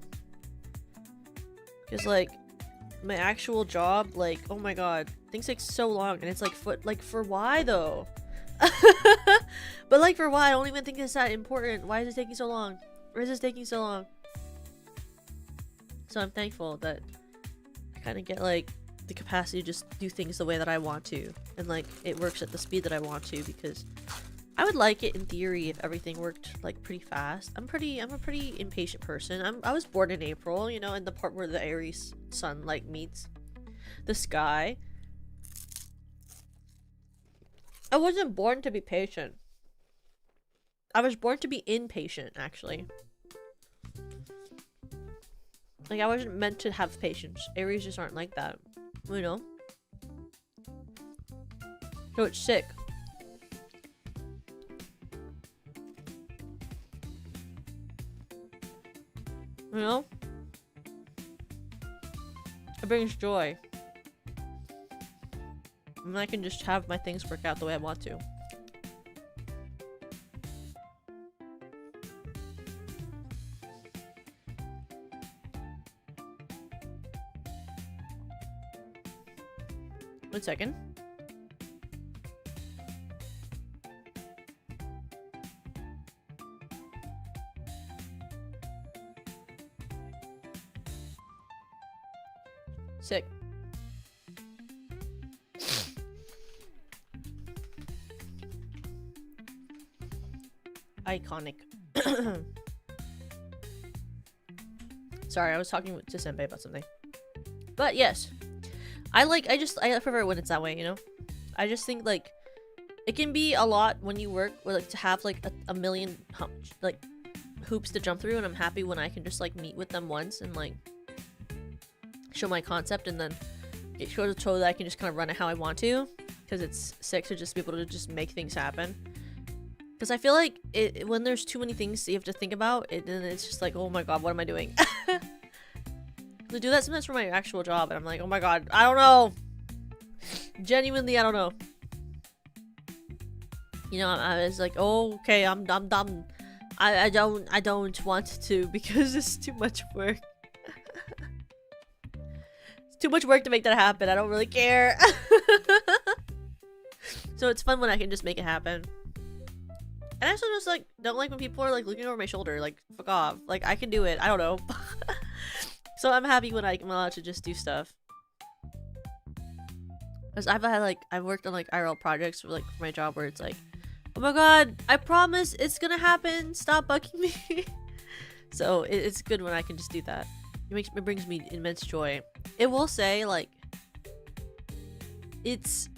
Because like my actual job, like, oh my god, things take so long, and it's like for why though? But like for why? I don't even think it's that important. Why is it taking so long? Why is this taking so long? So I'm thankful that I kind of get like the capacity to just do things the way that I want to, and like it works at the speed that I want to, because I would like it in theory if everything worked like pretty fast. I'm a pretty impatient person. I was born in April, you know, in the part where the Aries sun like meets the sky. I wasn't born to be patient. I was born to be impatient, actually. Like, I wasn't meant to have patience. Aries just aren't like that, you know? So it's sick. You know? It brings joy. And I can just have my things work out the way I want to. One second. Sick. Iconic. Sorry, I was talking to Senpai about something. But yes. I prefer it when it's that way, you know? I just think, like, it can be a lot when you work, or, like, to have, like, a million, like, hoops to jump through, and I'm happy when I can just, like, meet with them once and, like, show my concept, and then it shows so that I can just kind of run it how I want to, because it's sick to just be able to just make things happen. Because I feel like when there's too many things you have to think about, then it's just like, oh my god, what am I doing? I do that sometimes for my actual job, and I'm like, oh my god, I don't know. Genuinely, I don't know. You know, I was like, oh, okay, I'm done. I don't want to, because it's too much work. It's too much work to make that happen. I don't really care. So it's fun when I can just make it happen. And I also just like don't like when people are like looking over my shoulder, like, fuck off. Like, I can do it. I don't know. So I'm happy when I'm allowed to just do stuff. Because I've worked on like IRL projects for like for my job where it's like, oh my god, I promise it's gonna happen. Stop bugging me. So it's good when I can just do that. It brings me immense joy. It will say like, it's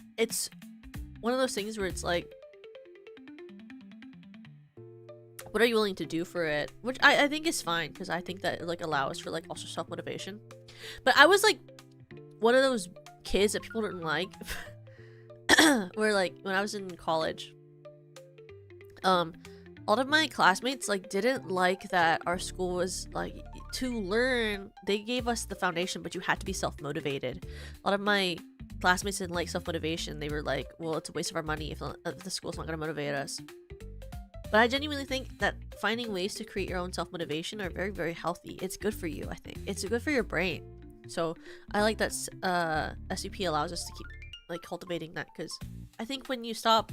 one of those things where it's like, what are you willing to do for it? Which I think is fine, because I think that it like allows for like also self-motivation. But I was like one of those kids that people didn't like. Where like when I was in college, a lot of my classmates like didn't like that our school was like, to learn, they gave us the foundation, but you had to be self-motivated. A lot of my classmates didn't like self-motivation. They were like, well, it's a waste of our money if the school's not going to motivate us. But I genuinely think that finding ways to create your own self-motivation are very, very healthy. It's good for you, I think. It's good for your brain. So I like that SUP allows us to keep like cultivating that, because I think when you stop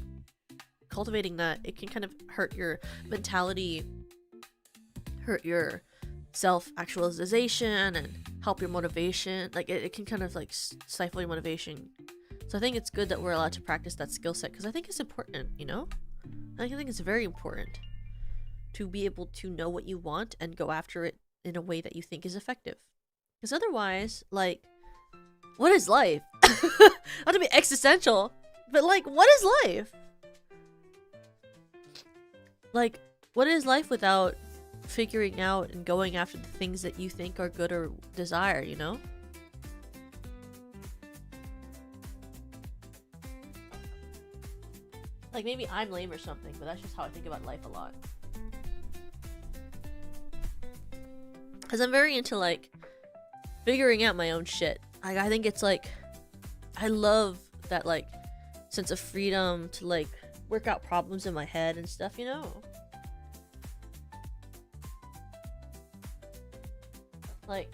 cultivating that, it can kind of hurt your mentality, hurt your self-actualization, and help your motivation. Like it can kind of like stifle your motivation. So I think it's good that we're allowed to practice that skill set, because I think it's important, you know? I think it's very important to be able to know what you want and go after it in a way that you think is effective. Because otherwise, like, what is life? Not to be existential, but like, what is life? Like, what is life without figuring out and going after the things that you think are good or desire, you know? Like, maybe I'm lame or something, but that's just how I think about life a lot. Because I'm very into, like, figuring out my own shit. Like, I think it's, like, I love that, like, sense of freedom to, like, work out problems in my head and stuff, you know? Like,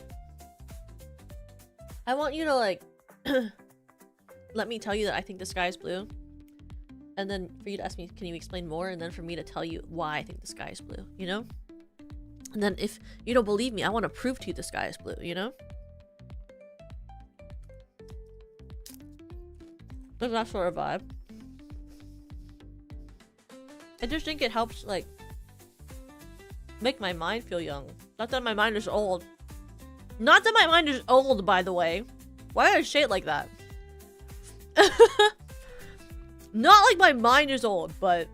I want you to, like, let me tell you that I think the sky is blue. And then for you to ask me, can you explain more? And then for me to tell you why I think the sky is blue, you know? And then if you don't believe me, I want to prove to you the sky is blue, you know? Like that sort of vibe. I just think it helps, like, make my mind feel young. Not that my mind is old. Not that my mind is old, by the way. Why did I say it like that? Not like my mind is old, but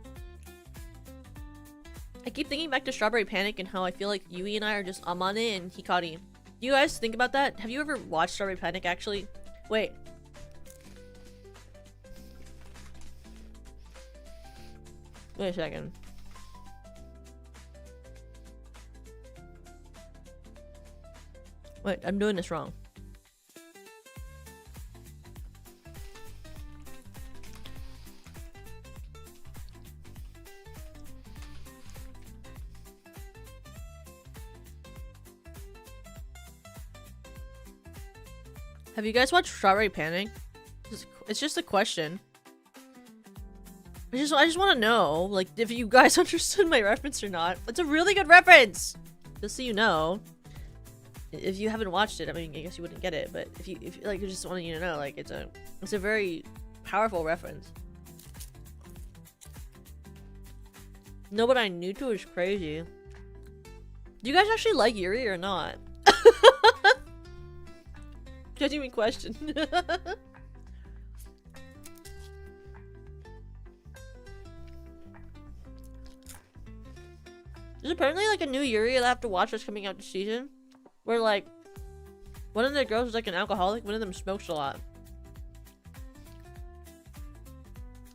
I keep thinking back to Strawberry Panic and how I feel like Yui and I are just Amane and Hikari. Do you guys think about that? Have you ever watched Strawberry Panic, actually? Wait. Wait a second. Wait, I'm doing this wrong. Have you guys watched Strawberry Panic? It's just a question. I just want to know, like, if you guys understood my reference or not. It's a really good reference! Just so you know. If you haven't watched it, I mean, I guess you wouldn't get it, but if you like, I just wanted you to know, like, it's a very powerful reference. No, but I knew to is crazy. Do you guys actually like Yuri or not? Genuine question. There's apparently like a new Yuri that I have to watch that's coming out this season, where like one of the girls is like an alcoholic, one of them smokes a lot.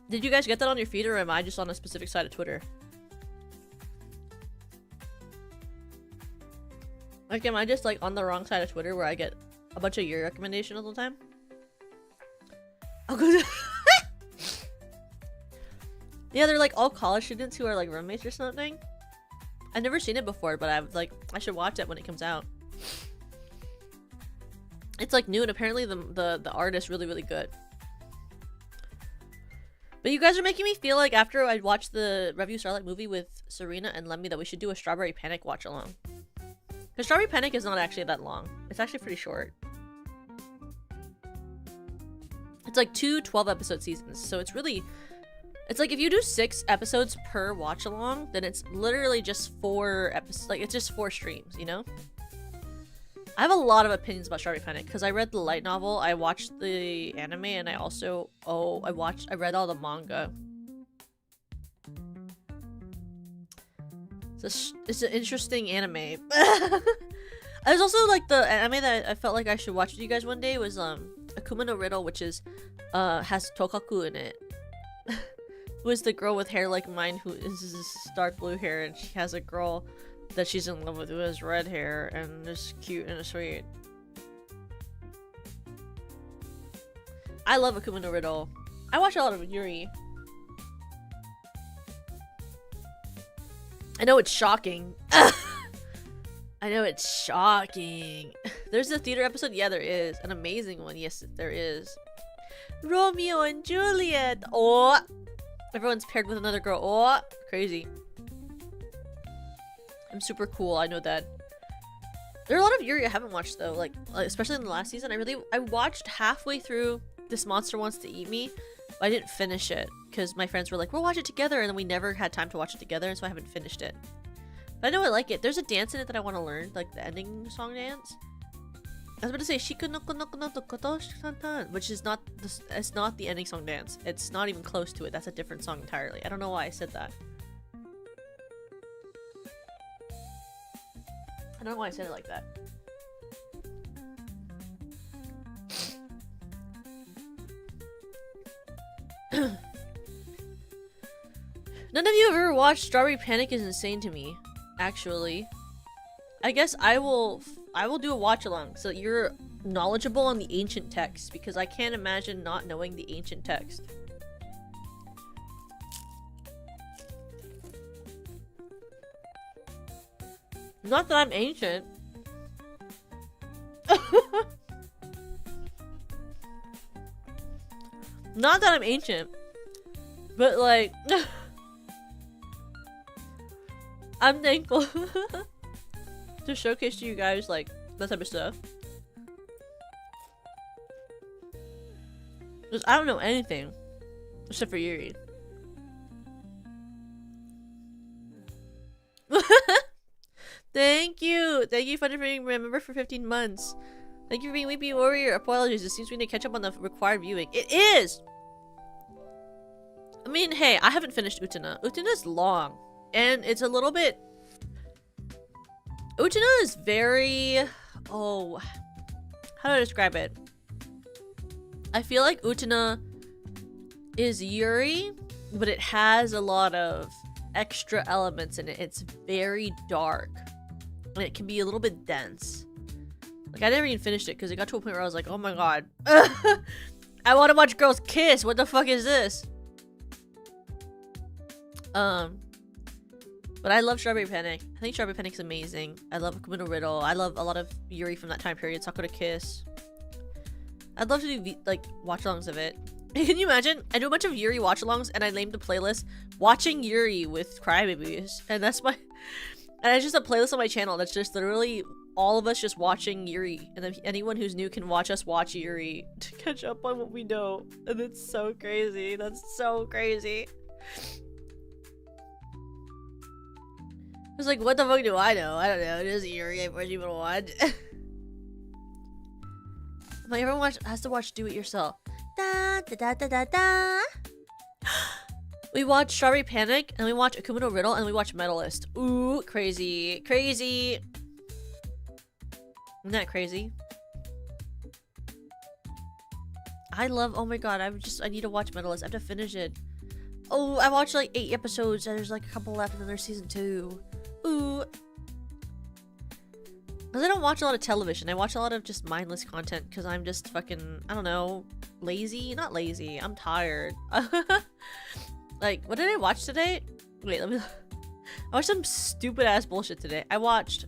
Did you guys get that on your feed, or am I just on a specific side of Twitter? Like, am I just like on the wrong side of Twitter where I get a bunch of Yuri recommendations all the time? Oh, good. Yeah, they're like all college students who are like roommates or something. I've never seen it before, but I should watch it when it comes out. It's like new, and apparently the art is really, really good. But you guys are making me feel like after I watched the Review Starlight movie with Serena and Lemmy that we should do a Strawberry Panic watch along. Because Strawberry Panic is not actually that long. It's actually pretty short. It's like 2 12-episode seasons, so it's really... It's like if you do 6 episodes per watch along, then it's literally just 4 episodes. Like, it's just 4 streams, you know? I have a lot of opinions about Strawberry Panic because I read the light novel, I watched the anime, and I also I read all the manga. It's an interesting anime. There's also like the anime that I felt like I should watch with you guys one day was Akuma no Riddle, which is has Tokaku in it. Who is the girl with hair like mine who is dark blue hair, and she has a girl that she's in love with who has red hair and is cute and sweet. I love Akuma no Riddle. I watch a lot of Yuri. I know it's shocking. I know it's shocking. There's a theater episode? Yeah, there is. An amazing one. Yes, there is. Romeo and Juliet. Oh, everyone's paired with another girl. Oh, crazy. I'm super cool. I know that. There are a lot of Yuri I haven't watched though. Like especially in the last season. I watched halfway through This Monster Wants to Eat Me. But I didn't finish it because my friends were like, we'll watch it together, and then we never had time to watch it together, and so I haven't finished it. But I know I like it. There's a dance in it that I want to learn, like the ending song dance. I was about to say Shiku no kono kono to koto shantan, which is not this. It's not the ending song dance. It's not even close to it. That's a different song entirely. I don't know why I said that. I don't know why I said it like that. None of you have ever watched Strawberry Panic is insane to me, actually. I guess I will do a watch along so that you're knowledgeable on the ancient text, because I can't imagine not knowing the ancient text. Not that I'm ancient. Not that I'm ancient. But like I'm thankful to showcase to you guys like that type of stuff. Because I don't know anything except for Yuri. Thank you for being a member for 15 months. Thank you for being Weepy Warrior. Apologies, it seems we need to catch up on the required viewing. It is! I mean, hey, I haven't finished Utena. Utena's long. And it's a little bit... Utena is very... Oh... How do I describe it? I feel like Utena is Yuri, but it has a lot of extra elements in it. It's very dark. And it can be a little bit dense. Like, I never even finished it because it got to a point where I was like, oh my god. I want to watch girls kiss! What the fuck is this? But I love Strawberry Panic. I think Strawberry Panic's amazing. I love Akuma no Riddle. I love a lot of Yuri from that time period. Sakura Kiss. I'd love to do like watch-alongs of it. Can you imagine? I do a bunch of Yuri watch-alongs and I named the playlist Watching Yuri with Crybabies. And that's my... And it's just a playlist on my channel that's just literally all of us just watching Yuri. And then anyone who's new can watch us watch Yuri to catch up on what we know. And it's so crazy. That's so crazy. It's like, what the fuck do I know? I don't know. It is Yuri. I've watched even one. Like, everyone has to watch Do It Yourself. Da da da da da da. We watch Strawberry Panic, and we watch Akuma no Riddle, and we watch Medalist. Ooh, crazy. Crazy. Isn't that crazy? I love, oh my god, I need to watch Medalist. I have to finish it. Oh, I watched like 8 episodes, and there's like a couple left, and then there's season 2. Ooh. Because I don't watch a lot of television. I watch a lot of just mindless content because I'm just fucking, I don't know, lazy? Not lazy. I'm tired. Like, what did I watch today? Wait, let me... I watched some stupid ass bullshit today. I watched...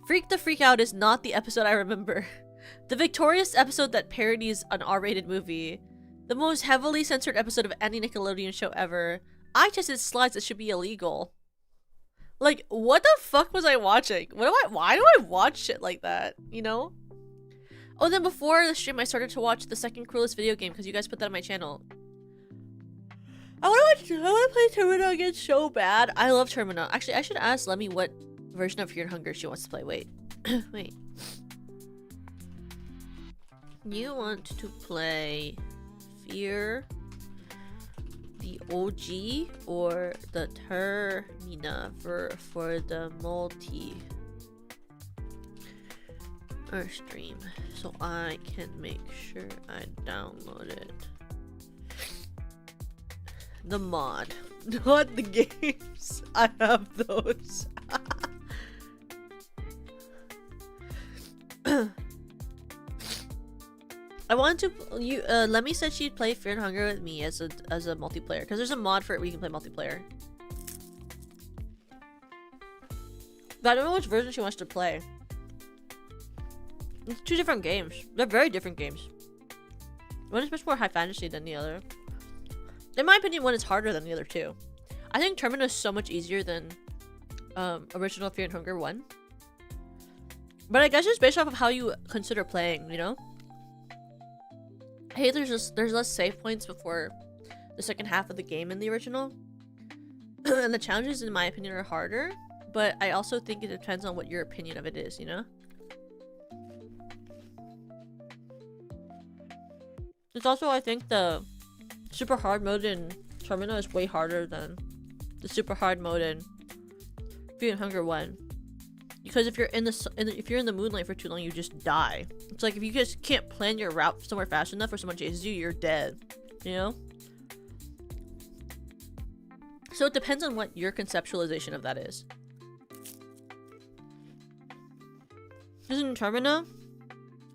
Freak the Freak Out is not the episode I remember. The victorious episode that parodies an R-rated movie. The most heavily censored episode of any Nickelodeon show ever. I tested slides that should be illegal. Like, what the fuck was I watching? Why do I watch shit like that? You know? Oh, then before the stream, I started to watch the second cruelest video game because you guys put that on my channel. I want to play Termina again so bad. I love Termina. Actually, I should ask Lemmy what version of Fear and Hunger she wants to play. Wait. Wait. You want to play Fear, the OG, or the Termina for the multi or stream, so I can make sure I download it. The mod, not the games. I have those. I want to Lemmy said she'd play Fear and Hunger with me as a multiplayer because there's a mod for it where you can play multiplayer. But I don't know which version she wants to play. It's 2 different games. They're very different games. One is much more high fantasy than the other. In my opinion, one is harder than the other two. I think Termina is so much easier than original Fear and Hunger 1. But I guess it's based off of how you consider playing, you know? Hey, there's less save points before the second half of the game in the original. And the challenges, in my opinion, are harder. But I also think it depends on what your opinion of it is, you know? It's also, I think, the super hard mode in Termina is way harder than the super hard mode in Fear and Hunger 1. Because if you're in the moonlight for too long, you just die. It's like if you just can't plan your route somewhere fast enough or someone chases you, you're dead. You know? So it depends on what your conceptualization of that is. Because in Termina,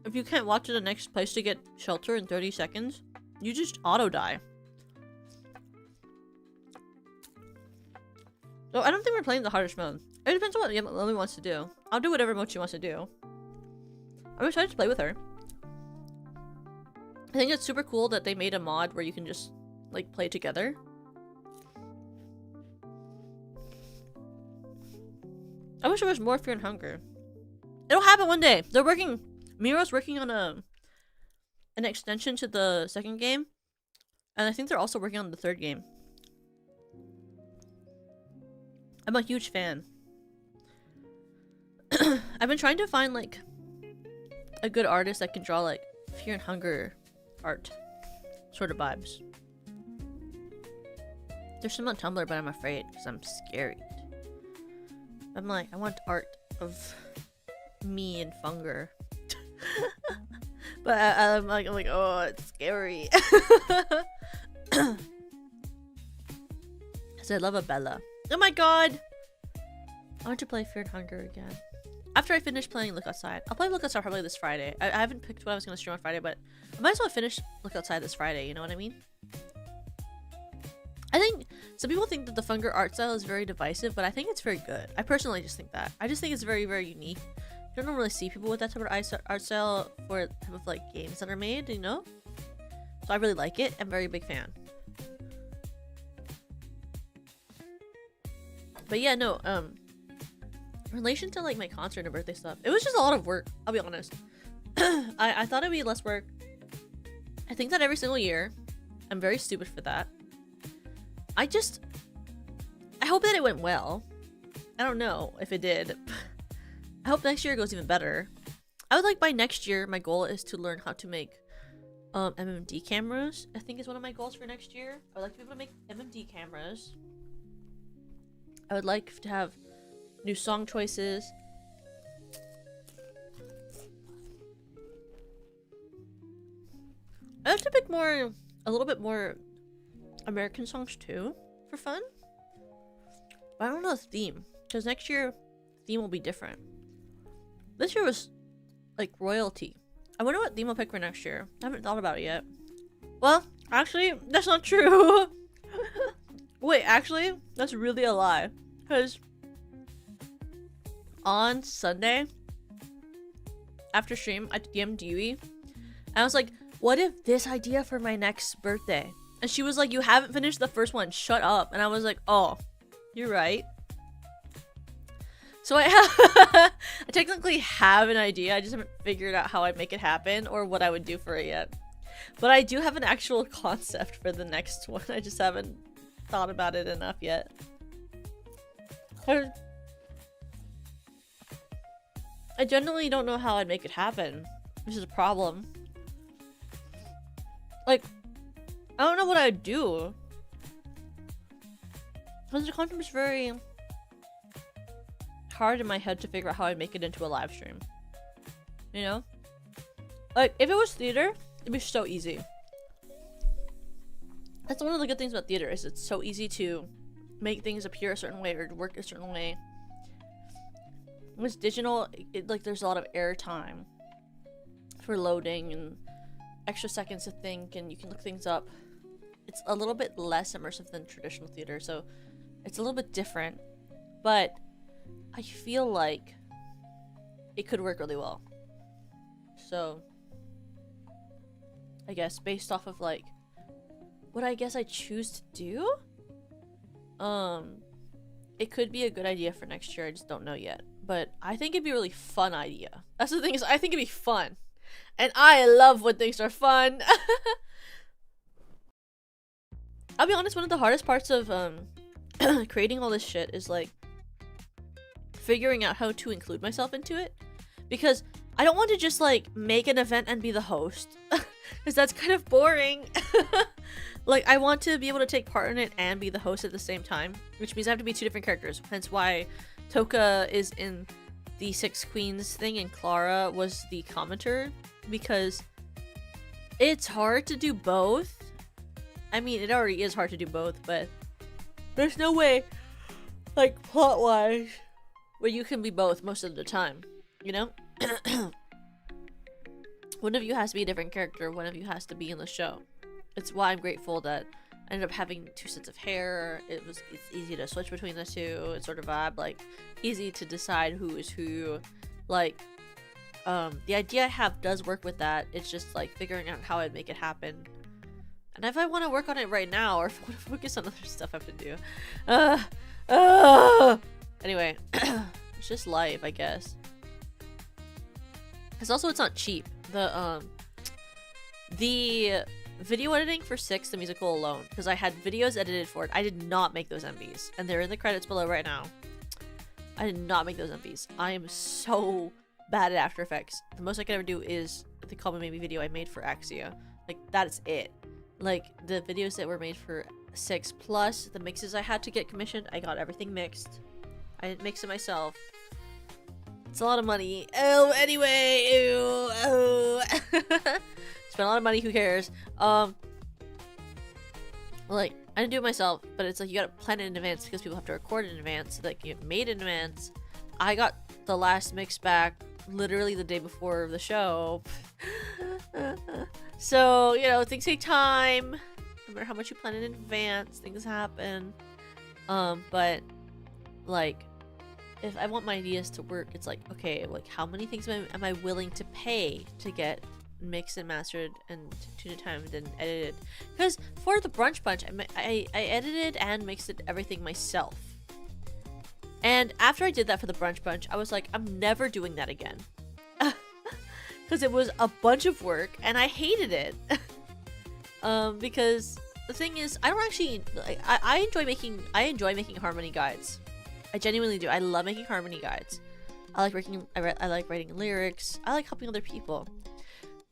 if you can't walk to the next place to get shelter in 30 seconds, you just auto-die. So I don't think we're playing the hardest mode. It depends on what Lily wants to do. I'll do whatever mode she wants to do. I'm excited to play with her. I think it's super cool that they made a mod where you can just, like, play together. I wish there was more Fear and Hunger. It'll happen one day. They're working... Miro's working on an extension to the second game. And I think they're also working on the third game. I'm a huge fan. I've been trying to find, like, a good artist that can draw, like, Fear and Hunger art sort of vibes. There's some on Tumblr, but I'm afraid because I'm scared. I'm like, I want art of me and Funger. But I'm like, oh, it's scary. Because I love a Bella. Oh my god! I want to play Fear and Hunger again. After I finish playing Look Outside. I'll play Look Outside probably this Friday. I haven't picked what I was going to stream on Friday, but I might as well finish Look Outside this Friday, you know what I mean? I think some people think that the Funger art style is very divisive, but I think it's very good. I personally just think that. I just think it's very, very unique. You don't really see people with that type of art style for type of like games that are made, you know? So I really like it. I'm a very big fan. But yeah, no, in relation to like my concert and birthday stuff, it was just a lot of work, I'll be honest. I thought it'd be less work. I think that every single year. I'm very stupid for that. I hope that it went well. I don't know if it did. I hope next year goes even better. I would like by next year, my goal is to learn how to make MMD cameras. I think is one of my goals for next year. I would like to be able to make MMD cameras. I would like to have new song choices. I have to pick a little bit more American songs too, for fun. But I don't know the theme, because next year, the theme will be different. This year was, like, royalty. I wonder what theme I'll pick for next year. I haven't thought about it yet. Well, actually, that's not true. Wait, actually, that's really a lie. Because on Sunday, after stream, I DM'd Yui, and I was like, what if this idea for my next birthday? And she was like, you haven't finished the first one, shut up. And I was like, oh, you're right. So I technically have an idea, I just haven't figured out how I'd make it happen or what I would do for it yet. But I do have an actual concept for the next one, I just haven't thought about it enough yet. I generally don't know how I'd make it happen, which is a problem. Like, I don't know what I'd do. Because the concept is very hard in my head to figure out how I'd make it into a live stream. You know? Like, if it was theater, it'd be so easy. That's one of the good things about theater, is it's so easy to make things appear a certain way or work a certain way. With digital, like, there's a lot of air time for loading and extra seconds to think, and you can look things up. It's a little bit less immersive than traditional theater, so it's a little bit different, but I feel like it could work really well. So I guess based off of like what I guess I choose to do, it could be a good idea for next year. I just don't know yet, but I think it'd be a really fun idea. That's the thing, is I think it'd be fun, and I love when things are fun. I'll be honest, one of the hardest parts of creating all this shit is like figuring out how to include myself into it, because I don't want to just like make an event and be the host, because that's kind of boring. Like, I want to be able to take part in it and be the host at the same time, which means I have to be 2 different characters. Hence why Toka is in the 6 Queens thing and Clara was the commenter, because it's hard to do both. I mean, it already is hard to do both, but there's no way, like, plot-wise, where you can be both most of the time, you know? One of you has to be a different character, one of you has to be in the show. It's why I'm grateful that I ended up having 2 sets of hair. It's easy to switch between the 2. It's sort of vibe, like, easy to decide who is who. Like, the idea I have does work with that. It's just like figuring out how I'd make it happen. And if I want to work on it right now, or if I want to focus on other stuff I have to do. Anyway, it's just life, I guess. Because also it's not cheap. The video editing for 6, the musical alone, because I had videos edited for it. I did not make those MVs, and they're in the credits below right now. I did not make those MVs. I am so bad at After Effects. The most I could ever do is the Call Me Maybe video I made for Axia. Like, that's it. Like, the videos that were made for 6 plus the mixes I had to get commissioned, I got everything mixed. I didn't mix it myself. It's a lot of money. Oh, anyway, ew, oh. Spent a lot of money, who cares? Like, I didn't do it myself, but it's like you gotta plan it in advance because people have to record in advance, so that you get made in advance. I got the last mix back literally the day before the show. So, you know, things take time. No matter how much you plan in advance, things happen. But, like, if I want my ideas to work, it's like, okay, like, how many things am I willing to pay to get mixed and mastered and tuned timed and edited? Because for the Brunch Bunch, I edited and mixed everything myself. And after I did that for the Brunch Bunch, I was like, I'm never doing that again. Because it was a bunch of work and I hated it. Because the thing is, I don't actually like, I enjoy making harmony guides. I genuinely do. I love making harmony guides. I like writing lyrics. I like helping other people.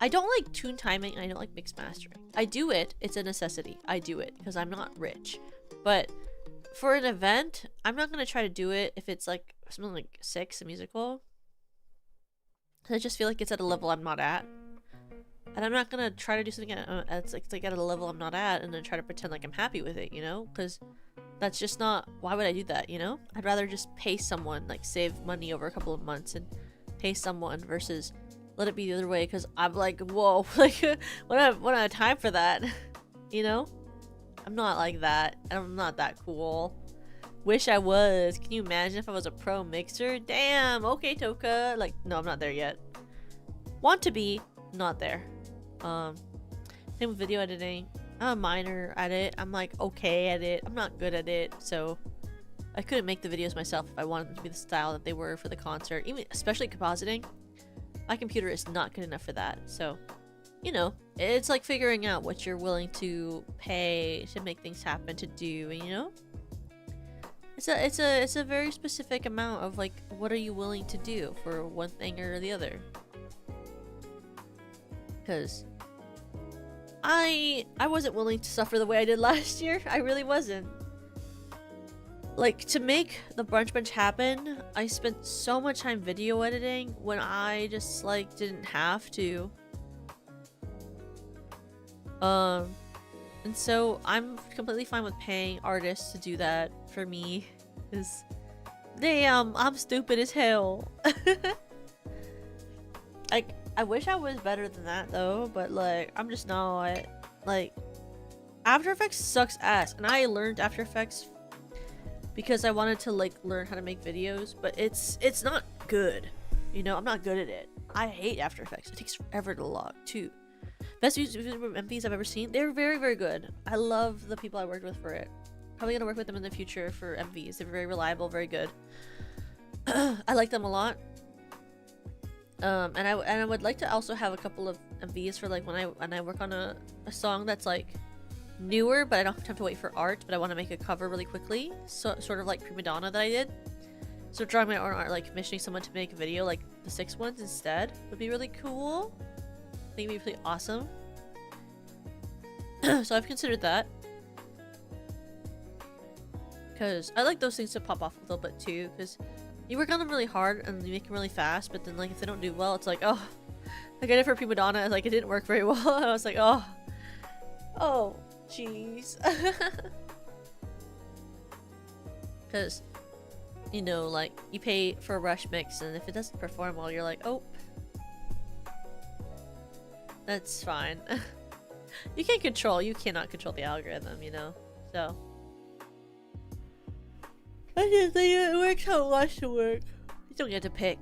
I don't like tune timing and I don't like mix mastering. I do it. It's a necessity. I do it because I'm not rich. But for an event, I'm not going to try to do it if it's like something like 6, a musical. I just feel like it's at a level I'm not at. And I'm not going to try to do something it's like at a level I'm not at and then try to pretend like I'm happy with it, you know? Because that's just not... Why would I do that, you know? I'd rather just pay someone, like save money over a couple of months and pay someone versus let it be the other way, because I'm like, whoa, like, when I have time for that, you know? I'm not like that. I'm not that cool. Wish I was. Can you imagine if I was a pro mixer? Damn, okay, Toka. Like, no, I'm not there yet. Want to be, not there. Same with video editing. I'm a minor at it. I'm like okay at it. I'm not good at it, so I couldn't make the videos myself if I wanted them to be the style that they were for the concert. Even especially compositing. My computer is not good enough for that, so you know, it's like figuring out what you're willing to pay to make things happen to do, and you know, it's a very specific amount of like, what are you willing to do for one thing or the other? Because I wasn't willing to suffer the way I did last year. I really wasn't. Like, to make the Brunch Bunch happen, I spent so much time video editing when I just like didn't have to. And so I'm completely fine with paying artists to do that for me. Cause damn, I'm stupid as hell. Like, I wish I was better than that though, but like, I'm just not. Like, After Effects sucks ass, and I learned After Effects because I wanted to like learn how to make videos, but it's not good. You know, I'm not good at it. I hate After Effects. It takes forever to log too. Best MVs I've ever seen. They're very, very good. I love the people I worked with for it. Probably gonna work with them in the future for MVs. They're very reliable, very good. I like them a lot. And I would like to also have a couple of MVs for like when I work on a song that's like newer, but I don't have time to wait for art, but I want to make a cover really quickly. So sort of like Prima Donna that I did. So drawing my own art, like commissioning someone to make a video like the 6 ones instead would be really cool. I think it'd be pretty awesome. So I've considered that. Because I like those things to pop off a little bit too, because you work on them really hard and you make them really fast, but then like if they don't do well, it's like, oh, like I did for Prima Donna, like it didn't work very well, and I was like, oh, jeez. Because, you know, like you pay for a rush mix, and if it doesn't perform well, you're like, oh, that's fine. You cannot control the algorithm, you know, so. I just think it works how it wants to work. You don't get to pick.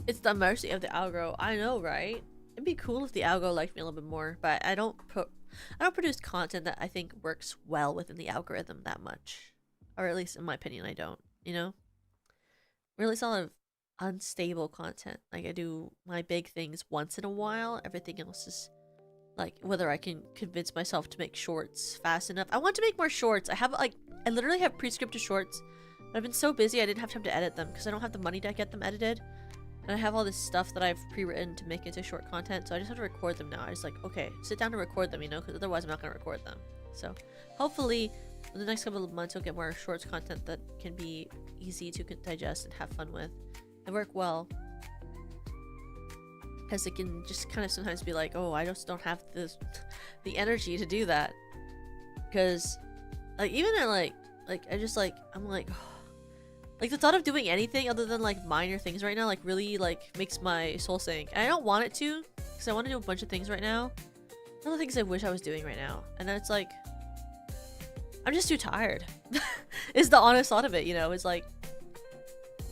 It's the mercy of the algo. I know, right? It'd be cool if the algo liked me a little bit more, but I don't produce content that I think works well within the algorithm that much. Or at least in my opinion, I don't, you know? Really a lot of unstable content. Like I do my big things once in a while. Everything else is like whether I can convince myself to make shorts fast enough. I want to make more shorts. I literally have pre-scripted shorts, but I've been so busy I didn't have time to edit them because I don't have the money to get them edited. And I have all this stuff that I've pre-written to make into short content, so I just have to record them now. I just like, okay, sit down to record them, you know, because otherwise I'm not going to record them. So hopefully in the next couple of months you'll get more shorts content that can be easy to digest and have fun with and work well. Because it can just kind of sometimes be like, oh, I just don't have the energy to do that. Because like even at I'm like like the thought of doing anything other than like minor things right now like really like makes my soul sink. And I don't want it to, because I want to do a bunch of things right now. One of the things I wish I was doing right now, and then it's like I'm just too tired. Is the honest thought of it, you know? It's like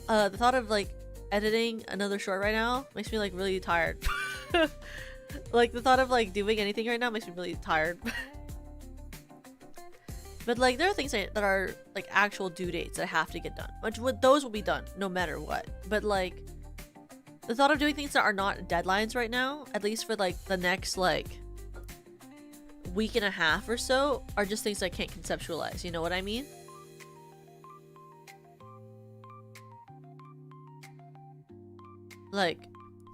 the thought of like editing another short right now makes me like really tired. Like the thought of like doing anything right now makes me really tired. But like there are things that are like actual due dates that have to get done, which those will be done no matter what. But like the thought of doing things that are not deadlines right now, at least for like the next like week and a half or so, are just things I can't conceptualize, you know what I mean? Like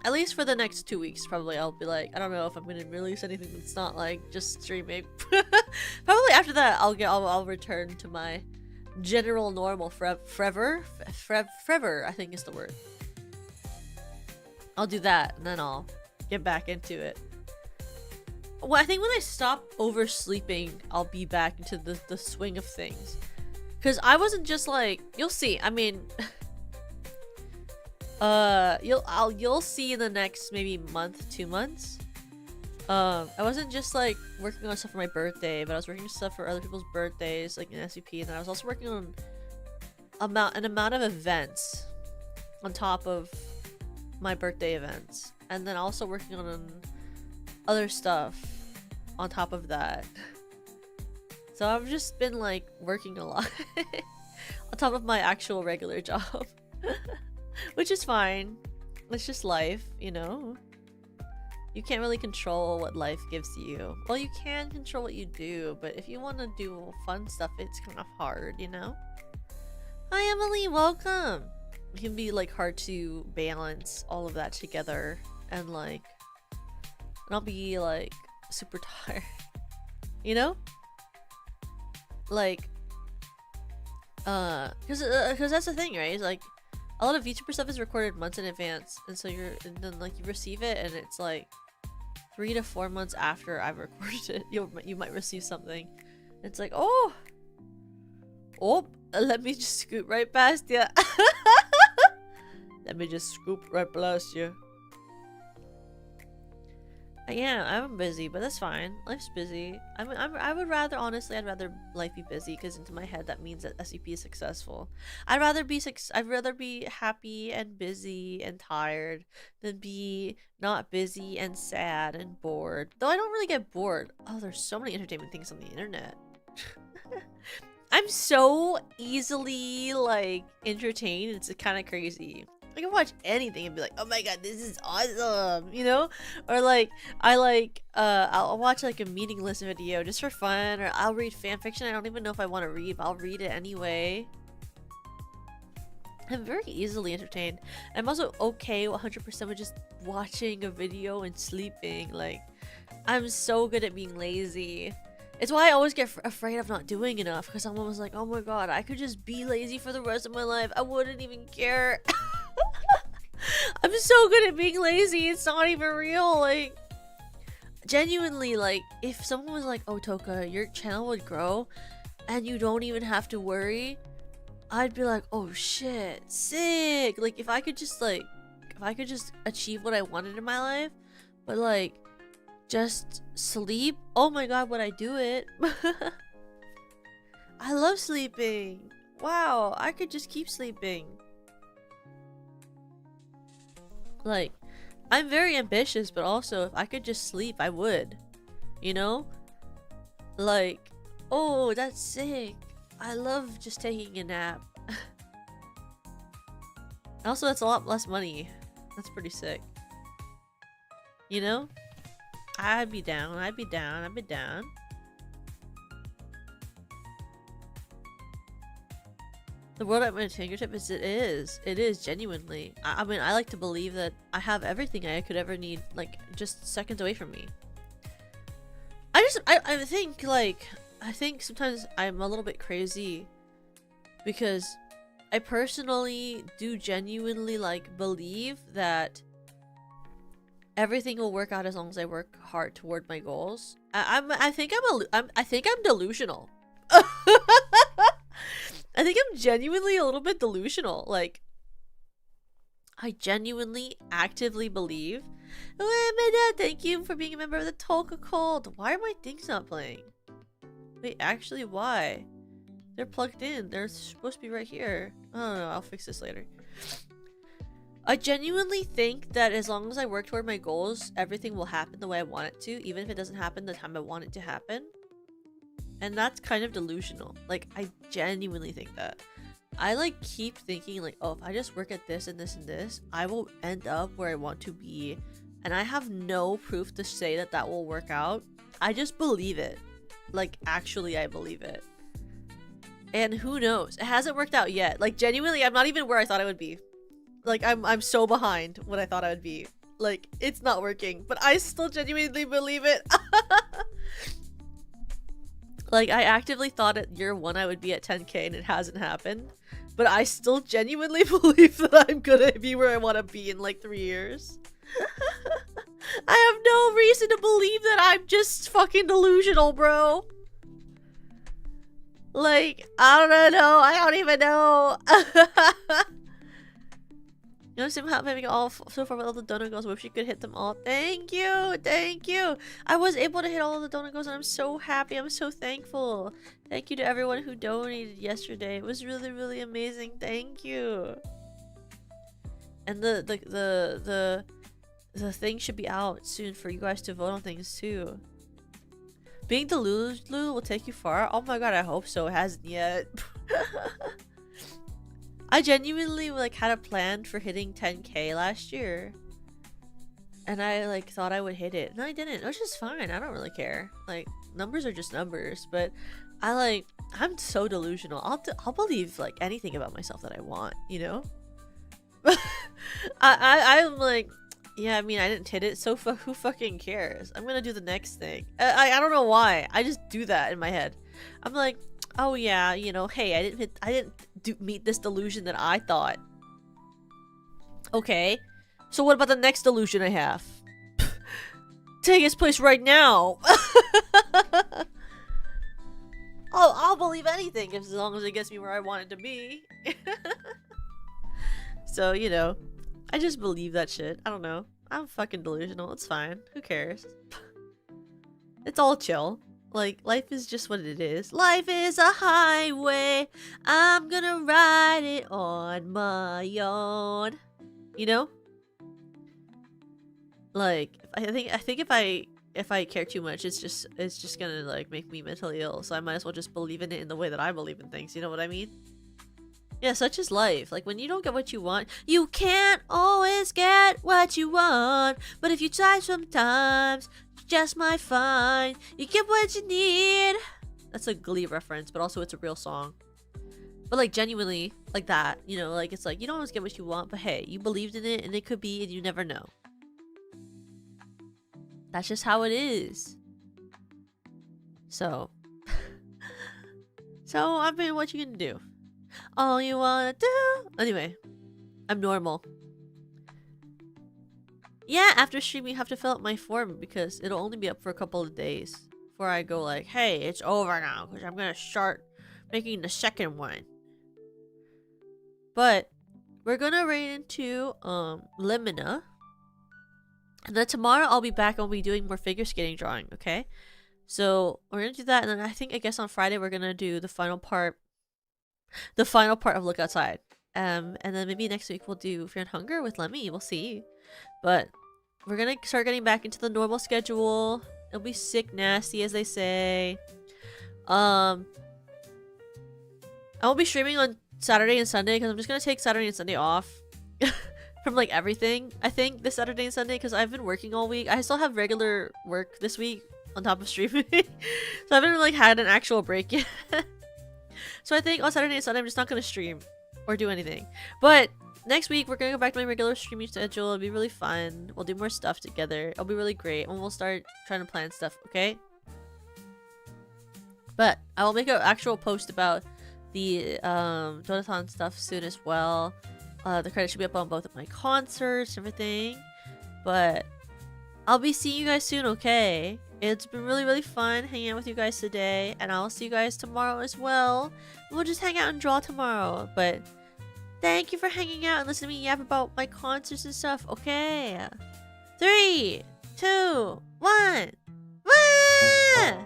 at least for the next 2 weeks probably I'll be like, I don't know if I'm gonna release anything that's not like just streaming. Probably after that I'll return to my general normal forever, I think is the word. I'll do that and then I'll get back into it. Well, I think when I stop oversleeping I'll be back into the swing of things, because I wasn't just like, you'll see, I mean you'll see in the next maybe month, 2 months. I wasn't just like working on stuff for my birthday, but I was working on stuff for other people's birthdays, like in SCP, and then I was also working on an amount of events on top of my birthday events, and then also working on other stuff on top of that. So I've just been like working a lot on top of my actual regular job. Which is fine. It's just life, you know? You can't really control what life gives you. Well, you can control what you do, but if you want to do fun stuff, it's kind of hard, you know? Hi, Emily, welcome! It can be, like, hard to balance all of that together and, like, not be, like, super tired. You know? Like, because that's the thing, right? It's like, a lot of VTuber stuff is recorded months in advance, and so and then like you receive it, and it's like 3 to 4 months after I've recorded it, you might receive something. It's like, oh, let me just scoot right past you. Let me just scoop right past you. Yeah, I'm busy, but that's fine. Life's busy. I would rather, honestly, I'd rather life be busy, because into my head that means that SCP is successful. I'd rather be happy and busy and tired than be not busy and sad and bored. Though I don't really get bored. Oh, there's so many entertainment things on the internet. I'm so easily like entertained. It's kind of crazy. I can watch anything and be like, oh my god, this is awesome, you know? Or like, I'll watch like a meaningless video just for fun, or I'll read fanfiction I don't even know if I want to read, but I'll read it anyway. I'm very easily entertained. I'm also okay 100% with just watching a video and sleeping. Like, I'm so good at being lazy. It's why I always get afraid of not doing enough, because I'm always like, oh my god, I could just be lazy for the rest of my life. I wouldn't even care. I'm so good at being lazy, it's not even real. Like, genuinely, like, if someone was like, oh Toka, your channel would grow and you don't even have to worry, I'd be like, oh shit, sick. Like, if I could just achieve what I wanted in my life, but like just sleep, oh my god, would I do it? I love sleeping. Wow, I could just keep sleeping. Like, I'm very ambitious, but also if I could just sleep, I would. You know? Like, oh, that's sick. I love just taking a nap. Also, that's a lot less money. That's pretty sick. You know? I'd be down. I'd be down. I'd be down. The world at my fingertips, it is genuinely. I mean, I like to believe that I have everything I could ever need, like, just seconds away from me. I think, like, I think sometimes I'm a little bit crazy because I personally do genuinely, like, believe that everything will work out as long as I work hard toward my goals. I think I'm delusional. I think I'm genuinely a little bit delusional. Like, I genuinely actively believe. Oh my god, thank you for being a member of the Tolka cult. Why are my things not playing? Wait, actually, why? They're plugged in. They're supposed to be right here. I don't know. I'll fix this later. I genuinely think that as long as I work toward my goals, everything will happen the way I want it to, even if it doesn't happen the time I want it to happen. And that's kind of delusional. Like, I genuinely think that. I, like, keep thinking, like, oh, if I just work at this and this and this, I will end up where I want to be. And I have no proof to say that that will work out. I just believe it. Like, actually, I believe it. And who knows? It hasn't worked out yet. Like, genuinely, I'm not even where I thought I would be. Like, I'm so behind what I thought I would be. Like, it's not working. But I still genuinely believe it. Like, I actively thought at year 1 I would be at 10k and it hasn't happened. But I still genuinely believe that I'm gonna be where I want to be in like 3 years. I have no reason to believe that I'm just fucking delusional, bro. Like, I don't know. I don't even know. You know, somehow maybe all so far with all the donut goals. Wish you could hit them all. Thank you, thank you. I was able to hit all of the donut goals, and I'm so happy. I'm so thankful. Thank you to everyone who donated yesterday. It was really, really amazing. Thank you. And the thing should be out soon for you guys to vote on things too. Being delusional will take you far. Oh my god, I hope so. It hasn't yet. I genuinely like had a plan for hitting 10k last year, and I like thought I would hit it, and I didn't, which is fine. I don't really care. Like, numbers are just numbers, but I'm so delusional. I'll believe like anything about myself that I want, you know. I'm like, yeah, I mean, I didn't hit it, so who fucking cares? I'm gonna do the next thing. I don't know why. I just do that in my head. I'm like, oh yeah, you know, hey, I didn't meet this delusion that I thought. Okay, so what about the next delusion I have? Take its place right now. I'll believe anything as long as it gets me where I want it to be. So, you know, I just believe that shit. I don't know. I'm fucking delusional. It's fine. Who cares? It's all chill. Like, life is just what it is. Life is a highway. I'm gonna ride it on my own. You know? Like, I think if I care too much, it's just gonna like make me mentally ill. So I might as well just believe in it in the way that I believe in things. You know what I mean? Yeah, such is life. Like, when you don't get what you want, you can't always get what you want. But if you try sometimes, you just might find you get what you need. That's a Glee reference, but also it's a real song. But, like, genuinely, like that, you know, like, it's like, you don't always get what you want, but hey, you believed in it, and it could be, and you never know. That's just how it is. So. So, I mean, what you gonna do? All you wanna do? Anyway, I'm normal. Yeah, after stream, you have to fill out my form because it'll only be up for a couple of days before I go like, hey, it's over now because I'm gonna start making the second one. But we're gonna raid into Limina, and then tomorrow I'll be back and I'll be doing more figure skating drawing. Okay, so we're gonna do that, and then I guess on Friday we're gonna do the final part of Look Outside. And then maybe next week we'll do Fear and Hunger with Lemmy. We'll see. But we're gonna start getting back into the normal schedule. It'll be sick nasty, as they say. I won't be streaming on Saturday and Sunday because I'm just gonna take Saturday and Sunday off from like everything. I think this Saturday and Sunday because I've been working all week. I still have regular work this week on top of streaming, so I haven't really had an actual break yet. So I think on Saturday and Sunday I'm just not gonna stream or do anything. But next week we're gonna go back to my regular streaming schedule. It'll be really fun. We'll do more stuff together. It'll be really great, and we'll start trying to plan stuff. Okay. But I will make an actual post about the Donathon stuff soon as well. The credit should be up on both of my concerts and everything. But I'll be seeing you guys soon. Okay. It's been really, really fun hanging out with you guys today, and I'll see you guys tomorrow as well. We'll just hang out and draw tomorrow, but thank you for hanging out and listening to me yap about my concerts and stuff, okay? 3, 2, 1. Wah!